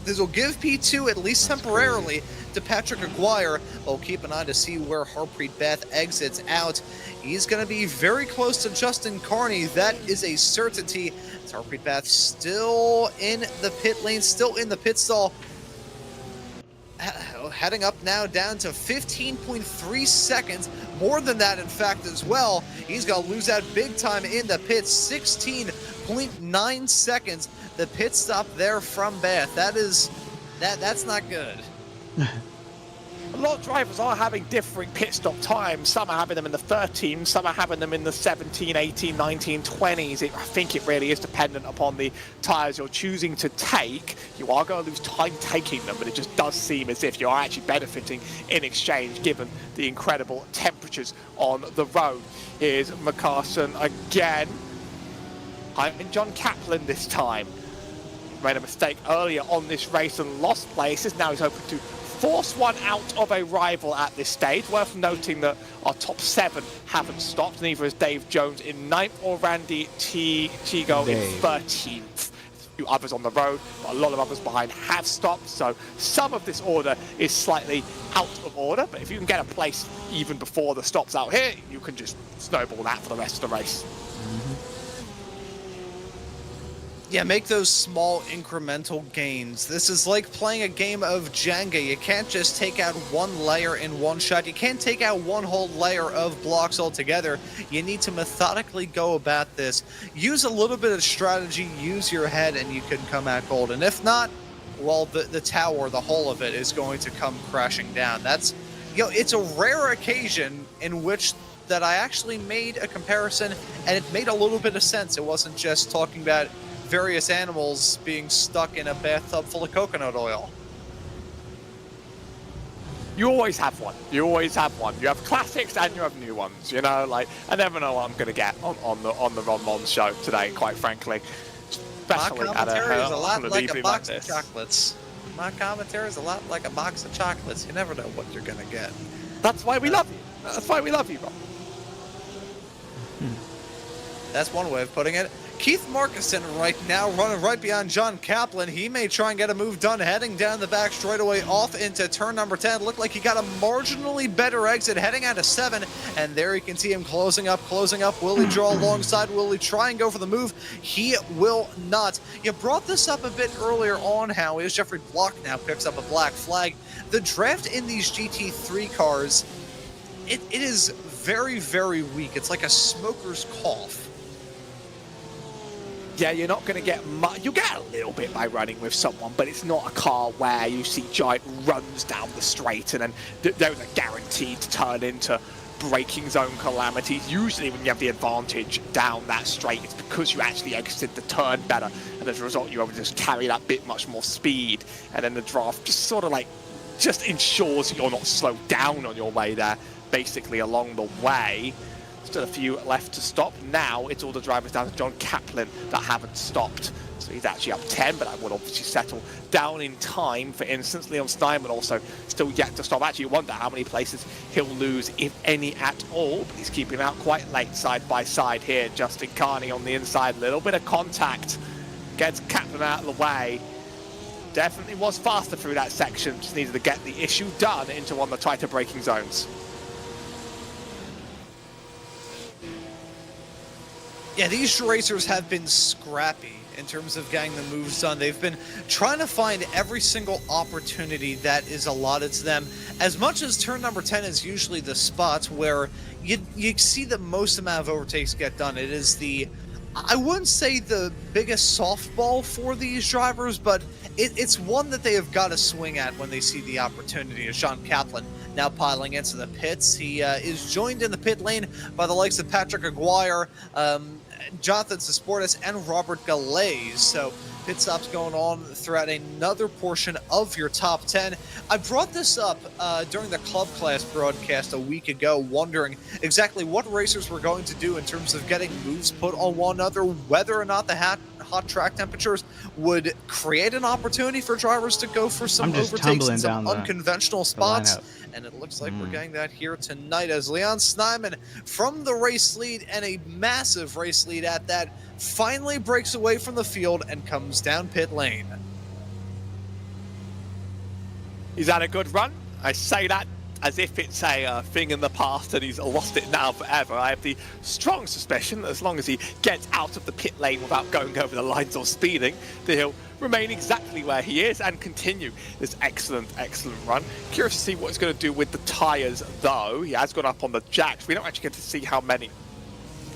This will give P2 at least temporarily to Patrick Aguirre. We'll keep an eye to see where Harpreet Beth exits out. He's going to be very close to Justin Carney. That is a certainty. Harpreet Beth still in the pit lane, still in the pit stall. Heading up now down to 15.3 seconds More than that, in fact, as well. He's going to lose out big time in the pits. 16.9 seconds. The pit stop there from Bath. That's not good. A lot of drivers are having differing pit stop times. Some are having them in the 13s, some are having them in the 17, 18, 19, 20s. I think it really is dependent upon the tyres you're choosing to take. You are going to lose time taking them, but it just does seem as if you are actually benefiting in exchange, given the incredible temperatures on the road. Here's McCarson again. And John Kaplan this time. Made a mistake earlier on this race and lost places. Now he's hoping to force one out of a rival at this stage. Worth noting that our top 7 haven't stopped. Neither is Dave Jones in 9th or Randy Chigo in 13th. A few others on the road, but a lot of others behind have stopped. So some of this order is slightly out of order. But if you can get a place even before the stops out here, you can just snowball that for the rest of the race. Yeah, make those small incremental gains. This is like playing a game of Jenga. You can't just take out one layer in one shot. You can't take out one whole layer of blocks altogether. You need to methodically go about this. Use a little bit of strategy, use your head, and you can come out gold. And if not, well, the tower, the whole of it, is going to come crashing down. That's, it's a rare occasion in which that I actually made a comparison, and it made a little bit of sense. It wasn't just talking about various animals being stuck in a bathtub full of coconut oil. You always have one. You always have one. You have classics and you have new ones. You know, like I never know what I'm going to get on the Ron Mons show today. Quite frankly, especially my commentary is a lot like a box like of chocolates. My commentary is a lot like a box of chocolates. You never know what you're going to get. That's why we love you. That's why we love you, Ron. That's one way of putting it. Keith Markison right now running right behind John Kaplan. He may try and get a move done heading down the back straightaway off into turn number 10. Looked like he got a marginally better exit heading out of 7. And there you can see him closing up. Will he draw alongside? Will he try and go for the move? He will not. You brought this up a bit earlier on, Howie, as Jeffrey Block now picks up a black flag. The draft in these GT3 cars, it is very, very weak. It's like a smoker's cough. Yeah, you're not going to get much. You'll get a little bit by running with someone, but it's not a car where you see giant runs down the straight and then those are guaranteed to turn into braking zone calamities. Usually when you have the advantage down that straight, it's because you actually exited the turn better, and as a result you're able to just carry that bit much more speed, and then the draft just sort of like just ensures that you're not slowed down on your way there, basically along the way. Still a few left to stop. Now it's all the drivers down to John Kaplan that haven't stopped. So he's actually up 10, but that will obviously settle down in time. For instance, Leon Steinman also still yet to stop. Actually, you wonder how many places he'll lose, if any at all. But he's keeping out quite late side by side here. Justin Carney on the inside. A little bit of contact. Gets Kaplan out of the way. Definitely was faster through that section. Just needed to get the issue done into one of the tighter braking zones. Yeah, these racers have been scrappy in terms of getting the moves done. They've been trying to find every single opportunity that is allotted to them. As much as turn number 10 is usually the spots where you see the most amount of overtakes get done. It is the, I wouldn't say the biggest softball for these drivers, but it's one that they have got to swing at when they see the opportunity. As Sean Kaplan now piling into the pits. He is joined in the pit lane by the likes of Patrick Aguirre, Jonathan Sesportis, and Robert Galais. So pit stops going on throughout another portion of your top 10. I brought this up during the Club Class broadcast a week ago, wondering exactly what racers were going to do in terms of getting moves put on one another, whether or not the hot track temperatures would create an opportunity for drivers to go for some overtakes in some unconventional spots. And it looks like we're getting that here tonight as Leon Snyman from the race lead, and a massive race lead at that, finally breaks away from the field and comes down pit lane. Is that a good run? I say that as if it's a thing in the past and he's lost it now forever. I have the strong suspicion that as long as he gets out of the pit lane without going over the lines or speeding, that he'll remain exactly where he is and continue this excellent run. Curious to see what he's going to do with the tyres, though. He has gone up on the jacks. We don't actually get to see how many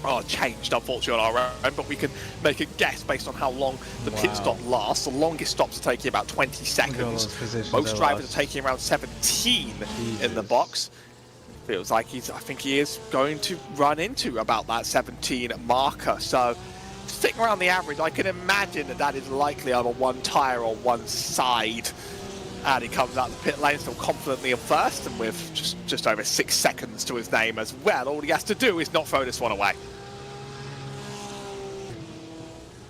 are changed, unfortunately, on our own, but we can make a guess based on how long the pit stop lasts. The longest stops are taking about 20 seconds. Most drivers are taking around 17 in the box. Feels like I think he is going to run into about that 17 marker. So sticking around the average, I can imagine that is likely on one tyre or one side. And he comes out the pit lane still confidently in first, and with just over 6 seconds to his name as well. All he has to do is not throw this one away.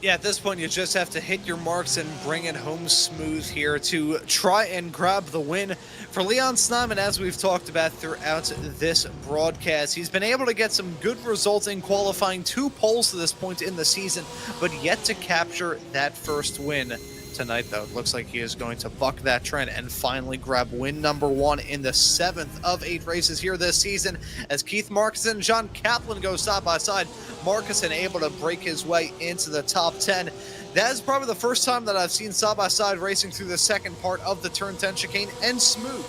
Yeah, at this point, you just have to hit your marks and bring it home smooth here to try and grab the win. For Leon Snyman, as we've talked about throughout this broadcast, he's been able to get some good results in qualifying 2 poles to this point in the season, but yet to capture that first win. Tonight, though, it looks like he is going to buck that trend and finally grab win number 1 in the 7th of 8 races here this season, as Keith Marcus and John Kaplan go side by side. Marcus able to break his way into the top 10. That is probably the first time that I've seen side by side racing through the second part of the turn 10 chicane and smooth.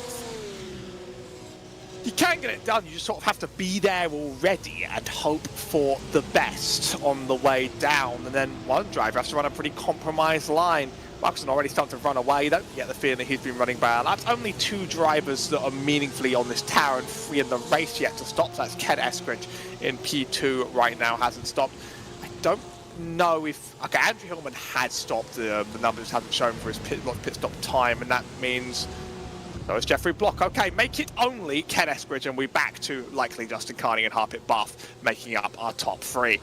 You can get it done, you just sort of have to be there already and hope for the best on the way down. And then one driver has to run a pretty compromised line. Marcus already starting to run away. You don't get the feeling that he's been running by a lap. Only 2 drivers that are meaningfully on this tower and 3 in the race yet to stop. So that's Ken Eskridge in P2 right now, hasn't stopped. I don't know if... Okay, Andrew Hillman had stopped. The numbers haven't shown for his pit stop time, and that means... So it's Jeffrey Block. Okay, make it only Ken Eskridge, and we're back to likely Justin Carney and Harpit Buff making up our top 3.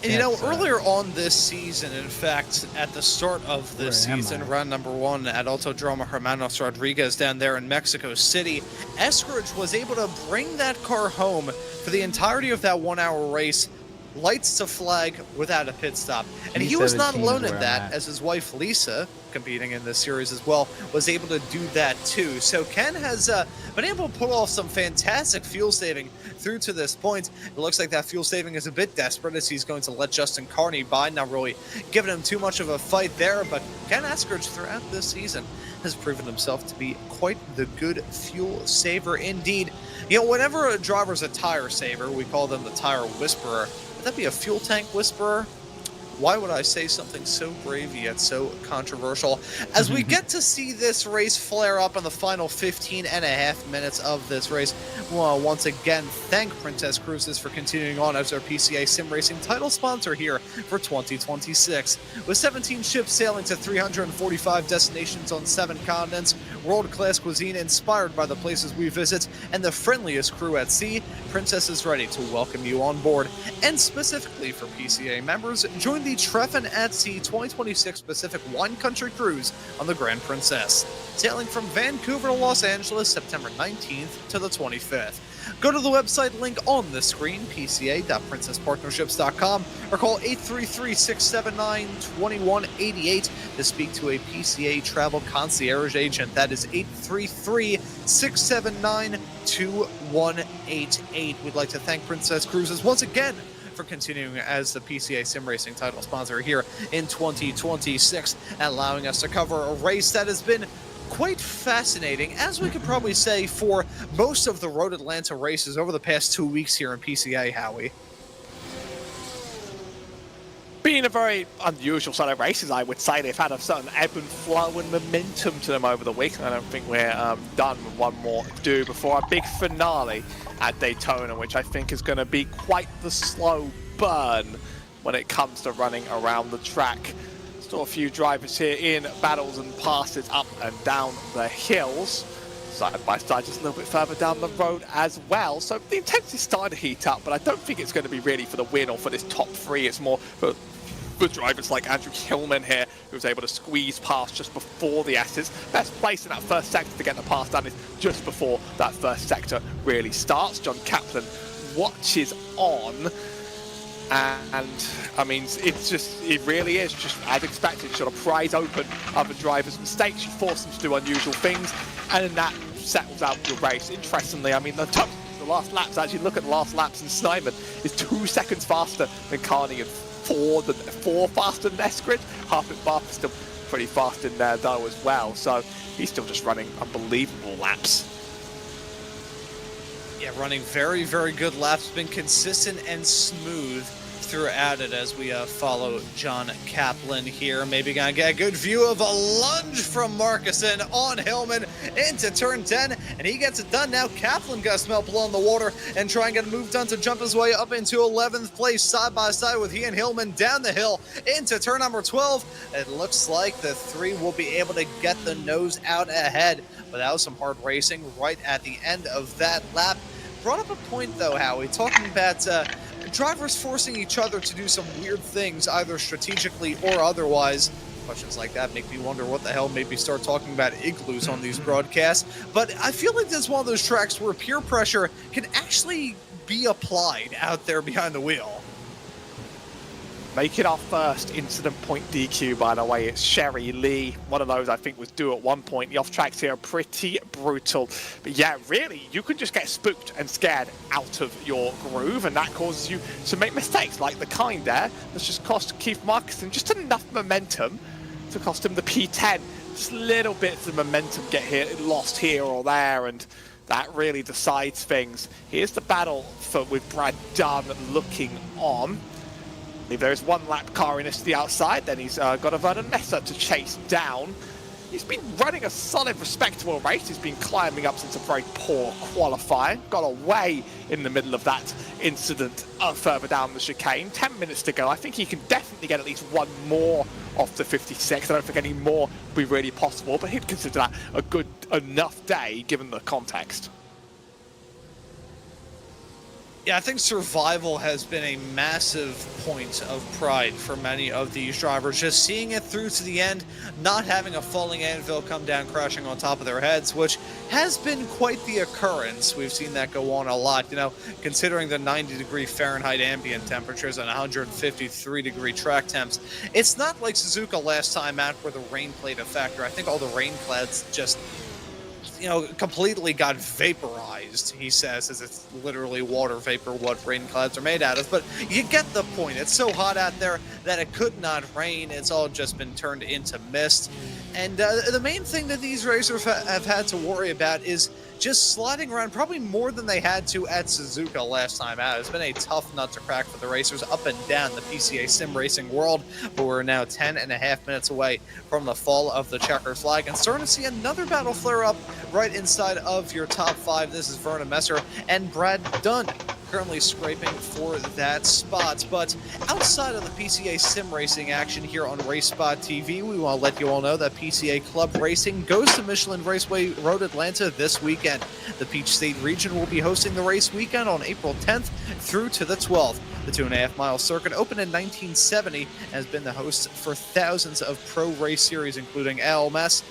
And you know, earlier on this season, in fact, at the start of this season, round number 1 at Autodromo Hermanos Rodriguez down there in Mexico City, Eskridge was able to bring that car home for the entirety of that 1-hour race, lights to flag without a pit stop. And he was not alone in that, as his wife Lisa, competing in this series as well, was able to do that too. So Ken has been able to pull off some fantastic fuel saving through to this point. It looks like that fuel saving is a bit desperate, as he's going to let Justin Carney by, not really giving him too much of a fight there, but Ken Eskridge throughout this season has proven himself to be quite the good fuel saver indeed. You know, whenever a driver's a tire saver, we call them the tire whisperer. Would that be a fuel tank whisperer? Why would I say something so brave yet so controversial? As we get to see this race flare up in the final 15.5 minutes of this race, we'll once again thank Princess Cruises for continuing on as our PCA Sim Racing title sponsor here for 2026. With 17 ships sailing to 345 destinations on 7 continents, world-class cuisine inspired by the places we visit, and the friendliest crew at sea, Princess is ready to welcome you on board. And specifically for PCA members, join the Treffin at Sea 2026 Pacific Wine Country Cruise on the Grand Princess, sailing from Vancouver to Los Angeles September 19th to the 25th. Go to the website link on the screen, pca.princesspartnerships.com, or call 833-679-2188 to speak to a PCA travel concierge agent. That is 833-679-2188. We'd like to thank Princess Cruises once again for continuing as the PCA Sim Racing title sponsor here in 2026, allowing us to cover a race that has been quite fascinating, as we could probably say, for most of the Road Atlanta races over the past 2 weeks here in PCA, Howie. Being a very unusual set of races, I would say. They've had a certain ebb and flow and momentum to them over the week. I don't think we're done with one more to do before our big finale at Daytona, which I think is going to be quite the slow burn when it comes to running around the track. Still a few drivers here in battles and passes up and down the hills, side by side, just a little bit further down the road as well. So the intensity's starting to heat up, but I don't think it's going to be really for the win or for this top 3. It's more for drivers like Andrew Hillman here, who was able to squeeze past just before the S's. Best place in that first sector to get the pass done is just before that first sector really starts. John Kaplan watches on. And I mean, it really is just as expected, sort of prize open other drivers' mistakes. You force them to do unusual things, and in that settles out your race. Interestingly, I mean, the last laps, actually look at the last laps, and Snyman is 2 seconds faster than Carney and 4 faster than Eskridge. Harpit Bath is still pretty fast in there though as well, so he's still just running unbelievable laps. Yeah, running very, very good laps, been consistent and smooth throughout it as we follow John Kaplan here. Maybe gonna get a good view of a lunge from Markussen on Hillman into turn 10, and he gets it done now. Kaplan gonna smell blow in the water and try and get a move done to jump his way up into 11th place side by side with he and Hillman down the hill into turn number 12. It looks like the three will be able to get the nose out ahead, but that was some hard racing right at the end of that lap. Brought up a point though, Howie, talking about drivers forcing each other to do some weird things, either strategically or otherwise. Questions like that make me wonder what the hell made me start talking about igloos on these broadcasts. But I feel like this is one of those tracks where peer pressure can actually be applied out there behind the wheel. Making our first incident point DQ, by the way, it's Sherry Lee. One of those I think was due at one point. The off-tracks here are pretty brutal. But yeah, really, you can just get spooked and scared out of your groove, and that causes you to make mistakes, like the kind there. That's just cost Keith Markussen just enough momentum to cost him the P10. Just little bits of momentum get lost here or there, and that really decides things. Here's the battle with Brad Dunn looking on. If there is one lap car in us to the outside, then he's got a Vernon Messer to chase down. He's been running a solid, respectable race. He's been climbing up since a very poor qualifying. Got away in the middle of that incident further down the chicane. 10 minutes to go. I think he can definitely get at least one more off the 56. I don't think any more would be really possible, but he'd consider that a good enough day given the context. Yeah, I think survival has been a massive point of pride for many of these drivers. Just seeing it through to the end, not having a falling anvil come down crashing on top of their heads, which has been quite the occurrence. We've seen that go on a lot, you know, considering the 90-degree Fahrenheit ambient temperatures and 153-degree track temps. It's not like Suzuka last time out where the rain played a factor. I think all the rain clouds just, you know, completely got vaporized, he says, as it's literally water vapor what rain clouds are made out of. But you get the point. It's so hot out there that it could not rain. It's all just been turned into mist. And the main thing that these racers have had to worry about is just sliding around probably more than they had to at Suzuka last time out. It's been a tough nut to crack for the racers up and down the PCA sim racing world, but we're now 10.5 minutes away from the fall of the checker flag and starting to see another battle flare up right inside of your top 5. This is Vernon Messer and Brad Dunn currently scraping for that spot. But outside of the PCA sim racing action here on Race Spot TV, we want to let you all know that PCA Club Racing goes to Michelin Raceway Road Atlanta this weekend. The Peach State region will be hosting the race weekend on April 10th through to the 12th. The 2.5-mile circuit opened in 1970 and has been the host for thousands of pro race series, including LMS,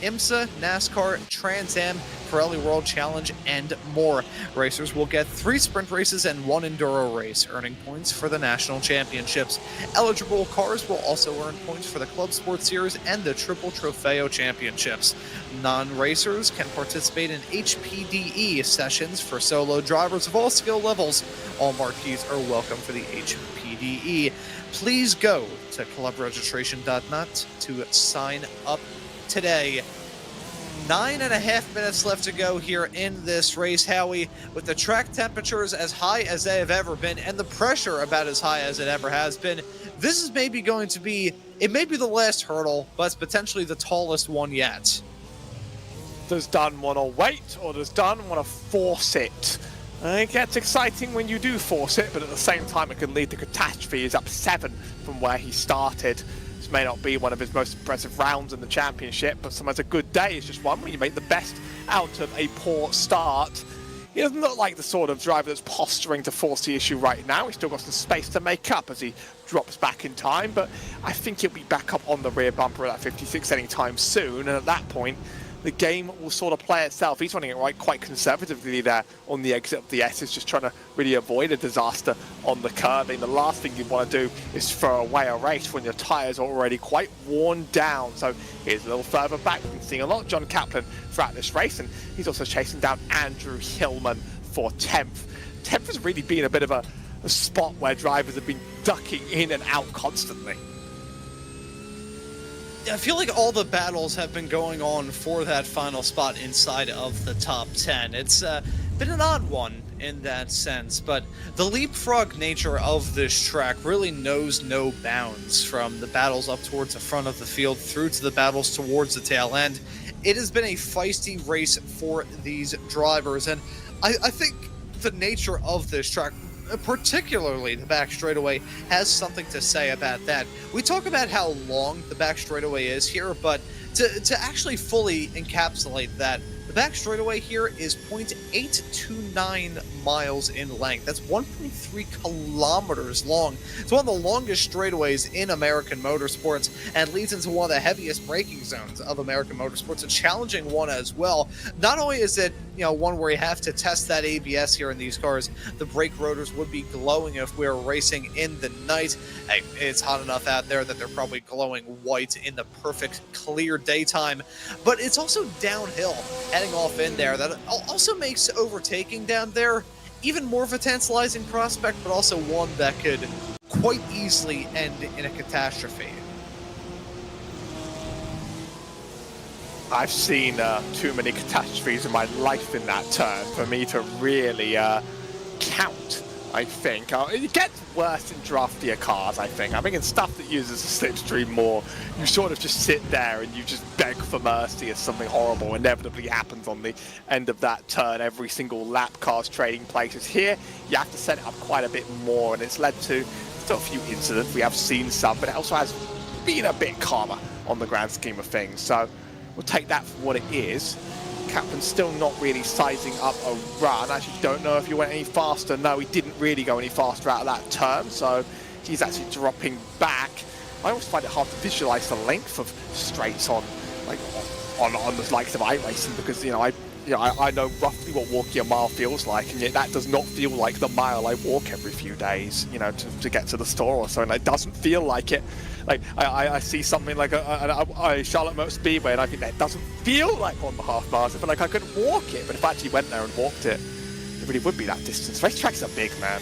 IMSA, NASCAR, Trans Am, Pirelli World Challenge, and more. Racers will get 3 sprint races and 1 enduro race, earning points for the national championships. Eligible cars will also earn points for the Club Sports Series and the Triple Trofeo Championships. Non-racers can participate in HPDE sessions for solo drivers of all skill levels. All marquees are welcome for the HPDE. Please go to clubregistration.net to sign up today. 9.5 minutes left to go here in this race, Howie, with the track temperatures as high as they have ever been and the pressure about as high as it ever has been. This is maybe going to be, it may be the last hurdle, but it's potentially the tallest one yet. Does Dunn want to wait, or does Dunn want to force it? It gets exciting when you do force it, but at the same time it can lead to catastrophe. He's up 7 from where he started. This may not be one of his most impressive rounds in the championship, but sometimes a good day is just one where you make the best out of a poor start. He doesn't look like the sort of driver that's posturing to force the issue right now. He's still got some space to make up as he drops back in time, but I think he'll be back up on the rear bumper of that 56 anytime soon, and at that point, the game will sort of play itself. He's running it right quite conservatively there on the exit of the S. Is just trying to really avoid a disaster on the curving. The last thing you want to do is throw away a race when your tyres are already quite worn down. So here's a little further back. We've been seeing a lot of John Kaplan throughout this race, and he's also chasing down Andrew Hillman for 10th. 10th has really been a bit of a spot where drivers have been ducking in and out constantly. I feel like all the battles have been going on for that final spot inside of the top 10. It's been an odd one in that sense, but the leapfrog nature of this track really knows no bounds, from the battles up towards the front of the field through to the battles towards the tail end. It has been a feisty race for these drivers, and I think the nature of this track, particularly the back straightaway, has something to say about that. We talk about how long the back straightaway is here, but to actually fully encapsulate that, the back straightaway here is 0.829 miles in length. That's 1.3 kilometers long. It's one of the longest straightaways in American motorsports and leads into one of the heaviest braking zones of American motorsports, a challenging one as well. Not only is it, one where you have to test that ABS here in these cars, the brake rotors would be glowing if we were racing in the night. Hey, it's hot enough out there that they're probably glowing white in the perfect clear daytime, but it's also downhill heading off in there. That also makes overtaking down there even more of a tantalizing prospect, but also one that could quite easily end in a catastrophe. I've seen too many catastrophes in my life in that turn for me to really count, I think. It gets worse in draftier cars, I think. I think in stuff that uses a slipstream more, you sort of just sit there and you just beg for mercy as something horrible inevitably happens on the end of that turn. Every single lap cars trading places. Here, you have to set it up quite a bit more, and it's led to still a few incidents. We have seen some, but it also has been a bit calmer on the grand scheme of things. So we'll take that for what it is. Kaplan's still not really sizing up a run. I actually don't know if he went any faster. No, he didn't really go any faster out of that turn, so he's actually dropping back. I always find it hard to visualize the length of straights on the likes of iRacing, because I know roughly what walking a mile feels like, and yet that does not feel like the mile I walk every few days, to get to the store or so, and it doesn't feel like it. Like, I see something like a Charlotte Motor Speedway, and I think that doesn't feel like 1.5 miles. I feel like I could walk it, but if I actually went there and walked it, it really would be that distance. Racetracks are big, man.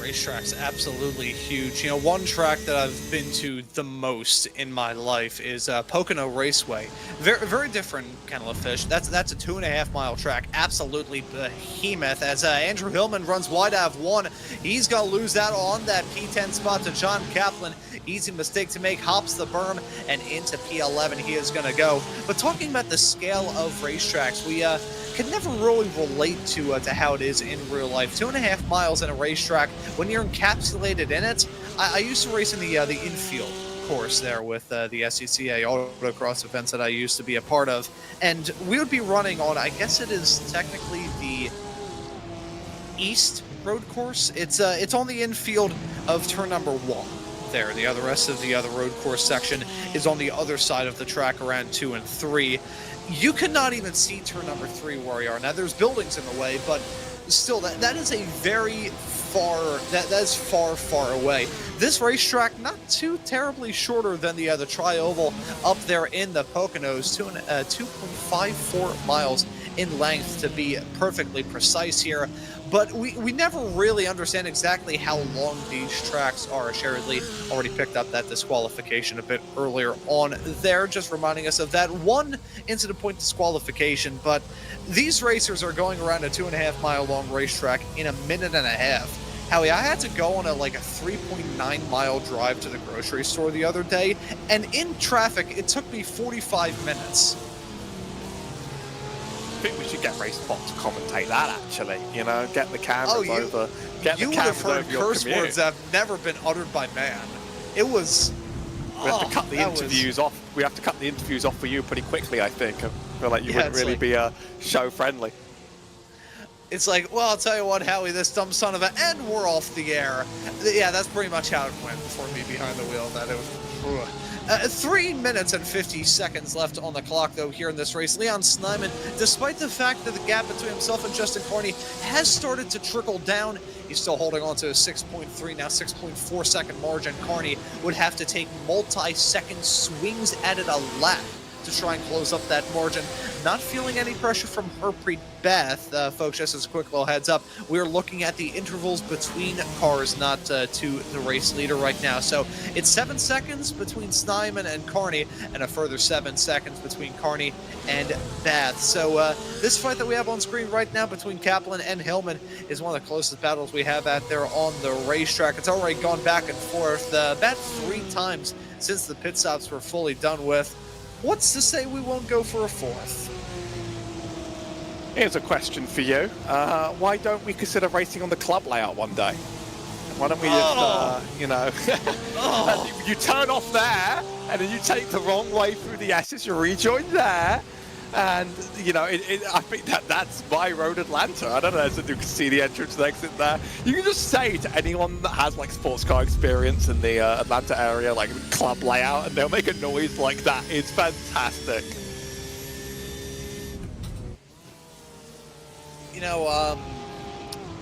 Racetrack's absolutely huge. One track that I've been to the most in my life is Pocono Raceway. Very, very different kettle of fish. That's a 2.5 mile track. Absolutely behemoth. As Andrew Hillman runs wide out of one, he's gonna lose out on that P10 spot to John Kaplan. Easy mistake to make. Hops the berm and into P11 he is gonna go. But talking about the scale of racetracks, we can never really relate to how it is in real life. 2.5 miles in a racetrack, when you're encapsulated in it. I used to race in the infield course there with the SCCA autocross events that I used to be a part of, and we would be running on, I guess it is technically the East road course. It's on the infield of turn number 1. There, the rest of the other road course section is on the other side of the track around 2 and 3. You could not even see turn number 3 where we are. Now, there's buildings in the way, but still, that is a very far, that is far, far away. This racetrack, not too terribly shorter than the tri-oval up there in the Poconos, 2.54 miles in length to be perfectly precise here. But we never really understand exactly how long these tracks are. Assuredly already picked up that disqualification a bit earlier on there, just reminding us of that one incident point disqualification. But these racers are going around a 2.5 mile long racetrack in a minute and a half. Howie, I had to go on a 3.9 mile drive to the grocery store the other day, and in traffic, it took me 45 minutes. I think we should get RaceBot to commentate that, actually. Get the cameras over. You would have heard curse words that have never been uttered by man. It was. We have to cut the interviews off. We have to cut the interviews off for you pretty quickly, I think. I feel like you wouldn't really be show friendly. It's like, well, I'll tell you what, Howie, this dumb son of a, and we're off the air. Yeah, that's pretty much how it went for me behind the wheel. That it was 3 minutes and 50 seconds left on the clock, though, here in this race. Leon Snyman, despite the fact that the gap between himself and Justin Carney has started to trickle down, he's still holding on to a 6.3, now 6.4 second margin. Carney would have to take multi-second swings at it a lap to try and close up that margin. Not feeling any pressure from Harpreet Beth. Folks, just as a quick little heads up, we're looking at the intervals between cars, not to the race leader right now. So it's 7 seconds between Snyman and Carney, and a further 7 seconds between Carney and Beth. So this fight that we have on screen right now between Kaplan and Hillman is one of the closest battles we have out there on the racetrack. It's already gone back and forth about 3 times since the pit stops were fully done with. What's to say we won't go for a 4th? Here's a question for you. Why don't we consider racing on the club layout one day? Why don't we just, you know, you turn off there, and then you take the wrong way through the S's, you rejoin there, and, you know, I think that's my road Atlanta. I don't know if you can see the entrance and exit there. You can just say to anyone that has, like, sports car experience in the Atlanta area, like, club layout, and they'll make a noise like that. It's fantastic. You know,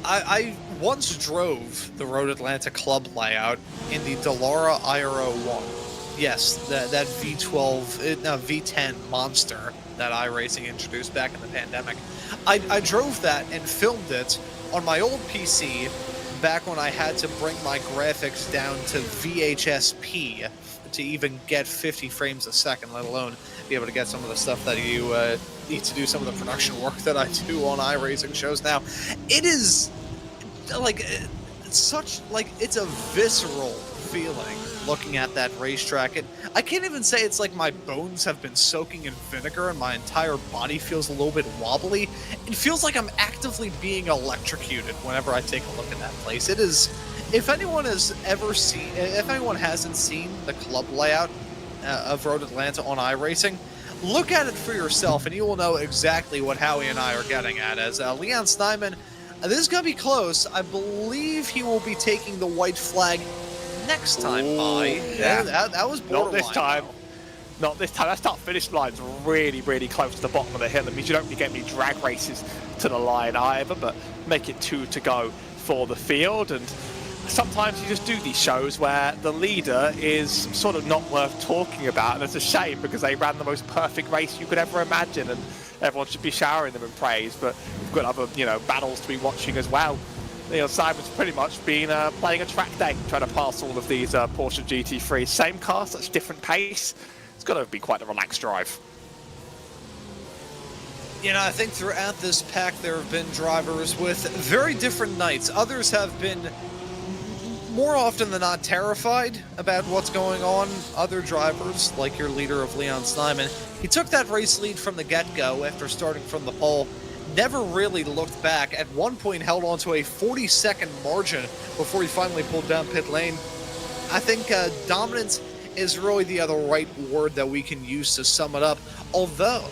I once drove the Road Atlanta club layout in the Dallara IRO 1. Yes, that V12, no, V10 monster that iRacing introduced back in the pandemic. I drove that and filmed it on my old PC back when I had to bring my graphics down to VHSP to even get 50 frames a second, let alone be able to get some of the stuff that you need to do some of the production work that I do on iRacing shows now. It is like it's a visceral feeling looking at that racetrack. I can't even say it's like my bones have been soaking in vinegar and my entire body feels a little bit wobbly. It feels like I'm actively being electrocuted whenever I take a look at that place. It is, if anyone hasn't seen the club layout of Road Atlanta on iRacing, look at it for yourself and you will know exactly what Howie and I are getting at. As Leon Snyman, this is going to be close. I believe he will be taking the white flag next time by. Yeah. That was borderline. Not this time. Not this time. That start-finish line's really, really close to the bottom of the hill. It means you don't really get any drag races to the line either, but make it 2 to go for the field. And sometimes you just do these shows where the leader is sort of not worth talking about, and it's a shame because they ran the most perfect race you could ever imagine, and everyone should be showering them in praise. But we've got other, you know, battles to be watching as well. You know, Simon's pretty much been playing a track day, trying to pass all of these Porsche GT3s. Same car, such different pace. It's got to be quite a relaxed drive. You know, I think throughout this pack there have been drivers with very different nights. Others have been more often than not terrified about what's going on. Other drivers, like your leader of Leon Snyman, he took that race lead from the get-go after starting from the pole. Never really looked back. At one point held on to a 40-second margin before he finally pulled down pit lane. I think dominance is really the other right word that we can use to sum it up. Although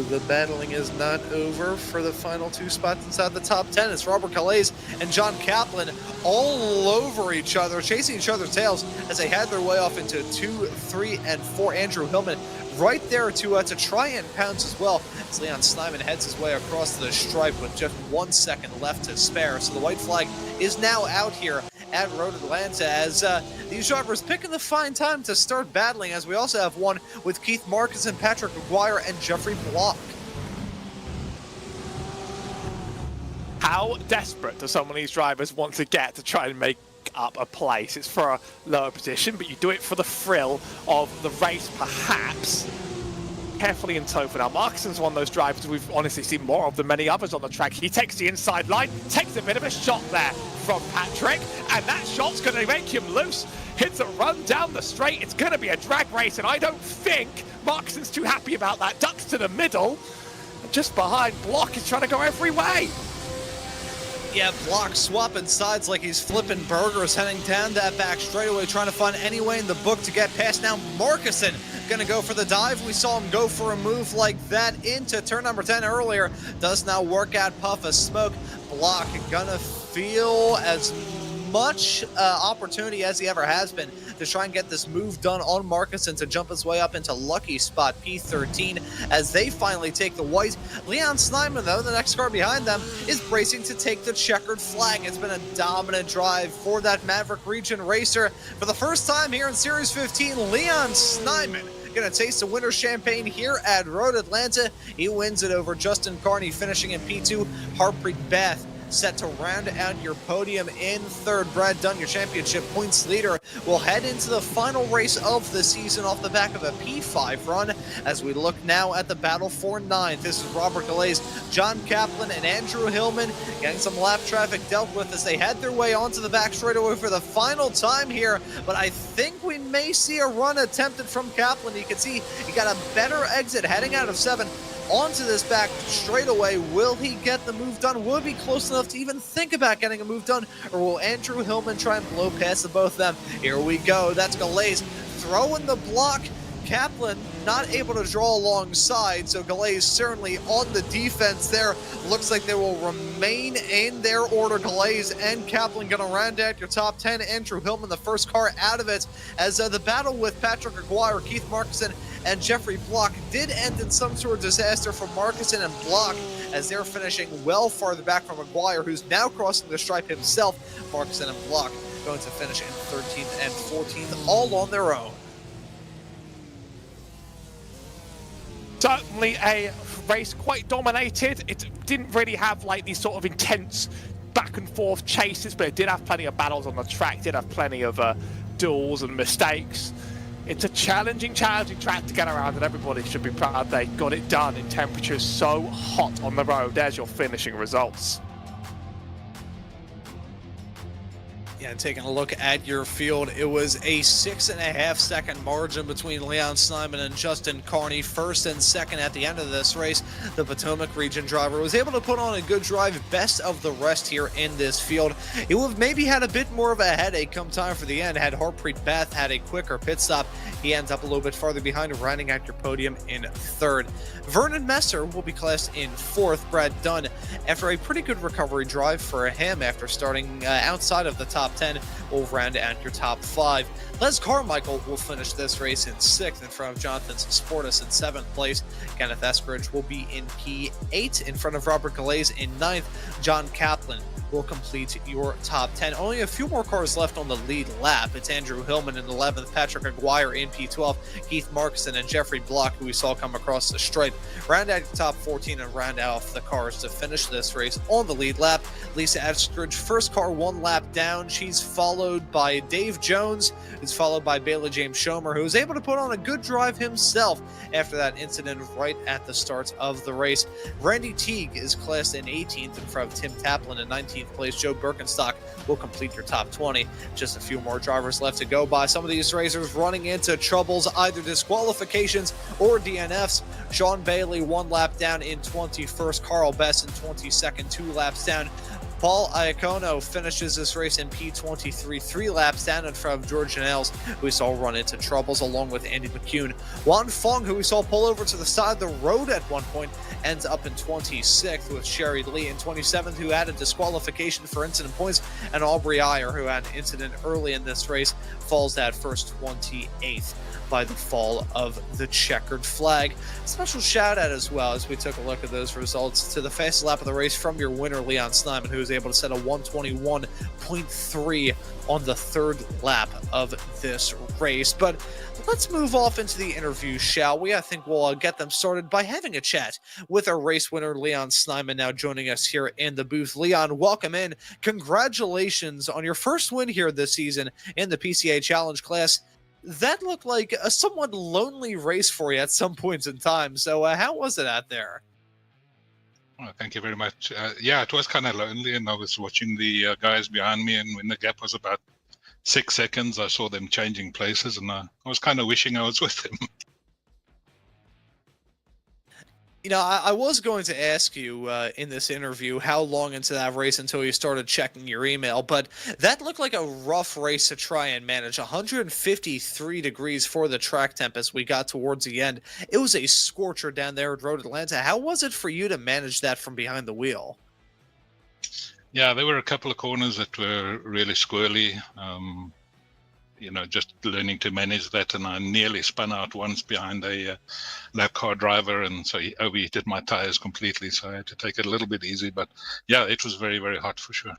the battling is not over for the final 2 spots inside the top 10. It's Robert Calais and John Kaplan all over each other, chasing each other's tails as they had their way off into 2, 3, and 4. Andrew Hillman right there to try and pounce as well, as Leon Snyman heads his way across the stripe with just 1 second left to spare. So the white flag is now out here at Road Atlanta as these drivers picking the fine time to start battling, as we also have one with Keith Marcus and Patrick McGuire and Jeffrey Block. How desperate do some of these drivers want to get to try and make up a place? It's for a lower position, but you do it for the thrill of the race, perhaps. Carefully in tow for now. Markinson's one of those drivers we've honestly seen more of than many others on the track. He takes the inside line, takes a bit of a shot there from Patrick, and that shot's going to make him loose. Hits a run down the straight. It's going to be a drag race, and I don't think Markinson's too happy about that. Ducks to the middle, and just behind, Block is trying to go every way. Yeah, Block swapping sides like he's flipping burgers, heading down that back straightaway, trying to find any way in the book to get past now Markison. gonna go for the dive. We saw him go for a move like that into turn number 10 earlier. Does not work out. Puff of smoke. Block gonna feel as much opportunity as he ever has been to try and get this move done on Markuson to jump his way up into lucky spot P13 as they finally take the white. Leon Snyman, though, the next car behind them, is bracing to take the checkered flag. It's been a dominant drive for that Maverick Region racer. For the first time here in Series 15, Leon Snyman gonna taste the winner's champagne here at Road Atlanta. He wins it over Justin Carney, finishing in P2. Harpreet Beth set to round out your podium in third. Brad Dunn, your championship points leader, will head into the final race of the season off the back of a P5 run as we look now at the battle for ninth. This is Robert Galais, John Kaplan, and Andrew Hillman getting some lap traffic dealt with as they head their way onto the back straightaway for the final time here. But I think we may see a run attempted from Kaplan. You can see he got a better exit heading out of 7. Onto this back straightaway. Will he get the move done? Will he be close enough to even think about getting a move done? Or will Andrew Hillman try and blow past the both of them? Here we go. That's Galais throwing the block. Kaplan not able to draw alongside, so Galais certainly on the defense there. Looks like they will remain in their order. Galais and Kaplan going to round out your top 10. Andrew Hillman, the first car out of it, as the battle with Patrick Aguirre, Keith Markuson, and Jeffrey Block did end in some sort of disaster for Markuson and Block, as they're finishing well farther back from Aguirre, who's now crossing the stripe himself. Markuson and Block going to finish in 13th and 14th, all on their own. Certainly a race quite dominated. It didn't really have like these sort of intense back and forth chases, but it did have plenty of battles on the track, did have plenty of duels and mistakes. It's a challenging track to get around, and everybody should be proud they got it done in temperatures so hot on the road. There's your finishing results. Yeah, taking a look at your field, it was a 6.5-second margin between Leon Snyman and Justin Carney, first and second at the end of this race. The Potomac region driver was able to put on a good drive, best of the rest here in this field. It would have maybe had a bit more of a headache come time for the end had Harpreet Beth had a quicker pit stop. He ends up a little bit farther behind, rounding out your podium in third. Vernon Messer will be classed in fourth. Brad Dunn, after a pretty good recovery drive for him after starting outside of the top 10, will round out your top 5. Les Carmichael will finish this race in 6th in front of Jonathan Sportis in 7th place. Kenneth Eskridge will be in P8 in front of Robert Galais in 9th. John Kaplan will complete your top 10. Only a few more cars left on the lead lap. It's Andrew Hillman in 11th, Patrick Aguirre in P12, Keith Markuson and Jeffrey Block, who we saw come across the stripe. Round out your top 14 and round out the cars to finish this race on the lead lap. Lisa Eskridge, first car 1 lap down. She's followed by Dave Jones, who's followed by Bailey James Schomer, who was able to put on a good drive himself after that incident right at the start of the race. Randy Teague is classed in 18th in front of Tim Taplin in 19th place. Joe Birkenstock will complete your top 20. Just a few more drivers left to go by. Some of these racers running into troubles, either disqualifications or DNFs. Sean Bailey 1 lap down in 21st. Carl Bess in 22nd, 2 laps down. Paul Iacono finishes this race in P23, 3 laps down in front of George Janelles, who we saw run into troubles, along with Andy McCune. Juan Fong, who we saw pull over to the side of the road at one point, ends up in 26th, with Sherry Lee in 27th, who had a disqualification for incident points, and Aubrey Iyer, who had an incident early in this race, falls at first 28th by the fall of the checkered flag. Special shout out as well, as we took a look at those results, to the fastest lap of the race from your winner, Leon Snyman, who was able to set a 1:21.3 on the 3rd lap of this race. But let's move off into the interview, shall we? I think we'll get them started by having a chat with our race winner, Leon Snyman, now joining us here in the booth. Leon, welcome in. Congratulations on your first win here this season in the PCA Challenge class. That looked like a somewhat lonely race for you at some points in time. So how was it out there? Well, thank you very much. Yeah, it was kind of lonely, and I was watching the guys behind me, and when the gap was about 6 seconds, I saw them changing places, and I was kind of wishing I was with them. You know, I was going to ask you in this interview how long into that race until you started checking your email, but that looked like a rough race to try and manage. 153 degrees for the track temp as we got towards the end. It was a scorcher down there at Road Atlanta. How was it for you to manage that from behind the wheel? Yeah, there were a couple of corners that were really squirrely. You know, just learning to manage that, and I nearly spun out once behind a lap car driver, and so he overheated my tires completely, so I had to take it a little bit easy. But yeah, it was very, very hot for sure.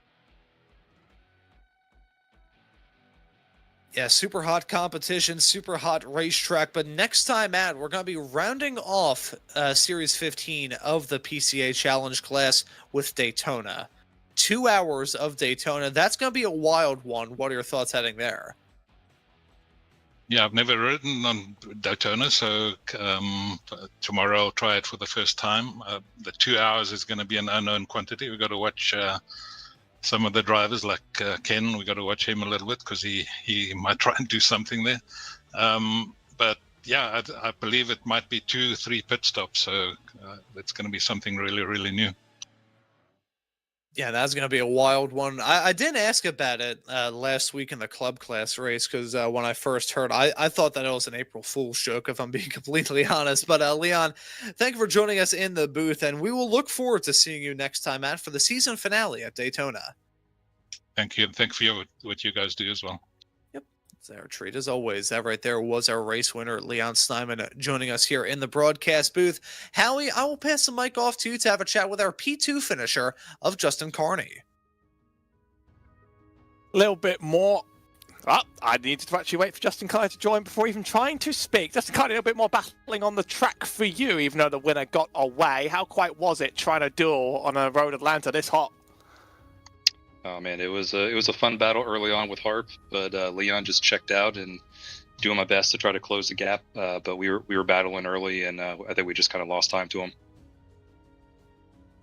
Yeah, super hot competition, super hot racetrack, but next time out, we're going to be rounding off Series 15 of the PCA Challenge class with Daytona. 2 hours of Daytona. That's going to be a wild one. What are your thoughts heading there? Yeah, I've never ridden on Daytona, so tomorrow I'll try it for the first time. The 2 hours is going to be an unknown quantity. We've got to watch some of the drivers, like Ken. We've got to watch him a little bit because he might try and do something there. But yeah, I believe it might be 2-3 pit stops, so it's going to be something really, really new. Yeah, that's going to be a wild one. I didn't ask about it last week in the club class race because when I first heard, I thought that it was an April Fool's joke, if I'm being completely honest. But Leon, thank you for joining us in the booth, and we will look forward to seeing you next time out for the season finale at Daytona. Thank you, and thank you for what you guys do as well. It's our treat as always. That right there was our race winner, Leon Snyman, joining us here in the broadcast booth. Howie, I will pass the mic off to you to have a chat with our P2 finisher of Justin Carney. A little bit more. Oh, I needed to actually wait for Justin Carney to join before even trying to speak. Justin Carney, a little bit more battling on the track for you, even though the winner got away. How quite was it trying to duel on a Road Atlanta this hot? Oh man, it was a fun battle early on with Harp, but Leon just checked out and doing my best to try to close the gap. But we were battling early, and I think we just kind of lost time to him.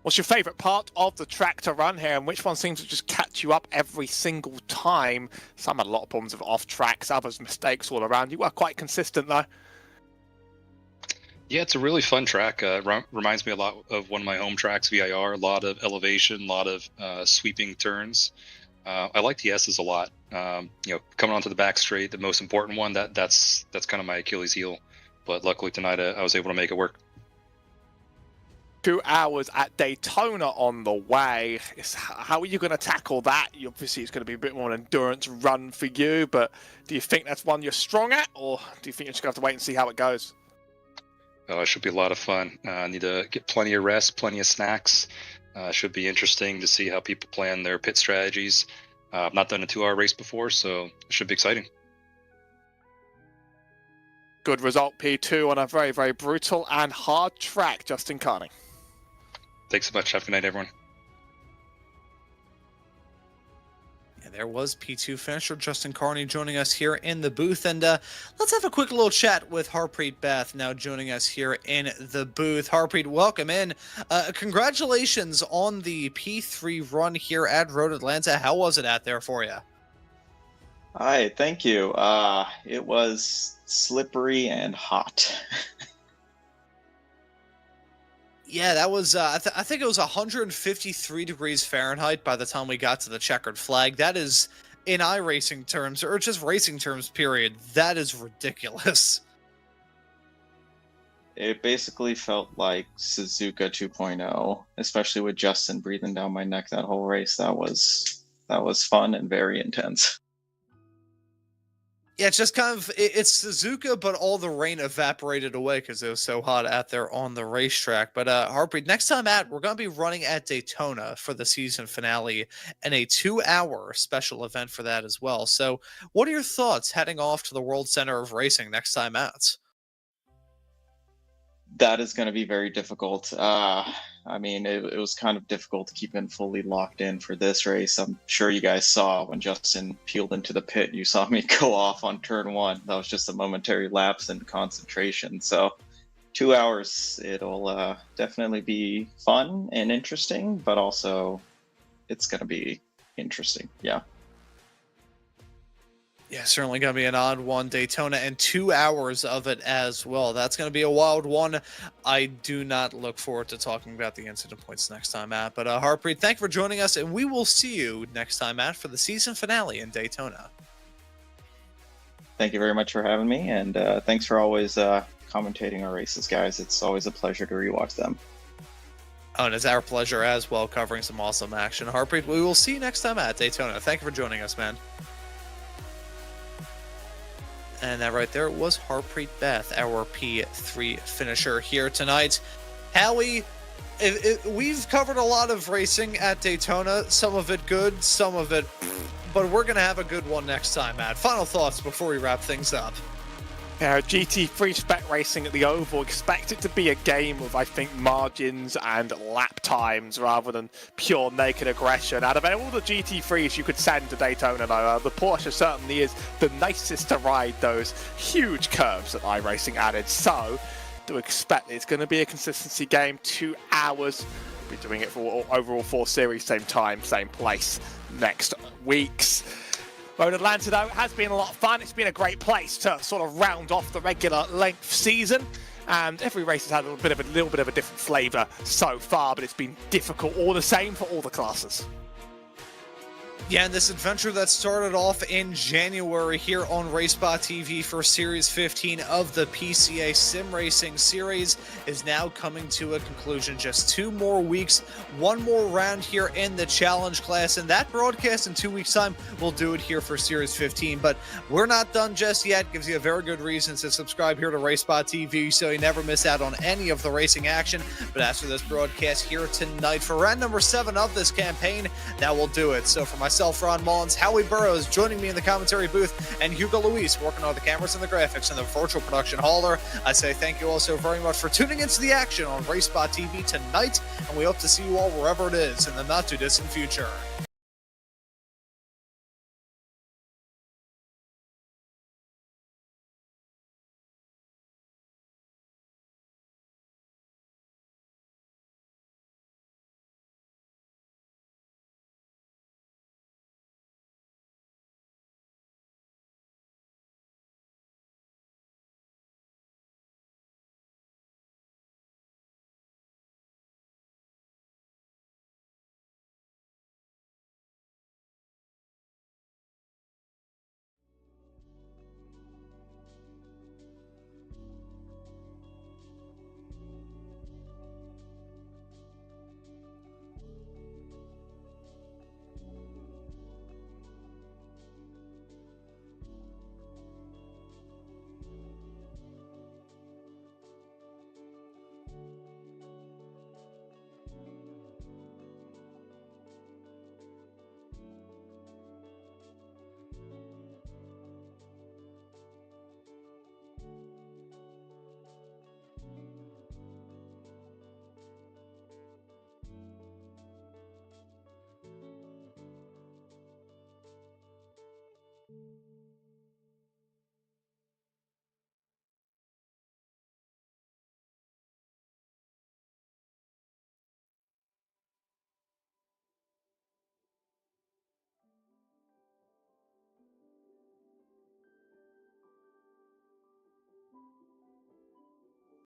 What's your favourite part of the track to run here, and which one seems to just catch you up every single time? Some had a lot of problems with off tracks, others mistakes all around. You were quite consistent though. Yeah, it's a really fun track. Reminds me a lot of one of my home tracks, VIR. A lot of elevation, a lot of sweeping turns. I like the S's a lot. You know, coming onto the back straight, the most important one. That's kind of my Achilles heel. But luckily tonight, I was able to make it work. 2 hours at Daytona on the way. How are you going to tackle that? Obviously, it's going to be a bit more an endurance run for you. But do you think that's one you're strong at, or do you think you're just going to have to wait and see how it goes? Oh, it should be a lot of fun. I need to get plenty of rest, plenty of snacks. Should be interesting to see how people plan their pit strategies. I've not done a 2 hour race before, so it should be exciting. Good result, P2, on a very, very brutal and hard track, Justin Carney. Thanks so much. Have a good night, everyone. And there was P2 finisher Justin Carney joining us here in the booth. And let's have a quick little chat with Harpreet Beth now joining us here in the booth. Harpreet, welcome in. Congratulations on the P3 run here at Road Atlanta. How was it out there for you? Hi, thank you. It was slippery and hot. Yeah, that was, I think it was 153 degrees Fahrenheit by the time we got to the checkered flag. That is, in iRacing terms, or just racing terms, period, that is ridiculous. It basically felt like Suzuka 2.0, especially with Justin breathing down my neck that whole race. That was fun and very intense. Yeah, it's just kind of, it's Suzuka, but all the rain evaporated away because it was so hot out there on the racetrack. But Harpreet, next time out, we're going to be running at Daytona for the season finale and a 2 hour special event for that as well. So what are your thoughts heading off to the World Center of Racing next time out? That is going to be very difficult. I mean, it was kind of difficult keeping fully locked in for this race. I'm sure you guys saw when Justin peeled into the pit, you saw me go off on turn one. That was just a momentary lapse in concentration. So 2 hours, it'll definitely be fun and interesting, but also it's going to be interesting. Yeah. Yeah, certainly going to be an odd one, Daytona, and 2 hours of it as well. That's going to be a wild one. I do not look forward to talking about the incident points next time, Matt. But Harpreet, thank you for joining us, and we will see you next time, Matt, for the season finale in Daytona. Thank you very much for having me, and thanks for always commentating our races, guys. It's always a pleasure to rewatch them. Oh, and it's our pleasure as well, covering some awesome action. Harpreet, we will see you next time at Daytona. Thank you for joining us, man. And that right there was Harpreet Beth, our P3 finisher here tonight. Howie, we've covered a lot of racing at Daytona, some of it good, some of it, but we're going to have a good one next time, Matt. Final thoughts before we wrap things up. GT3 spec racing at the Oval, expect it to be a game of, I think, margins and lap times rather than pure naked aggression. Out of all the GT3s you could send to Daytona, though, the Porsche certainly is the nicest to ride those huge curves that iRacing added. So, to expect it's going to be a consistency game, 2 hours. We'll be doing it for overall 4 series, same time, same place, next week's. Road Atlanta, though, has been a lot of fun. It's been a great place to sort of round off the regular length season. And every race has had a little bit of a different flavour so far, but it's been difficult all the same for all the classes. Yeah, and this adventure that started off in January here on RaceBot TV for Series 15 of the PCA Sim Racing Series is now coming to a conclusion. Just 2 more weeks, 1 more round here in the Challenge class, and that broadcast in 2 weeks' time will do it here for Series 15. But we're not done just yet. Gives you a very good reason to subscribe here to RaceBot TV so you never miss out on any of the racing action. But after this broadcast here tonight for round number 7 of this campaign, that will do it. So for myself, Ron Mullins, Howie Burrows joining me in the commentary booth, and Hugo Luis working on the cameras and the graphics and the virtual production hauler, I say thank you all so very much for tuning into the action on RaceBot TV tonight, and we hope to see you all wherever it is in the not too distant future.